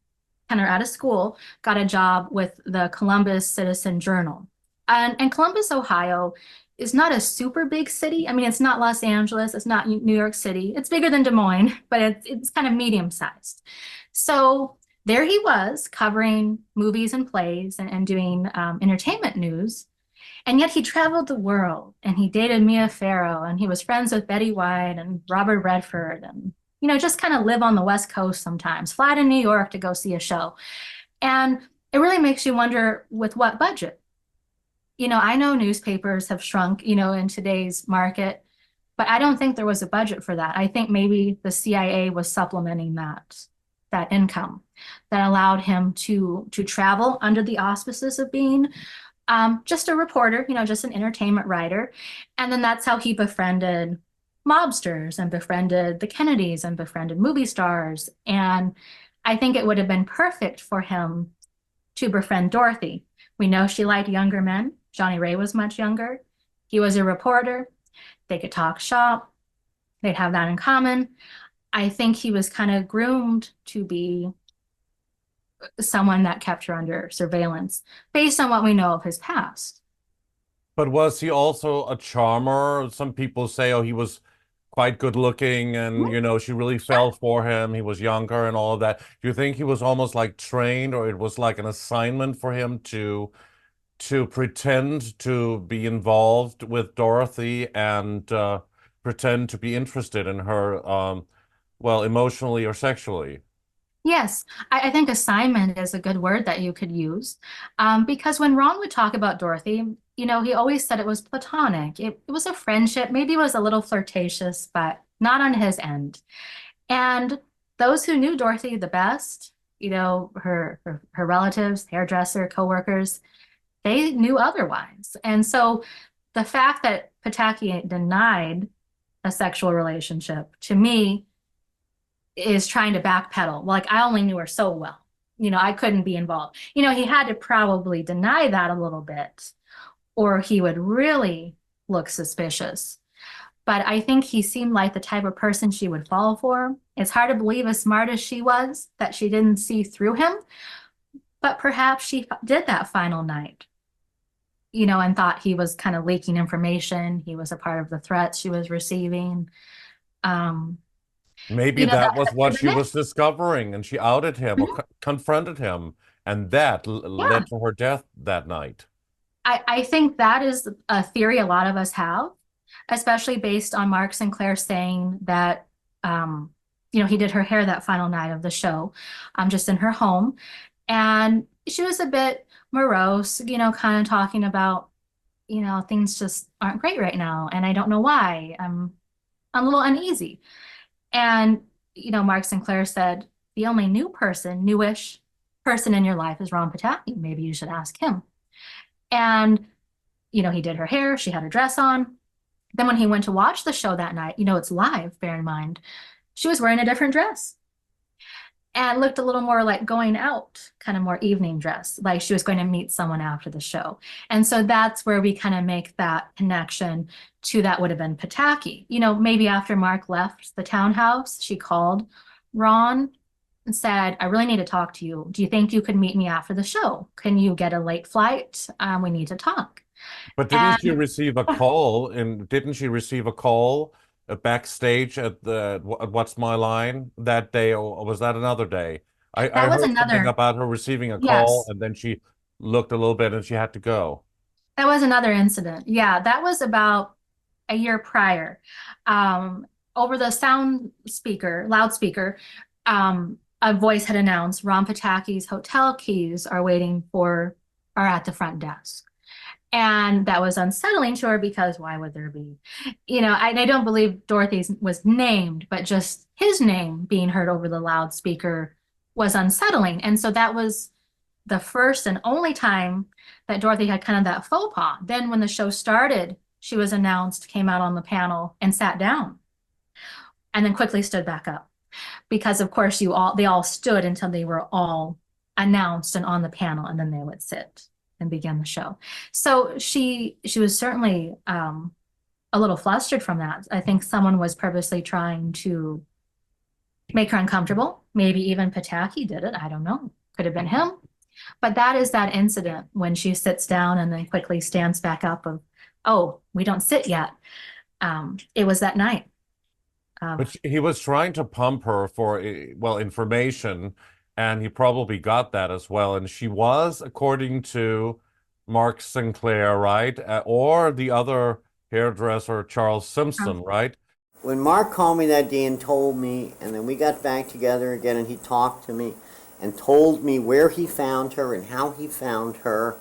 kind of out of school, got a job with the Columbus Citizen Journal. And Columbus, Ohio is not a super big city. I mean, it's not Los Angeles, it's not New York City. It's bigger than Des Moines, but it's kind of medium sized. So there he was covering movies and plays and doing entertainment news. And yet he traveled the world, and he dated Mia Farrow, and he was friends with Betty White and Robert Redford, and just kind of live on the West Coast sometimes, fly to New York to go see a show. And it really makes you wonder, with what budget? I know newspapers have shrunk, in today's market, but I don't think there was a budget for that. I think maybe the CIA was supplementing that income that allowed him to travel under the auspices of being just a reporter, just an entertainment writer. And then that's how he befriended mobsters and befriended the Kennedys and befriended movie stars. And I think it would have been perfect for him to befriend Dorothy. We know she liked younger men. Johnny Ray was much younger. He was a reporter. They could talk shop. They'd have that in common. I think he was kind of groomed to be someone that kept her under surveillance based on what we know of his past. But was he also a charmer? Some people say, oh, he was quite good looking and, she really fell for him. He was younger and all of that. Do you think he was almost like trained, or it was like an assignment for him to pretend to be involved with Dorothy and pretend to be interested in her, well, emotionally or sexually? Yes, I think assignment is a good word that you could use, because when Ron would talk about Dorothy, he always said it was platonic. It was a friendship. Maybe it was a little flirtatious, but not on his end. And those who knew Dorothy the best, her relatives, hairdresser, coworkers, they knew otherwise. And so the fact that Pataki denied a sexual relationship, to me, is trying to backpedal. Like, I only knew her so well. I couldn't be involved. He had to probably deny that a little bit, or he would really look suspicious. But I think he seemed like the type of person she would fall for. It's hard to believe, as smart as she was, that she didn't see through him. But perhaps she did that final night, and thought he was kind of leaking information. He was a part of the threats she was receiving. Maybe that was what she was discovering, and she outed him or confronted him, and that led to her death that night. I think that is a theory a lot of us have, especially based on Mark Sinclair saying that, he did her hair that final night of the show, just in her home. And she was a bit morose, kind of talking about, things just aren't great right now, and I don't know why. I'm a little uneasy. And, Mark Sinclair said, the only newish person in your life is Ron Pataki. Maybe you should ask him. And, he did her hair. She had a dress on. Then when he went to watch the show that night, it's live, bear in mind, she was wearing a different dress and looked a little more like going out, kind of more evening dress, like she was going to meet someone after the show. And so that's where we kind of make that connection to that would have been Pataki. Maybe after Mark left the townhouse, she called Ron and said, I really need to talk to you. Do you think you could meet me after the show? Can you get a late flight? We need to talk. But didn't she And receive a call? And didn't she receive a call backstage at the at What's My Line that day, or was that another day? I that was heard something another, about her receiving a call, yes, and then she looked a little bit and she had to go. that was another incident. Yeah, that was about a year prior. Um, Over the loudspeaker, a voice had announced Ron Pataki's hotel keys are at the front desk. And that was unsettling to her because why would there be? I don't believe Dorothy's was named, but just his name being heard over the loudspeaker was unsettling. And so that was the first and only time that Dorothy had kind of that faux pas. Then when the show started, she was announced, came out on the panel and sat down and then quickly stood back up. Because of course they all stood until they were all announced and on the panel, and then they would sit and begin the show. So she was certainly a little flustered from that. I think someone was purposely trying to make her uncomfortable. Maybe even Pataki did it. I don't know. Could have been him. But that is that incident when she sits down and then quickly stands back up of, oh, we don't sit yet. It was that night. But he was trying to pump her for, well, information, and he probably got that as well. And she was, according to Mark Sinclair, right? Or the other hairdresser, Charles Simpson, right? When Mark called me that day and told me, and then we got back together again and he talked to me and told me where he found her and how he found her,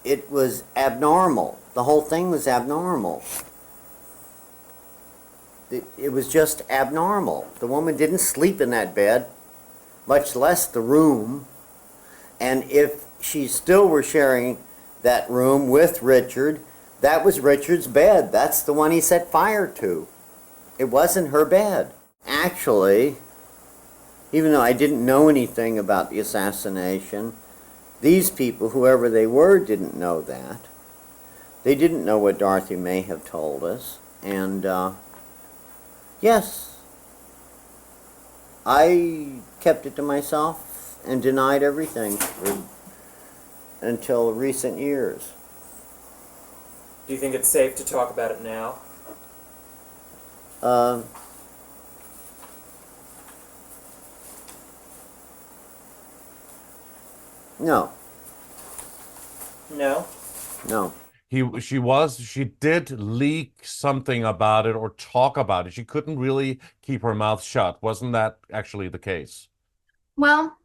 it was abnormal. The whole thing was abnormal. It was just abnormal. The woman didn't sleep in that bed, much less the room. And if she still were sharing that room with Richard, that was Richard's bed. That's the one he set fire to. It wasn't her bed. Actually, even though I didn't know anything about the assassination, these people, whoever they were, didn't know that. They didn't know what Dorothy may have told us. And, yes, I kept it to myself and denied everything until recent years. Do you think it's safe to talk about it now? No. No? No. She did leak something about it or talk about it. She couldn't really keep her mouth shut. Wasn't that actually the case? Well,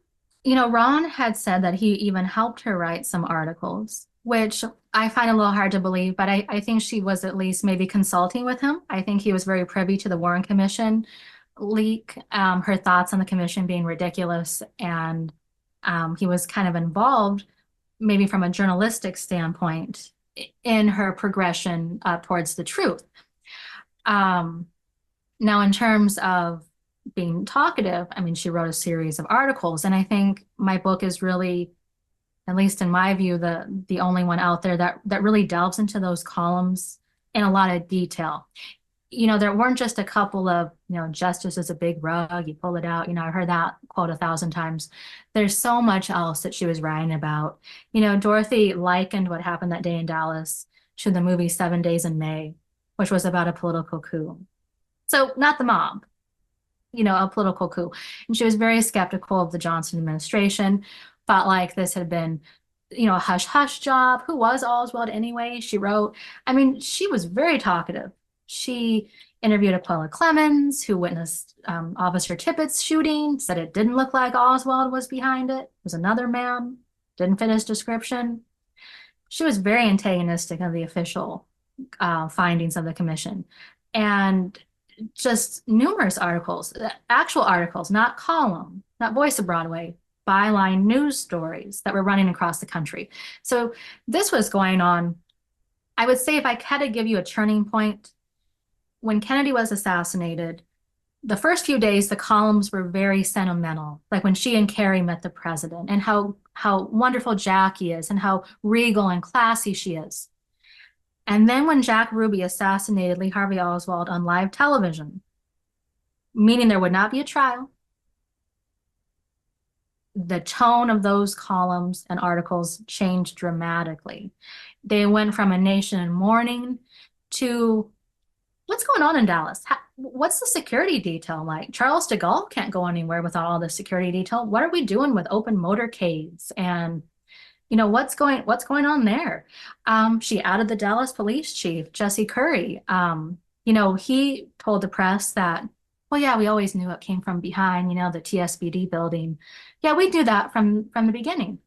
Ron had said that he even helped her write some articles, which I find a little hard to believe, but I think she was at least maybe consulting with him. I think he was very privy to the Warren Commission leak, her thoughts on the commission being ridiculous, and he was kind of involved, maybe from a journalistic standpoint, in her progression towards the truth. Now, in terms of being talkative, I mean, she wrote a series of articles, and I think my book is really, at least in my view, the only one out there that really delves into those columns in a lot of detail. There weren't just a couple of, justice is a big rug, you pull it out. I heard that quote 1,000 times. There's so much else that she was writing about. Dorothy likened what happened that day in Dallas to the movie 7 Days in May, which was about a political coup. So not the mob, a political coup. And she was very skeptical of the Johnson administration, felt like this had been, a hush-hush job. Who was Oswald anyway? She wrote. I mean, she was very talkative. She interviewed Aquila Clemens, who witnessed Officer Tippett's shooting, said it didn't look like Oswald was behind it. It was another man, didn't fit his description. She was very antagonistic of the official findings of the commission. And just numerous articles, actual articles, not column, not Voice of Broadway, byline news stories that were running across the country. So this was going on. I would say if I had to give you a turning point, when Kennedy was assassinated, the first few days, the columns were very sentimental, like when she and Carrie met the president and how wonderful Jackie is and how regal and classy she is. And then when Jack Ruby assassinated Lee Harvey Oswald on live television, meaning there would not be a trial. The tone of those columns and articles changed dramatically. They went from a nation in mourning to what's going on in Dallas? What's the security detail like? Charles de Gaulle can't go anywhere without all the security detail. What are we doing with open motorcades? And what's going on there? She added the Dallas police chief, Jesse Curry. He told the press that, well, yeah, we always knew it came from behind, the TSBD building. Yeah, we knew that from the beginning.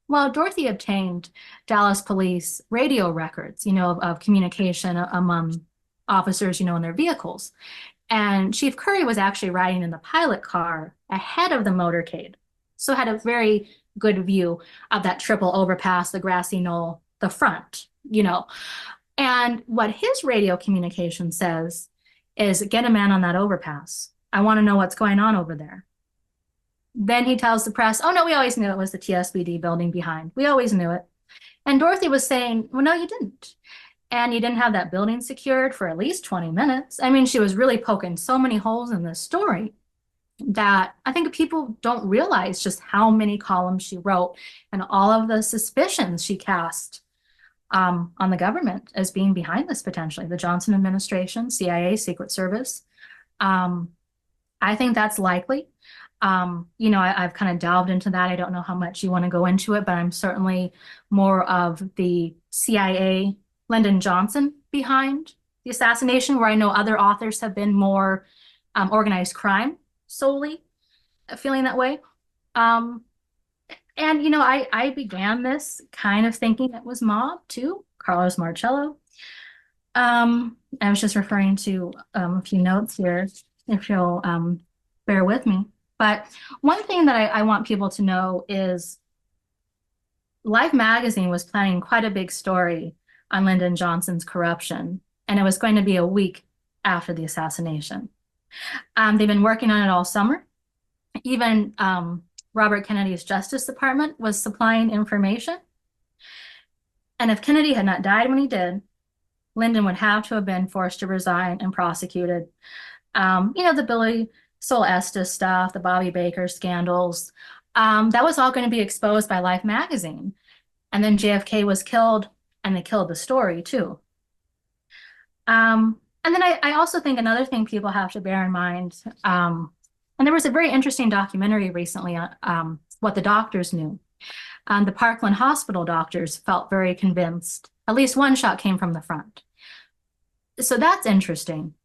Well, Dorothy obtained Dallas police radio records, of communication among officers, in their vehicles. And Chief Curry was actually riding in the pilot car ahead of the motorcade. So had a very good view of that triple overpass, the grassy knoll, the front, And what his radio communication says is, get a man on that overpass. I want to know what's going on over there. Then he tells the press, oh, no, we always knew it was the TSBD building behind. We always knew it. And Dorothy was saying, well, no, you didn't. And you didn't have that building secured for at least 20 minutes. I mean, she was really poking so many holes in this story that I think people don't realize just how many columns she wrote and all of the suspicions she cast on the government as being behind this potentially, the Johnson administration, CIA, Secret Service. I think that's likely. I've kind of delved into that. I don't know how much you want to go into it, but I'm certainly more of the CIA, Lyndon Johnson behind the assassination, where I know other authors have been more organized crime solely feeling that way. I began this kind of thinking it was mob too, Carlos Marcello. I was just referring to a few notes here, if you'll bear with me. But one thing that I want people to know is Life magazine was planning quite a big story on Lyndon Johnson's corruption, and it was going to be a week after the assassination. They've been working on it all summer. Even Robert Kennedy's Justice Department was supplying information. And if Kennedy had not died when he did, Lyndon would have to have been forced to resign and prosecuted. The Billy Sol Estes stuff, the Bobby Baker scandals, that was all going to be exposed by Life magazine. And then JFK was killed, and they killed the story too. And then I also think another thing people have to bear in mind, and there was a very interesting documentary recently on what the doctors knew. The Parkland Hospital doctors felt very convinced at least one shot came from the front. So that's interesting.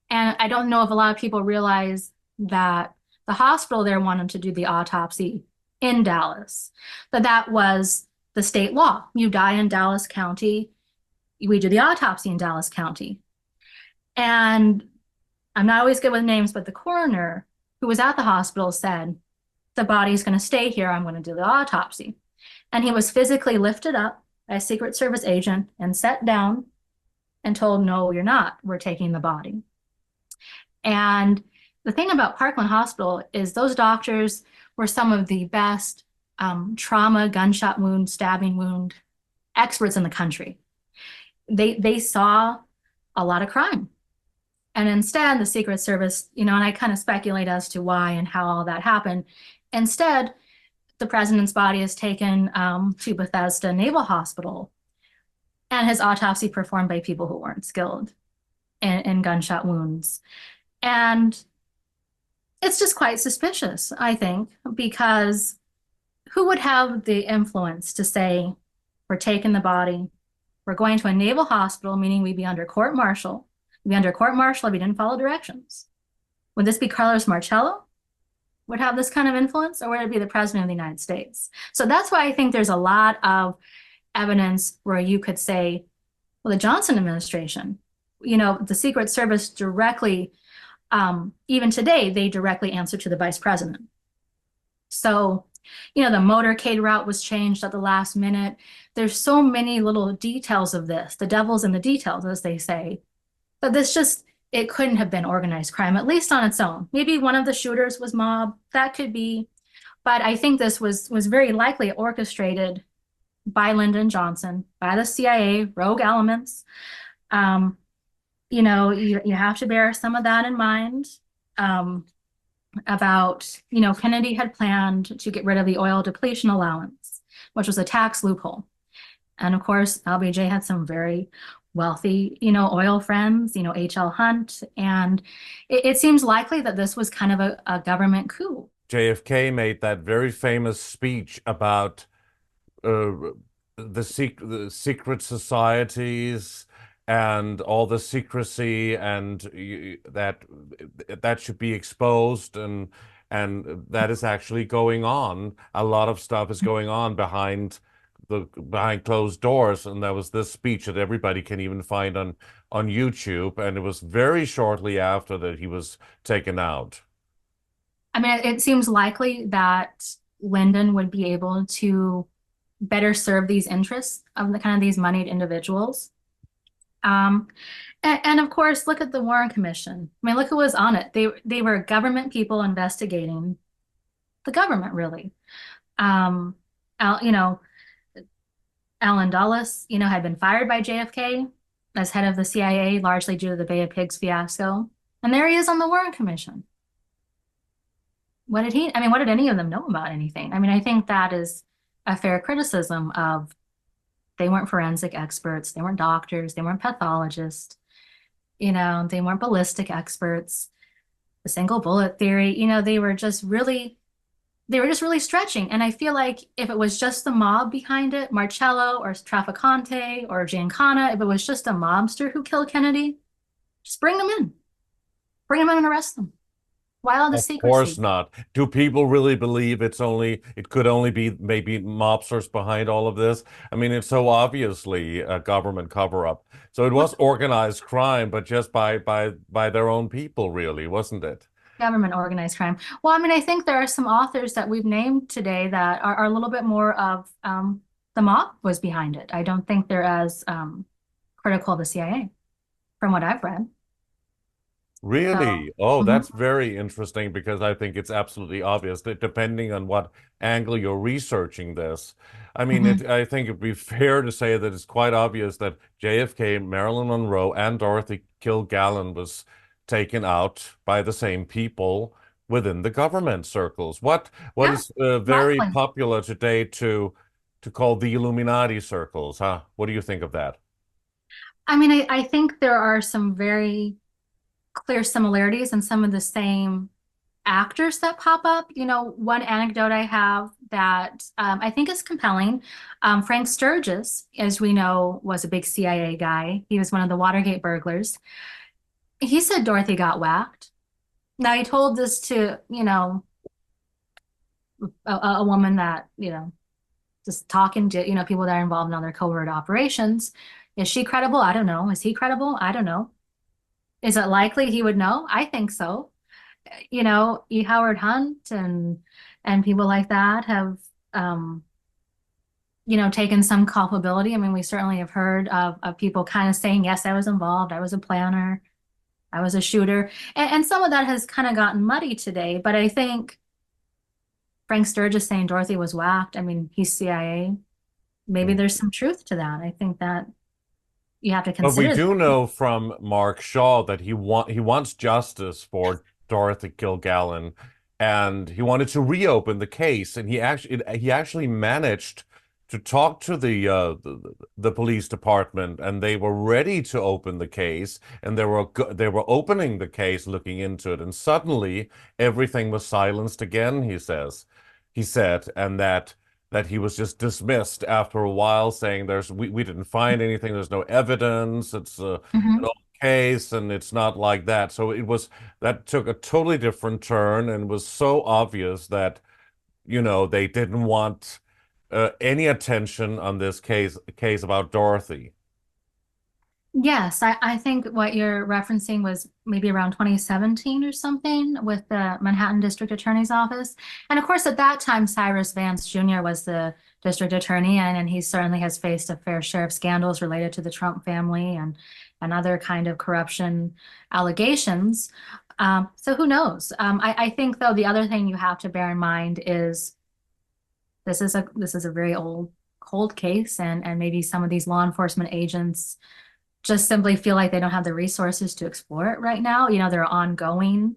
And I don't know if a lot of people realize that the hospital there wanted to do the autopsy in Dallas, that was the state law. You die in Dallas County, we do the autopsy in Dallas County. And I'm not always good with names, but the coroner who was at the hospital said, the body's going to stay here, I'm going to do the autopsy. And he was physically lifted up by a Secret Service agent and set down and told, no, you're not, we're taking the body. And the thing about Parkland Hospital is those doctors were some of the best trauma, gunshot wound, stabbing wound experts in the country. They saw a lot of crime. And instead, the Secret Service, and I kind of speculate as to why and how all that happened. Instead, the president's body is taken to Bethesda Naval Hospital, and his autopsy performed by people who weren't skilled in gunshot wounds. And it's just quite suspicious, I think, because who would have the influence to say, we're taking the body, we're going to a naval hospital, meaning we'd be under court-martial. We'd be under court-martial if we didn't follow directions. Would this be Carlos Marcello? Would have this kind of influence, or would it be the president of the United States? So that's why I think there's a lot of evidence where you could say, well, the Johnson administration, the Secret Service directly, even today, they directly answer to the vice president. So, the motorcade route was changed at the last minute. There's so many little details of this, the devil's in the details, as they say, but it couldn't have been organized crime, at least on its own. Maybe one of the shooters was mob, that could be, but I think this was very likely orchestrated by Lyndon Johnson, by the CIA, rogue elements. You have to bear some of that in mind. about, Kennedy had planned to get rid of the oil depletion allowance, which was a tax loophole. And of course, LBJ had some very wealthy, oil friends, H.L. Hunt. And it seems likely that this was kind of a government coup. JFK made that very famous speech about uh, the secret societies and all the secrecy, and that should be exposed, and that is actually going on. A lot of stuff is going on behind closed doors, and there was this speech that everybody can even find on YouTube, and it was very shortly after that he was taken out. I mean, it seems likely that Lyndon would be able to better serve these interests of the kind of these moneyed individuals. And of course, look at the Warren Commission. I mean, look who was on it. They were government people investigating the government, really. Allen Dulles, had been fired by JFK as head of the CIA, largely due to the Bay of Pigs fiasco. And there he is on the Warren Commission. What did any of them know about anything? I mean, I think that is a fair criticism of they weren't forensic experts, they weren't doctors, they weren't pathologists, they weren't ballistic experts. The single bullet theory, they were just really stretching. And I feel like if it was just the mob behind it, Marcello or Trafficante or Giancana, if it was just a mobster who killed Kennedy, just bring them in. Bring them in and arrest them. Why all the secrecy? Of course not. Do people really believe it could only be maybe mobsters behind all of this? I mean, it's so obviously a government cover-up. So it was organized crime, but just by their own people, really, wasn't it? Government organized crime. Well, I mean, I think there are some authors that we've named today that are a little bit more of the mob was behind it. I don't think they're as critical of the CIA, from what I've read. Really? Oh, that's very interesting, because I think it's absolutely obvious that depending on what angle you're researching this. I mean, I think it'd be fair to say that it's quite obvious that JFK, Marilyn Monroe, and Dorothy Kilgallen was taken out by the same people within the government circles. What is very popular today to call the Illuminati circles, huh? What do you think of that? I mean, I think there are some very clear similarities in some of the same actors that pop up. One anecdote I have that I think is compelling. Frank Sturgis, as we know, was a big CIA guy. He was one of the Watergate burglars. He said Dorothy got whacked. Now, he told this to, a woman that, just talking to, people that are involved in other covert operations. Is she credible? I don't know. Is he credible? I don't know. Is it likely he would know? I think so. E. Howard Hunt and people like that have, taken some culpability. I mean, we certainly have heard of people kind of saying, yes, I was involved. I was a planner. I was a shooter. And some of that has kind of gotten muddy today. But I think Frank Sturgis saying Dorothy was whacked, I mean, he's CIA. Maybe there's some truth to that. I think that you have to consider. But we do know from Mark Shaw that he wants justice for Dorothy Kilgallen, and he wanted to reopen the case, and he actually managed to talk to the police department, and they were ready to open the case, and they were opening the case, looking into it, and suddenly everything was silenced again. He said, and that he was just dismissed after a while, saying we didn't find anything, there's no evidence, it's an old case, and it's not like that. So that took a totally different turn, and was so obvious that they didn't want any attention on this case about Dorothy. Yes, I think what you're referencing was maybe around 2017 or something with the Manhattan District Attorney's Office. And of course, at that time, Cyrus Vance Jr. was the district attorney, and he certainly has faced a fair share of scandals related to the Trump family and other kind of corruption allegations. So who knows? I think, though, the other thing you have to bear in mind is this is a very old, cold case, and maybe some of these law enforcement agents just simply feel like they don't have the resources to explore it right now. There are ongoing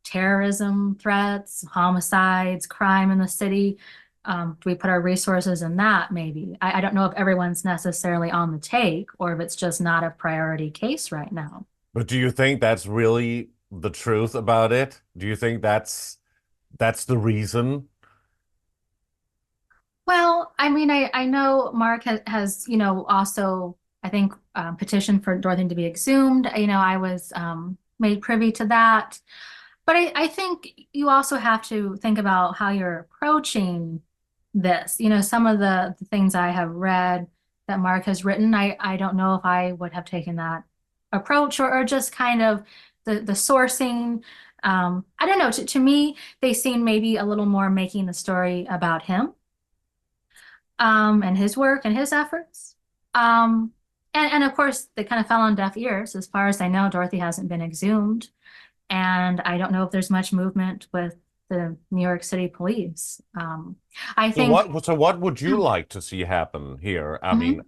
terrorism threats, homicides, crime in the city? Do we put our resources in that maybe? I don't know if everyone's necessarily on the take or if it's just not a priority case right now. But do you think that's really the truth about it? Do you think that's the reason? Well, I mean, I know Mark has, also, I think, petitioned for Dorothy to be exhumed. I was made privy to that. But I think you also have to think about how you're approaching this. Some of the things I have read that Mark has written, I don't know if I would have taken that approach or just kind of the sourcing. I don't know. To me, they seem maybe a little more making the story about him and his work and his efforts. And of course, they kind of fell on deaf ears. As far as I know, Dorothy hasn't been exhumed. And I don't know if there's much movement with the New York City police. I So think. what would you like to see happen here? I Mhm. mean,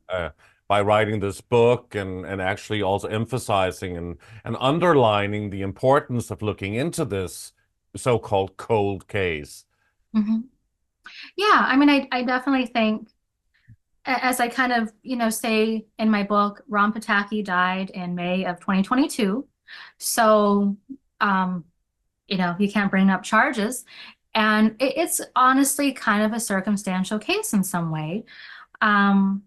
by writing this book and actually also emphasizing and underlining the importance of looking into this so-called cold case. Mhm. Yeah, I mean, I definitely think, as I kind of, say in my book, Ron Pataki died in May of 2022. So, um, you can't bring up charges. And it's honestly kind of a circumstantial case in some way. Um,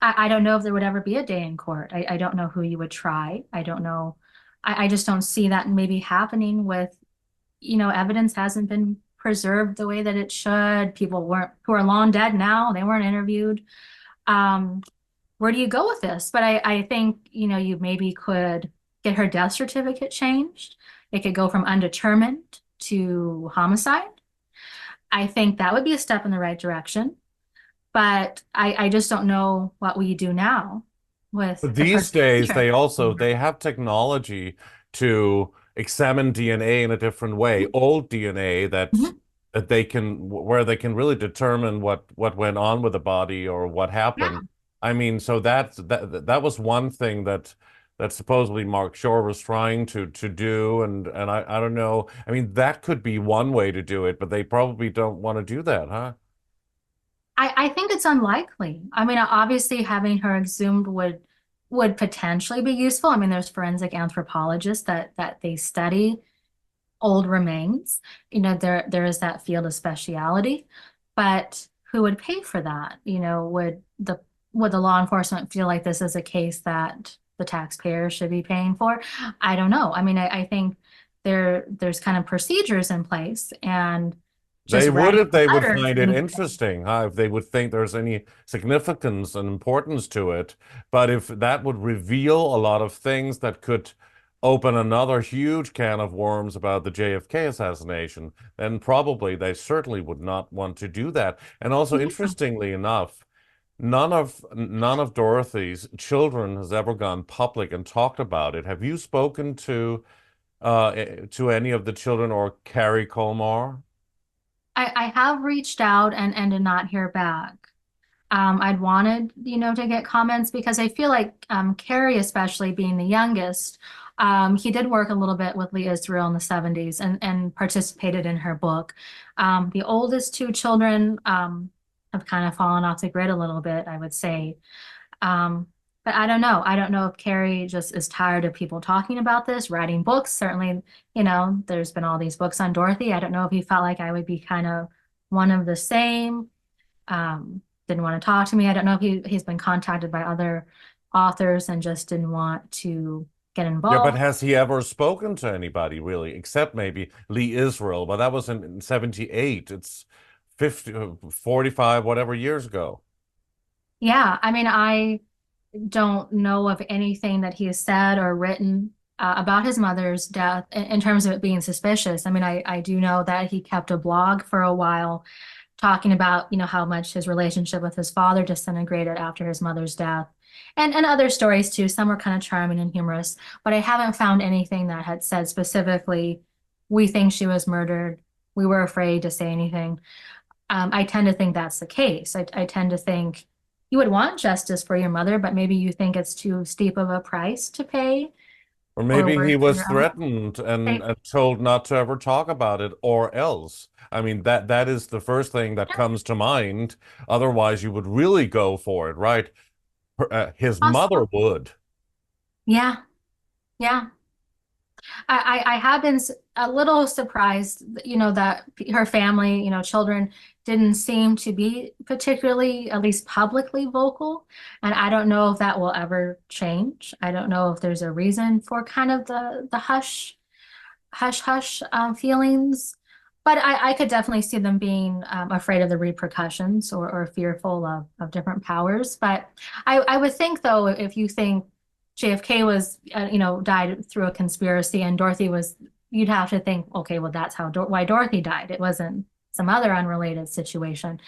I don't know if there would ever be a day in court. I don't know who you would try. I don't know. I just don't see that maybe happening with, evidence hasn't been preserved the way that it should. People weren't, who are long dead now, they weren't interviewed. Um, where do you go with this? But I think, you maybe could get her death certificate changed. It could go from undetermined to homicide. I think that would be a step in the right direction. But I just don't know what we do now with But the these person's days, future. they have technology to examine DNA in a different way, old DNA Mhm. that they can where they can really determine what went on with the body or what Yeah. happened. I mean, so that was one thing that supposedly Mark Shore was trying to do, and I don't know. I mean, that could be one way to do it, but they probably don't want to do that, huh? I think it's unlikely. I mean, obviously having her exhumed would potentially be useful. I mean, there's forensic anthropologists that they study old remains. There is that field of speciality, but who would pay for that? Would the law enforcement feel like this is a case that the taxpayer should be paying for? I don't know. I mean, I think there's kind of procedures in place and just They would writing if a they would letter find it to interesting, huh? If they would think there's any significance and importance to it. But if that would reveal a lot of things that could open another huge can of worms about the JFK assassination, then probably they certainly would not want to do that. And also, interestingly enough, none of Dorothy's children has ever gone public and talked about it. Have you spoken to any of the children or Carrie Colmar? I have reached out and did not hear back. I'd wanted, to get comments because I feel like Carrie, especially being the youngest, he did work a little bit with Lee Israel in the 70s and participated in her book. The oldest two children have kind of fallen off the grid a little bit, I would say. Um, but I don't know. I don't know if Carrie just is tired of people talking about this, writing books. Certainly, there's been all these books on Dorothy. I don't know if he felt like I would be kind of one of the same. Didn't want to talk to me. I don't know if he's been contacted by other authors and just didn't want to get Yeah, but involved. has he ever spoken to anybody really, except maybe Lee Israel? But that was in 78. It's 50, 45, whatever years ago. Yeah, I mean, I don't know of anything that he has said or written about his mother's death in terms of it being suspicious. I mean, I do know that he kept a blog for a while talking about, how much his relationship with his father disintegrated after his mother's death. And other stories too. Some were kind of charming and humorous, but I haven't found anything that had said specifically, we think she was murdered. We were afraid to say anything. I tend to think that's the case. I tend to think you would want justice for your mother, but maybe you think it's too steep of a price to pay. Or or maybe he work for was your own. threatened Right. and told not to ever talk about it, or else. I mean, that is the first thing that comes to mind. Otherwise, you would really go for it, right? His mother Possible. would. Yeah. Yeah. I have been a little surprised, that her family, children didn't seem to be particularly, at least publicly vocal. And I don't know if that will ever change. I don't know if there's a reason for kind of the hush feelings. But I could definitely see them being afraid of the repercussions or fearful of different powers. But I would think, though, if you think JFK was, died through a conspiracy and Dorothy was, you'd have to think, okay, well, that's why Dorothy died. It wasn't some other unrelated situation,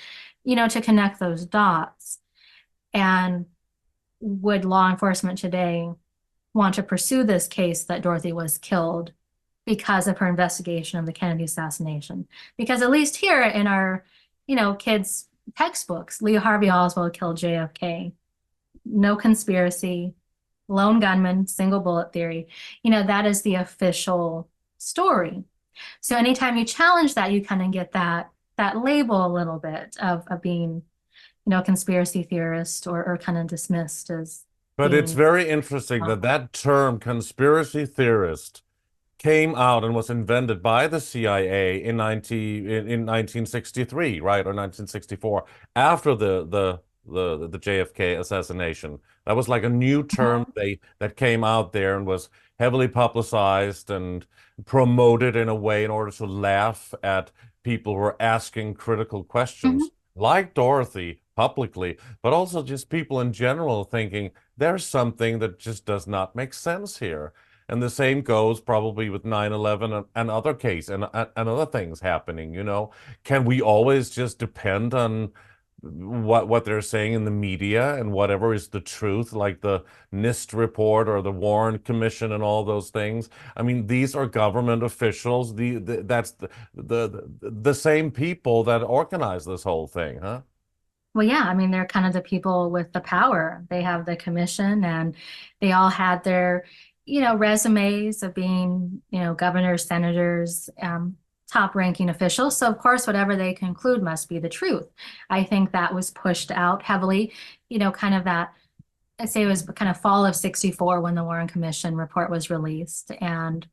to connect those dots. And would law enforcement today want to pursue this case that Dorothy was killed because of her investigation of the Kennedy assassination? Because at least here in our, kids' textbooks, Lee Harvey Oswald killed JFK. No conspiracy, lone gunman, single bullet theory. That is the official story. So anytime you challenge that, you kind of get that label a little bit of being, a conspiracy theorist or kind of dismissed as But it's being. very interesting that that term, conspiracy theorist, came out and was invented by the CIA in 1963, right, or 1964, after the JFK assassination. That was like a new term that came out there and was heavily publicized and promoted in a way in order to laugh at people who were asking critical Mhm. questions, like Dorothy publicly, but also just people in general thinking there's something that just does not make sense here. And the same goes probably with 9/11 and other cases and other things happening, you know. Can we always just depend on what they're saying in the media and whatever is the truth, like the NIST report or the Warren Commission and all those things? I mean, these are government officials. That's the same people that organize this whole thing, huh? Well, yeah, I mean, they're kind of the people with the power. They have the commission and they all had their, resumes of being, governors, senators, top ranking officials. So, of course, whatever they conclude must be the truth. I think that was pushed out heavily, kind of that, I'd say it was kind of fall of 64 when the Warren Commission report was released. And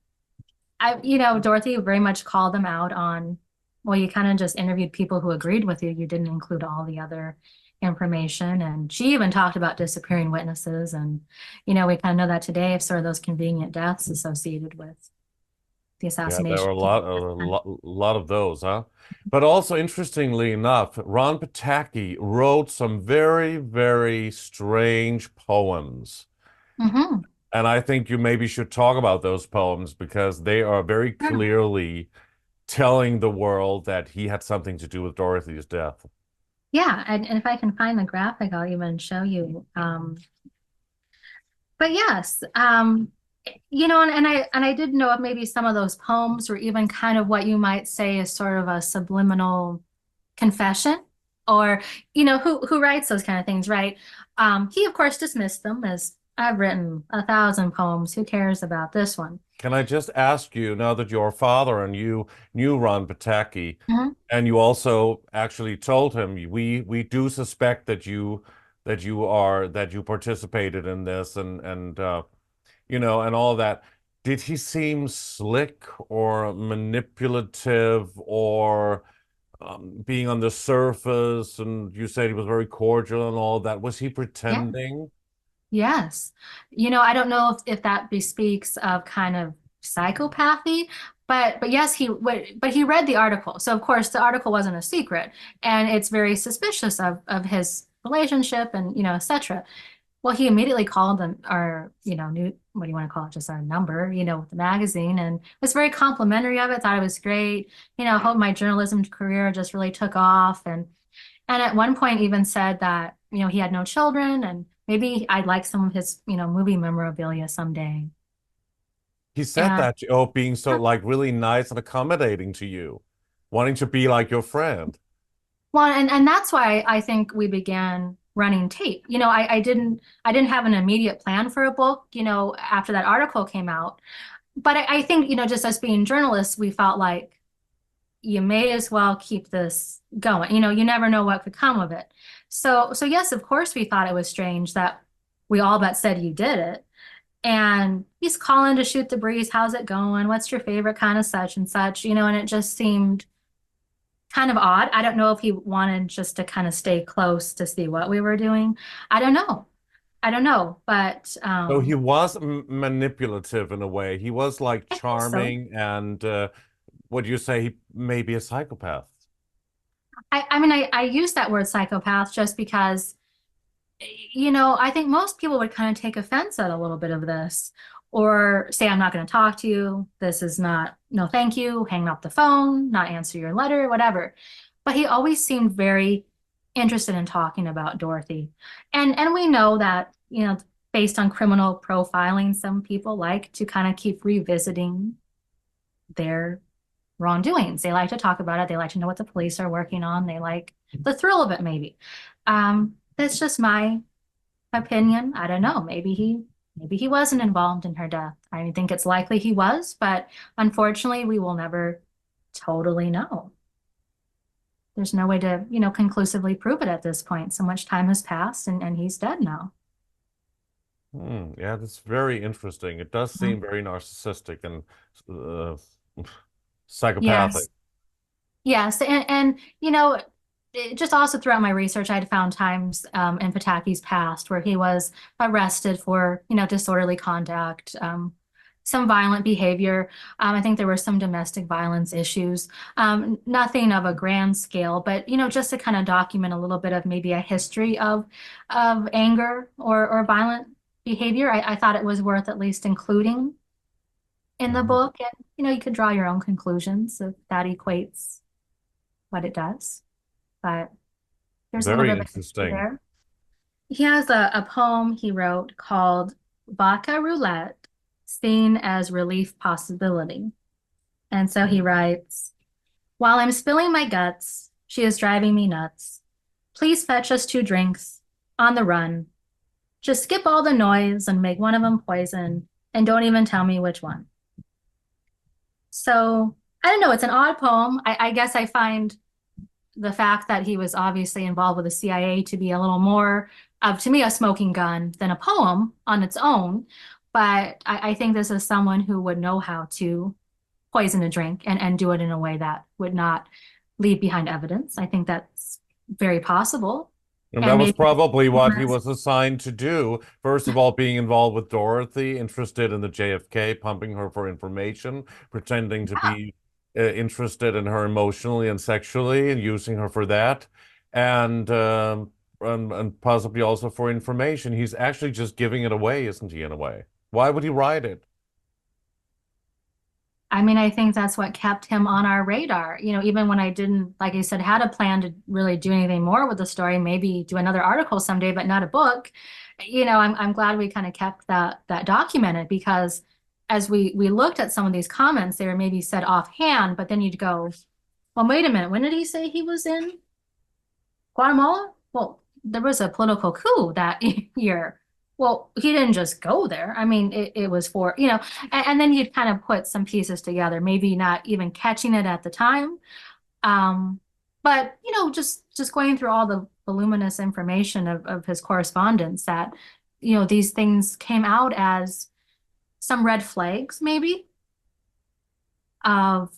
Dorothy very much called them out on, well, you kind of just interviewed people who agreed with you. You didn't include all the other information. And she even talked about disappearing witnesses. And, we kind of know that today of sort of those convenient deaths associated with the Yeah, there were assassination. a lot of those, huh? But also, interestingly enough, Ron Pataki wrote some very, very strange poems. Hmm. And I think you maybe should talk about those poems because they are very clearly telling the world that he had something to do with Dorothy's death. Yeah, and if I can find the graphic, I'll even show you. But yes, and I did know if maybe some of those poems were even kind of what you might say is sort of a subliminal confession, or who writes those kind of things, right? He of course dismissed them as, I've written 1,000 poems. Who cares about this one? Can I just ask you, now that your father and you knew Ron Pataki, Mhm. and you also actually told him, we do suspect that you participated in this and and all that. Did he seem slick or manipulative or being on the surface? And you said he was very cordial and all that. Was he Yeah. pretending? Yes. I don't know if that bespeaks of kind of psychopathy, but yes, but he read the article. So of course the article wasn't a secret, and it's very suspicious of his relationship and etc. Well, he immediately called them our, new, what do you want to call it, just our number, with the magazine, and was very complimentary of it, thought it was great. Hope my journalism career just really took off, and at one point even said that, he had no children and maybe I'd like some of his, movie memorabilia someday. He said And that, being so like really nice and accommodating to you, wanting to be like your friend. well, and that's why I think we began running tape. I didn't have an immediate plan for a book, after that article came out. But I think, just as being journalists, we felt like you may as well keep this going. You never know what could come of it. So yes, of course, we thought it was strange that we all but said you did it. And he's calling to shoot the breeze. How's it going? What's your favorite kind of such and such? And it just seemed kind of odd. I don't know if he wanted just to kind of stay close to see what we were doing. I don't know. I don't know. But So he was manipulative in a way. He was like I think so. charming and would you say he may be a psychopath? I mean, I use that word psychopath just because, I think most people would kind of take offense at a little bit of this or say, I'm not going to talk to you. This is not, no, thank you, hang up the phone, not answer your letter, whatever. But he always seemed very interested in talking about Dorothy. And we know that, based on criminal profiling, some people like to kind of keep revisiting their wrongdoings. They like to talk about it. They like to know what the police are working on. They like the thrill of it, maybe. That's just my opinion. I don't know. Maybe he wasn't involved in her death. I think it's likely he was, but unfortunately, we will never totally know. There's no way to, conclusively prove it at this point. So much time has passed and he's dead now. Yeah, that's very interesting. It does seem Mhm. very narcissistic and uh, psychopathic. Yes. Yes. And just also throughout my research, I'd found times in Pataki's past where he was arrested for, disorderly conduct, some violent behavior. I think there were some domestic violence issues. Nothing of a grand scale, but, just to kind of document a little bit of maybe a history of anger or violent behavior. I thought it was worth at least including in the Mhm. book. And, you could draw your own conclusions if that equates what it does. But there's a little Very bit of a history interesting. there. He has a poem he wrote called Vodka Roulette, Seen as Relief Possibility. And so he writes, while I'm spilling my guts, she is driving me nuts. Please fetch us 2 drinks on the run. Just skip all the noise and make one of them poison, and don't even tell me which one. So I don't know, it's an odd poem. I guess I find the fact that he was obviously involved with the CIA to be a little more of, to me, a smoking gun than a poem on its own. But I think this is someone who would know how to poison a drink and do it in a way that would not leave behind evidence. I think that's very possible. And that And was maybe probably what he was assigned to do. First of all, being involved with Dorothy, interested in the JFK, pumping her for information, pretending to be interested in her emotionally and sexually, and using her for that, and, and possibly also for information. He's actually just giving it away, isn't he, in a way? Why would he write it? I mean, I think that's what kept him on our radar. Even when I didn't, like I said, had a plan to really do anything more with the story, maybe do another article someday, but not a book. I'm glad we kind of kept that documented because as we looked at some of these comments, they were maybe said offhand, but then you'd go, well, wait a minute, when did he say he was in Guatemala? Well, there was a political coup that year. Well, he didn't just go there. I mean, it was for, and then you'd kind of put some pieces together, maybe not even catching it at the time. Um, but, just going through all the voluminous information of his correspondence that, these things came out as some red flags, maybe, of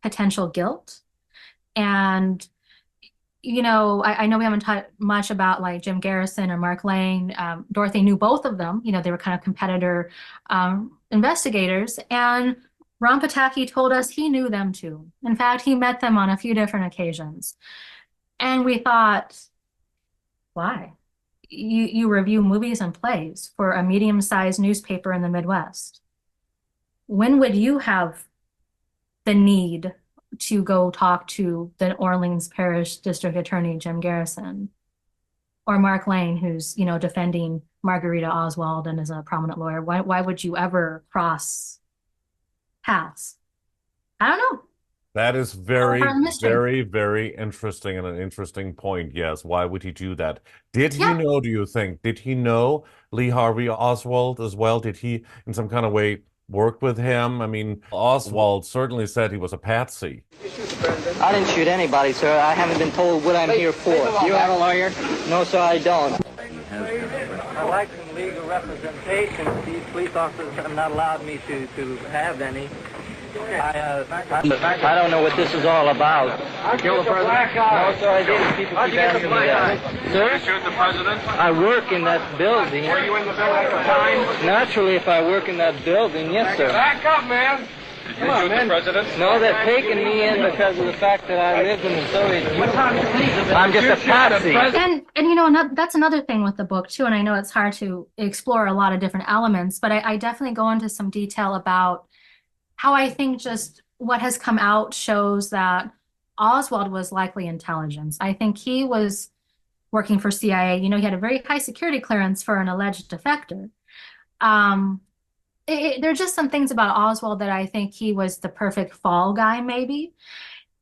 potential guilt. And I know we haven't talked much about like Jim Garrison or Mark Lane. Dorothy knew both of them. They were kind of competitor investigators. And Ron Pataki told us he knew them too. In fact, he met them on a few different occasions. And we thought, why? You review movies and plays for a medium-sized newspaper in the Midwest. When would you have the need to go talk to the Orleans Parish District Attorney, Jim Garrison, or Mark Lane, who's, defending Margarita Oswald and is a prominent lawyer? Why would you ever cross paths? I don't know. That is Part very, of the mystery. very, very interesting and an interesting point. Yes. Why would he do that? Did he Yeah. know, do you think? Did he know Lee Harvey Oswald as well? Did he, in some kind of way, work with him? I mean, Oswald certainly said he was a patsy. I didn't shoot anybody, sir. I haven't been told what I'm here for. You have a lawyer? No, sir, I don't. I'd like some legal representation. These police officers have not allowed me to have any. I don't know what this is all about. Kill the president? No, sir, I didn't. People keep asking me that. Sir? Shoot the president? I work in that building. Were you in the building at the time? Naturally, if I work in that building, yes, sir. Back up, man! Did you shoot the president? No, they're taking me in because of the fact that I lived in the Soviet Union. I'm just a patsy. And you know, that's another thing with the book too, and I know it's hard to explore a lot of different elements, but I definitely go into some detail about how I think just what has come out shows that Oswald was likely intelligence. I think he was working for CIA. You know, he had a very high security clearance for an alleged defector. There are just some things about Oswald that I think he was the perfect fall guy, maybe.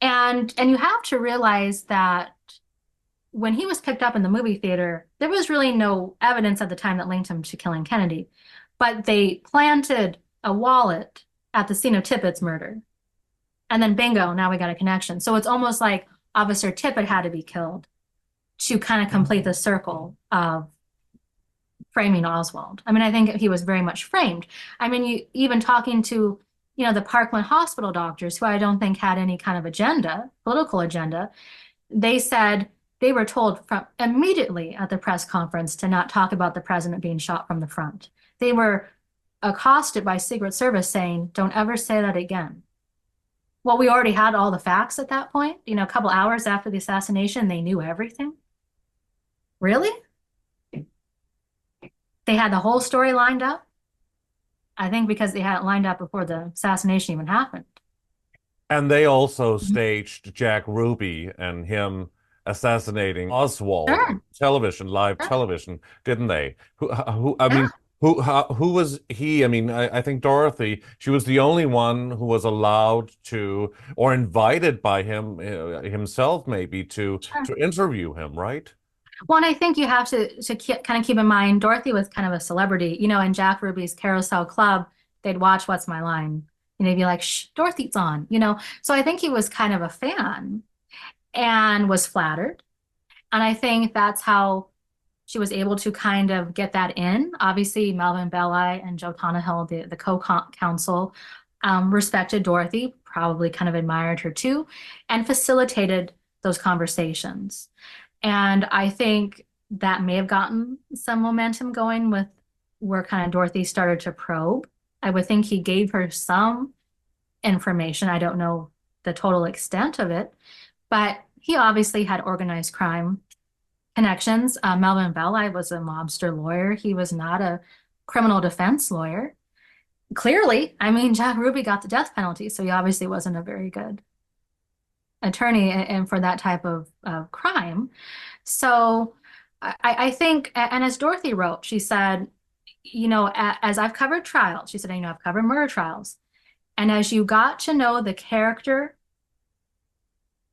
And you have to realize that when he was picked up in the movie theater, there was really no evidence at the time that linked him to killing Kennedy. But they planted a wallet at the scene of Tippett's murder. And then bingo, now we got a connection. So it's almost like Officer Tippett had to be killed to kind of complete the circle of framing Oswald. I mean, I think he was very much framed. I mean, you even talking to, you know, the Parkland Hospital doctors, who I don't think had any kind of agenda, political agenda, they said they were told from immediately at the press conference to not talk about the president being shot from the front. They were accosted by Secret Service saying, don't ever say that again. Well, we already had all the facts at that point. You know, a couple hours after the assassination, they knew everything. Really? They had the whole story lined up? I think because they had it lined up before the assassination even happened. And they also staged Jack Ruby and him assassinating Oswald on television, live television, didn't they? I mean, who was he? I mean, I think Dorothy, she was the only one who was allowed to, or invited by him himself maybe to interview him, right? Well, and I think you have to kind of keep in mind, Dorothy was kind of a celebrity. You know, in Jack Ruby's Carousel Club, they'd watch What's My Line? And they'd be like, shh, Dorothy's on, you know? So I think he was kind of a fan and was flattered. And I think that's how she was able to kind of get that in. Obviously, Melvin Belli and Joe Tonahill, the co-counsel, respected Dorothy, probably kind of admired her too, and facilitated those conversations. And I think that may have gotten some momentum going with where kind of Dorothy started to probe. I would think he gave her some information. I don't know the total extent of it, but he obviously had organized crime connections. Melvin Belli was a mobster lawyer. He was not a criminal defense lawyer. Clearly, I mean, Jack Ruby got the death penalty, so he obviously wasn't a very good attorney and for that type of crime. So I think, and as Dorothy wrote, she said, you know, as I've covered trials, she said, you know, I've covered murder trials. And as you got to know the character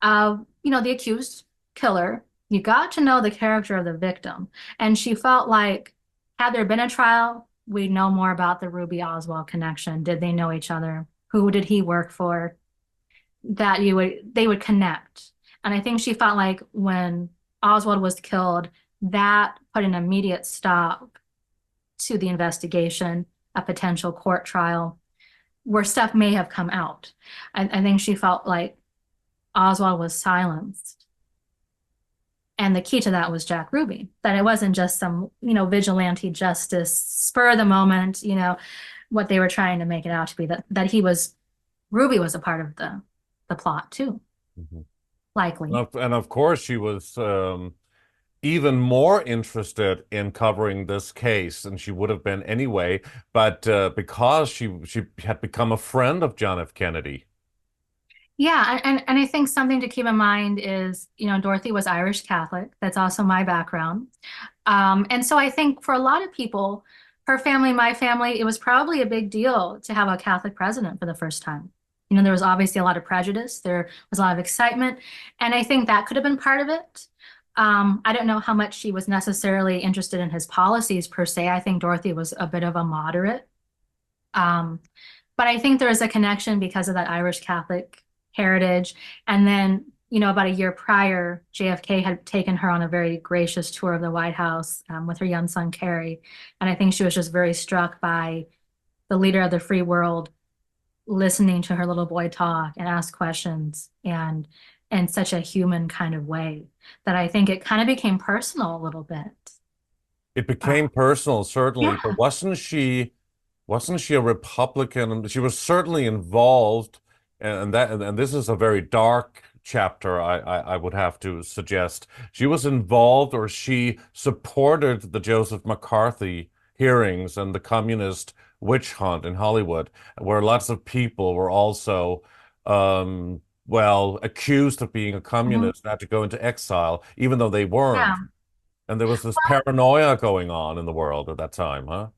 of, you know, the accused killer, you got to know the character of the victim. And she felt like, had there been a trial, we'd know more about the Ruby Oswald connection. Did they know each other? Who did he work for? That they would connect. And I think she felt like when Oswald was killed, that put an immediate stop to the investigation, a potential court trial, where stuff may have come out. I think she felt like Oswald was silenced. And the key to that was Jack Ruby, that it wasn't just some, you know, vigilante justice, spur of the moment, you know, what they were trying to make it out to be, that Ruby was a part of the plot too, likely. And of course, she was even more interested in covering this case than she would have been anyway, but because she had become a friend of John F. Kennedy. Yeah, and I think something to keep in mind is, you know, Dorothy was Irish Catholic. That's also my background. And so I think for a lot of people, her family, my family, it was probably a big deal to have a Catholic president for the first time. There was obviously a lot of prejudice. There was a lot of excitement. And I think that could have been part of it. I don't know how much she was necessarily interested in his policies per se. I think Dorothy was a bit of a moderate. But I think there is a connection because of that Irish Catholic heritage. And then, about a year prior, JFK had taken her on a very gracious tour of the White House with her young son, Kerry. And I think she was just very struck by the leader of the free world listening to her little boy talk and ask questions and in such a human kind of way that I think it kind of became personal a little bit. It became personal, certainly, Yeah. but wasn't she a Republican? She was certainly involved, and this is a very dark chapter, I would have to suggest. She was involved, or she supported the Joseph McCarthy hearings and the communist witch hunt in Hollywood, where lots of people were also well, accused of being a communist and had to go into exile, even though they weren't. Yeah. And there was this paranoia going on in the world at that time, huh?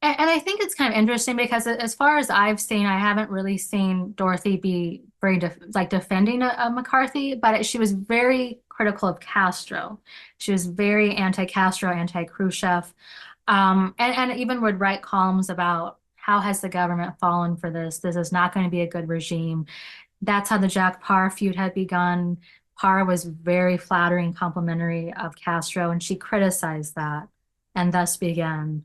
And I think it's kind of interesting because as far as I've seen, I haven't really seen Dorothy be very defending a McCarthy, but she was very critical of Castro. She was very anti-Castro, anti-Khrushchev, and even would write columns about how has the government fallen for this? This is not going to be a good regime. That's how the Jack Parr feud had begun. Parr was very flattering, complimentary of Castro, and she criticized that, and thus began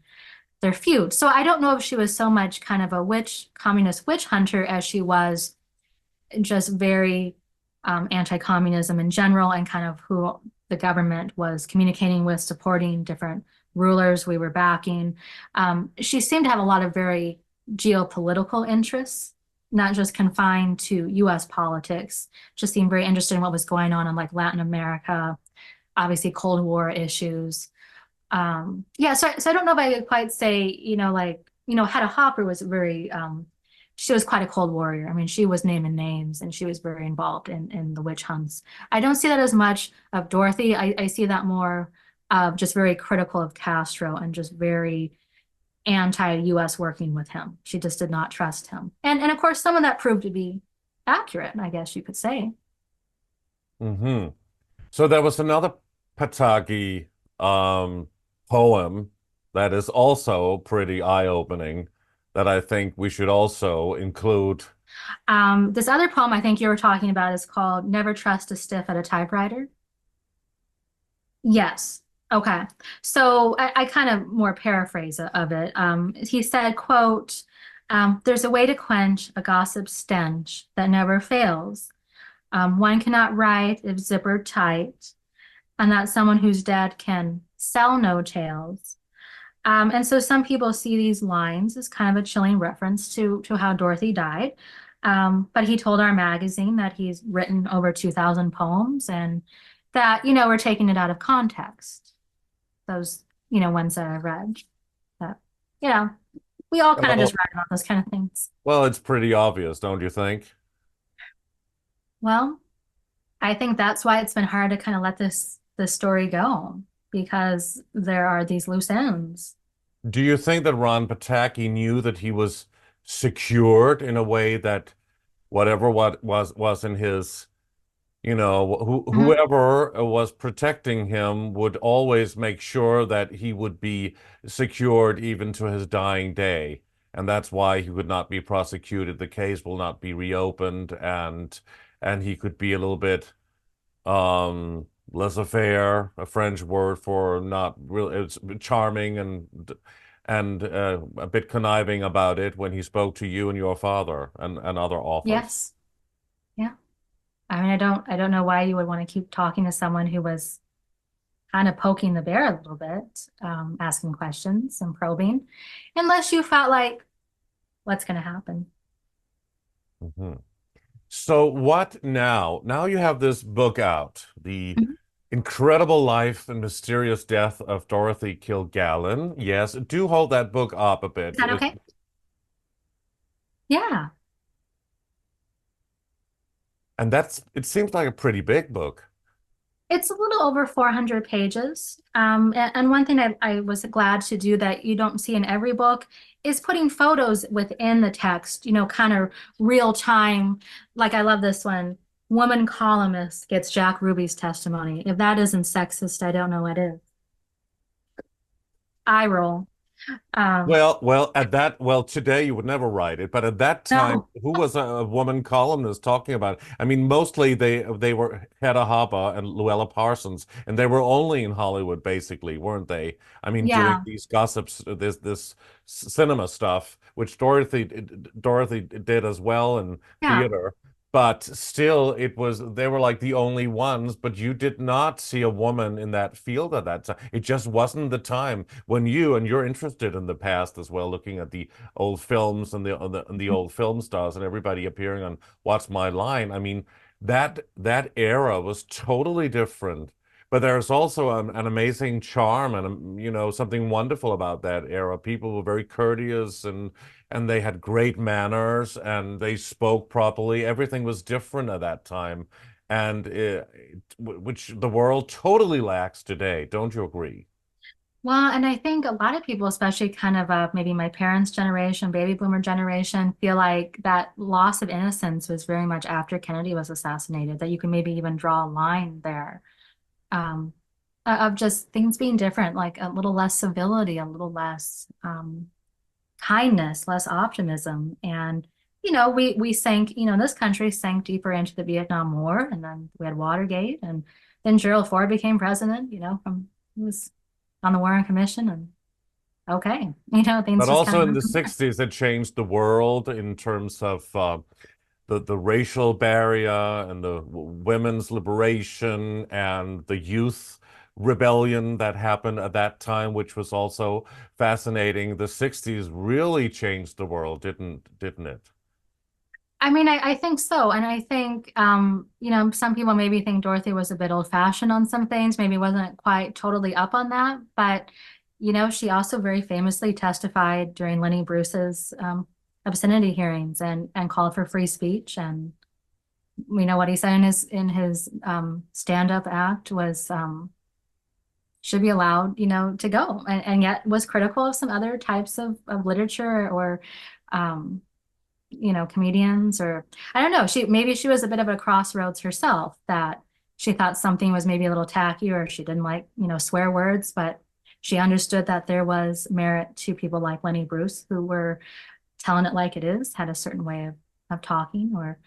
their feud. So I don't know if she was so much kind of a communist witch hunter as she was just very anti-communism in general and kind of who the government was communicating with, supporting different rulers we were backing. She seemed to have a lot of very geopolitical interests, not just confined to US politics, just seemed very interested in what was going on in like Latin America, obviously Cold War issues. Yeah, so I don't know if I could quite say, Hedda Hopper was very, she was quite a Cold Warrior. I mean, she was naming names and she was very involved in the witch hunts. I don't see that as much of Dorothy. I see that more of just very critical of Castro and just very anti-US working with him. She just did not trust him. And of course, some of that proved to be accurate, I guess you could say. Hmm. So there was another Pataki poem that is also pretty eye-opening that I think we should also include. This other poem I think you were talking about is called Never Trust a Stiff at a Typewriter. Yes. Okay. So I kind of more paraphrase of it. He said, quote, there's a way to quench a gossip stench that never fails. One cannot write if zippered tight, and that someone who's dead can sell no tales. And so some people see these lines as kind of a chilling reference to how Dorothy died. But he told our magazine that he's written over 2,000 poems and that, we're taking it out of context. Those, ones that I read. That, we all kind of just write about those kind of things. Well, it's pretty obvious, don't you think? Well, I think that's why it's been hard to kind of let this story go, because there are these loose ends. Do you think that Ron Pataki knew that he was secured in a way that whatever was in his, whoever was protecting him would always make sure that he would be secured even to his dying day, and that's why he would not be prosecuted. The case will not be reopened, and he could be a little bit laissez-faire, a French word for not really, it's charming and a bit conniving about it when he spoke to you and your father and other authors. Yes. Yeah. I mean, I don't know why you would want to keep talking to someone who was kind of poking the bear a little bit, asking questions and probing, unless you felt like, what's going to happen? Mm-hmm. So what now? Now you have this book out, The Incredible Life and Mysterious Death of Dorothy Kilgallen. Yes, do hold that book up a bit. Is that okay? Yeah. And it seems like a pretty big book. It's a little over 400 pages. And one thing I was glad to do that you don't see in every book is putting photos within the text, kind of real time. Like I love this one. Woman columnist gets Jack Ruby's testimony. If that isn't sexist, I don't know what is. Eye roll. Um, Today you would never write it, but at that time, no, who was a woman columnist talking about it? I mean, mostly they were Hedda Hopper and Luella Parsons, and they were only in Hollywood, basically, weren't they? I mean, doing yeah, these gossips, this cinema stuff, which Dorothy did as well in yeah. theater. But still, they were like the only ones, but you did not see a woman in that field at that time. It just wasn't the time when and you're interested in the past as well, looking at the old films and the old film stars and everybody appearing on What's My Line. I mean, that era was totally different. But there's also an amazing charm and something wonderful about that era. People were very courteous and they had great manners and they spoke properly. Everything was different at that time, and which the world totally lacks today. Don't you agree? Well, and I think a lot of people, especially kind of maybe my parents' generation, baby boomer generation, feel like that loss of innocence was very much after Kennedy was assassinated, that you can maybe even draw a line there, um, of just things being different, like a little less civility, a little less kindness, less optimism. And, we sank, this country sank deeper into the Vietnam War, and then we had Watergate, and then Gerald Ford became president, he was on the Warren Commission, and okay, things But just kind also of in went the from there. 60s, it changed the world in terms of the racial barrier and the women's liberation and the youth rebellion that happened at that time, which was also fascinating. The 60s really changed the world, didn't it? I mean, I think so. And I think, some people maybe think Dorothy was a bit old-fashioned on some things, maybe wasn't quite totally up on that. But, she also very famously testified during Lenny Bruce's obscenity hearings and called for free speech. And what he said in his stand-up act was should be allowed, to go, and yet was critical of some other types of literature or um, comedians, or I don't know. Maybe she was a bit of a crossroads herself, that she thought something was maybe a little tacky, or she didn't like, swear words, but she understood that there was merit to people like Lenny Bruce, who were telling it like it is, had a certain way of talking or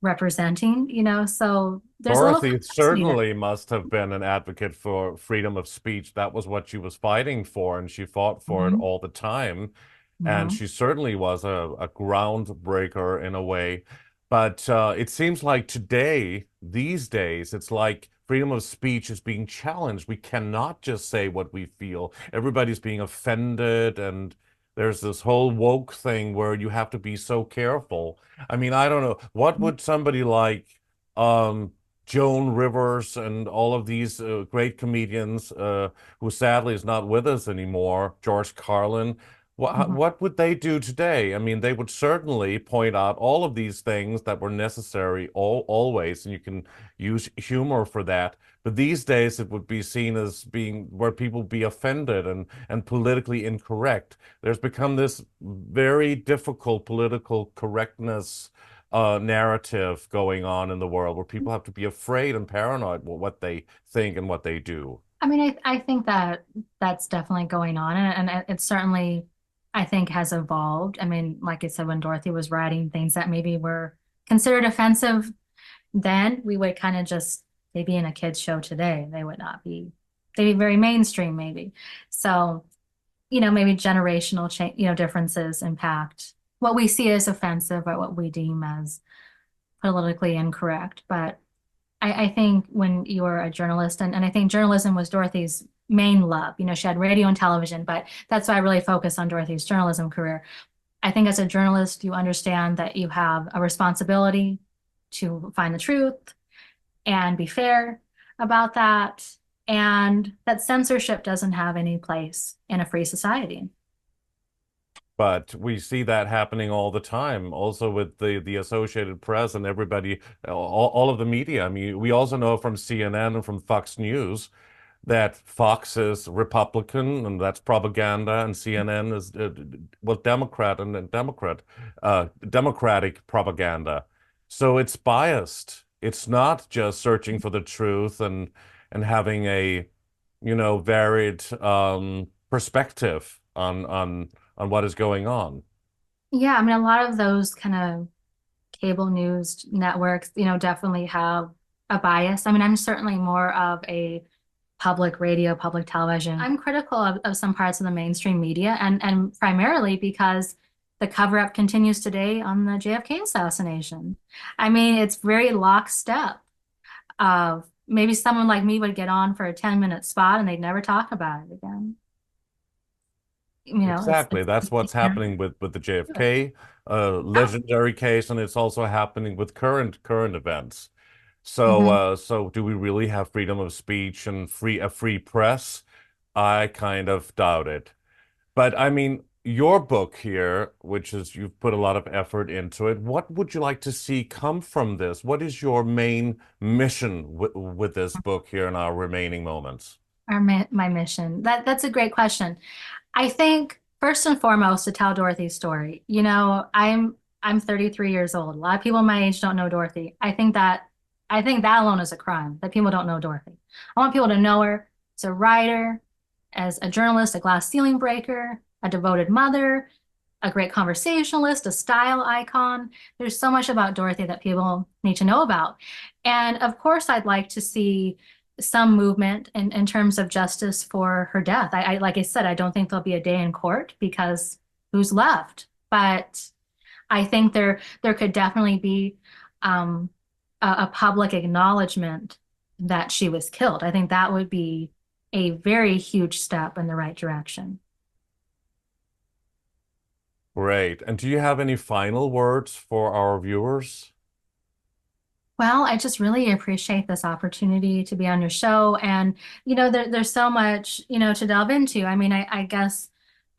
representing, so there's a little Dorothy complexity there. certainly must have been an advocate for freedom of speech. That was what she was fighting for, and she fought for it Mhm. all the time. And Mhm. she certainly was a groundbreaker in a way. But it seems like these days, it's like freedom of speech is being challenged. We cannot just say what we feel. Everybody's being offended, and there's this whole woke thing where you have to be so careful. I mean, I don't know. What would somebody like um, Joan Rivers and all of these great comedians who sadly is not with us anymore, George Carlin, Mhm. what would they do today? I mean, they would certainly point out all of these things that were necessary always, and you can use humor for that. But these days, it would be seen as being where people be offended and politically incorrect. There's become this very difficult political correctness narrative going on in the world where people have to be afraid and paranoid what they think and what they do. I mean, I think that that's definitely going on, and it certainly, I think, has evolved. I mean, like I said, when Dorothy was writing things that maybe were considered offensive then, we would kind of just, they'd be in a kid's show today. They would not be, they'd be very mainstream maybe. So, maybe generational change, differences impact what we see as offensive or what we deem as politically incorrect. But I think when you're a journalist, and I think journalism was Dorothy's main love. She had radio and television, but that's why I really focus on Dorothy's journalism career. I think as a journalist, you understand that you have a responsibility to find the truth and be fair about that, and that censorship doesn't have any place in a free society. But we see that happening all the time, also with the Associated Press and everybody, all of the media. I mean, we also know from CNN and from Fox News that Fox is Republican and that's propaganda, and CNN is well Democrat and Democratic propaganda. So it's biased. It's not just searching for the truth and having a varied perspective on what is going on. Yeah, I mean, a lot of those kind of cable news networks, definitely have a bias. I mean, I'm certainly more of a public radio, public television. I'm critical of some parts of the mainstream media, and primarily because the cover-up continues today on the JFK assassination. I mean, it's very lockstep of maybe someone like me would get on for a 10-minute spot and they'd never talk about it again. Exactly. That's what's happening with the JFK legendary case, and it's also happening with current events. So so do we really have freedom of speech and a free press? I kind of doubt it. But I mean, your book here, which is you've put a lot of effort into it, what would you like to see come from this? What is your main mission with this book here in our remaining moments? My mission. That's a great question. I think first and foremost to tell Dorothy's story. I'm 33 years old. A lot of people my age don't know Dorothy. I think that alone is a crime that people don't know Dorothy. I want people to know her as a writer, as a journalist, a glass ceiling breaker, a devoted mother, a great conversationalist, a style icon. There's so much about Dorothy that people need to know about. And of course, I'd like to see some movement in terms of justice for her death. Like I said, I don't think there'll be a day in court because who's left? But I think there could definitely be a public acknowledgement that she was killed. I think that would be a very huge step in the right direction. Great. And do you have any final words for our viewers? Well, I just really appreciate this opportunity to be on your show. And, there's so much, to delve into. I mean, I guess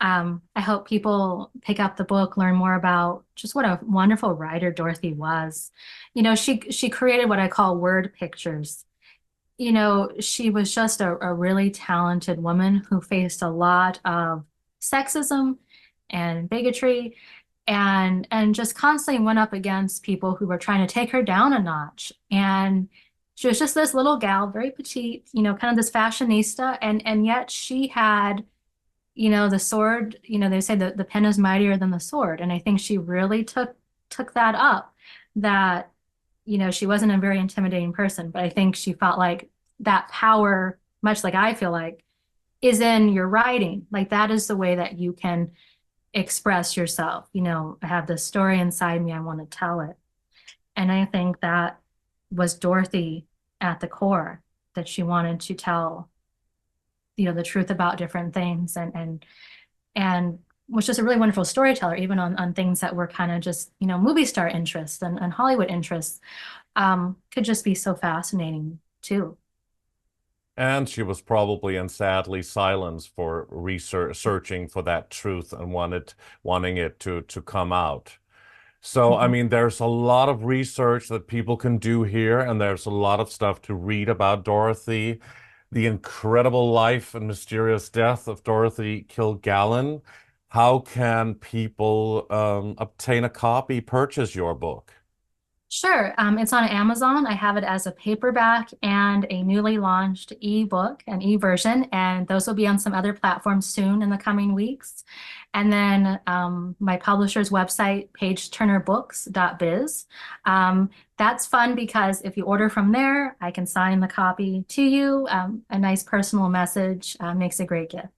I hope people pick up the book, learn more about just what a wonderful writer Dorothy was. She created what I call word pictures. She was just a really talented woman who faced a lot of sexism and bigotry and just constantly went up against people who were trying to take her down a notch. And she was just this little gal, very petite, kind of this fashionista, and yet she had, the sword, they say that the pen is mightier than the sword. And I think she really took that up, that, she wasn't a very intimidating person, but I think she felt like that power, much like I feel like, is in your writing. Like that is the way that you can express yourself. I have this story inside me, I want to tell it. And I think that was Dorothy at the core, that she wanted to tell, the truth about different things and was just a really wonderful storyteller, even on things that were kind of just, movie star interests and Hollywood interests, could just be so fascinating too. And she was probably and sadly silenced for searching for that truth and wanting it to come out. So, I mean, there's a lot of research that people can do here, and there's a lot of stuff to read about Dorothy, the incredible life and mysterious death of Dorothy Kilgallen. How can people obtain a copy, purchase your book? Sure. It's on Amazon. I have it as a paperback and a newly launched ebook, an e-version, and those will be on some other platforms soon in the coming weeks. And then my publisher's website, pageturnerbooks.biz. That's fun because if you order from there, I can sign the copy to you. A nice personal message makes a great gift.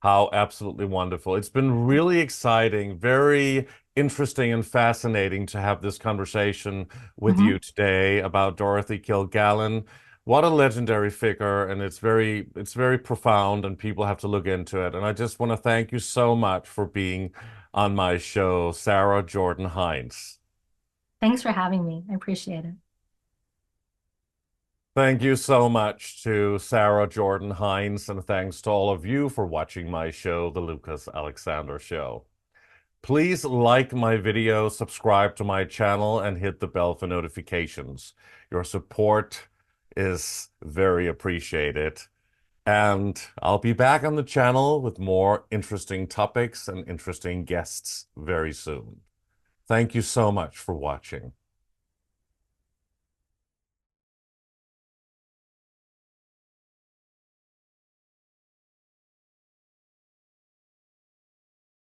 How absolutely wonderful. It's been really exciting, very interesting and fascinating to have this conversation with you today about Dorothy Kilgallen. What a legendary figure, and it's very profound, and people have to look into it. And I just want to thank you so much for being on my show, Sara Jordan-Heintz. Thanks for having me. I appreciate it. Thank you so much to Sara Jordan-Heintz, and thanks to all of you for watching my show, The Lucas Alexander Show. Please like my video, subscribe to my channel, and hit the bell for notifications. Your support is very appreciated. And I'll be back on the channel with more interesting topics and interesting guests very soon. Thank you so much for watching.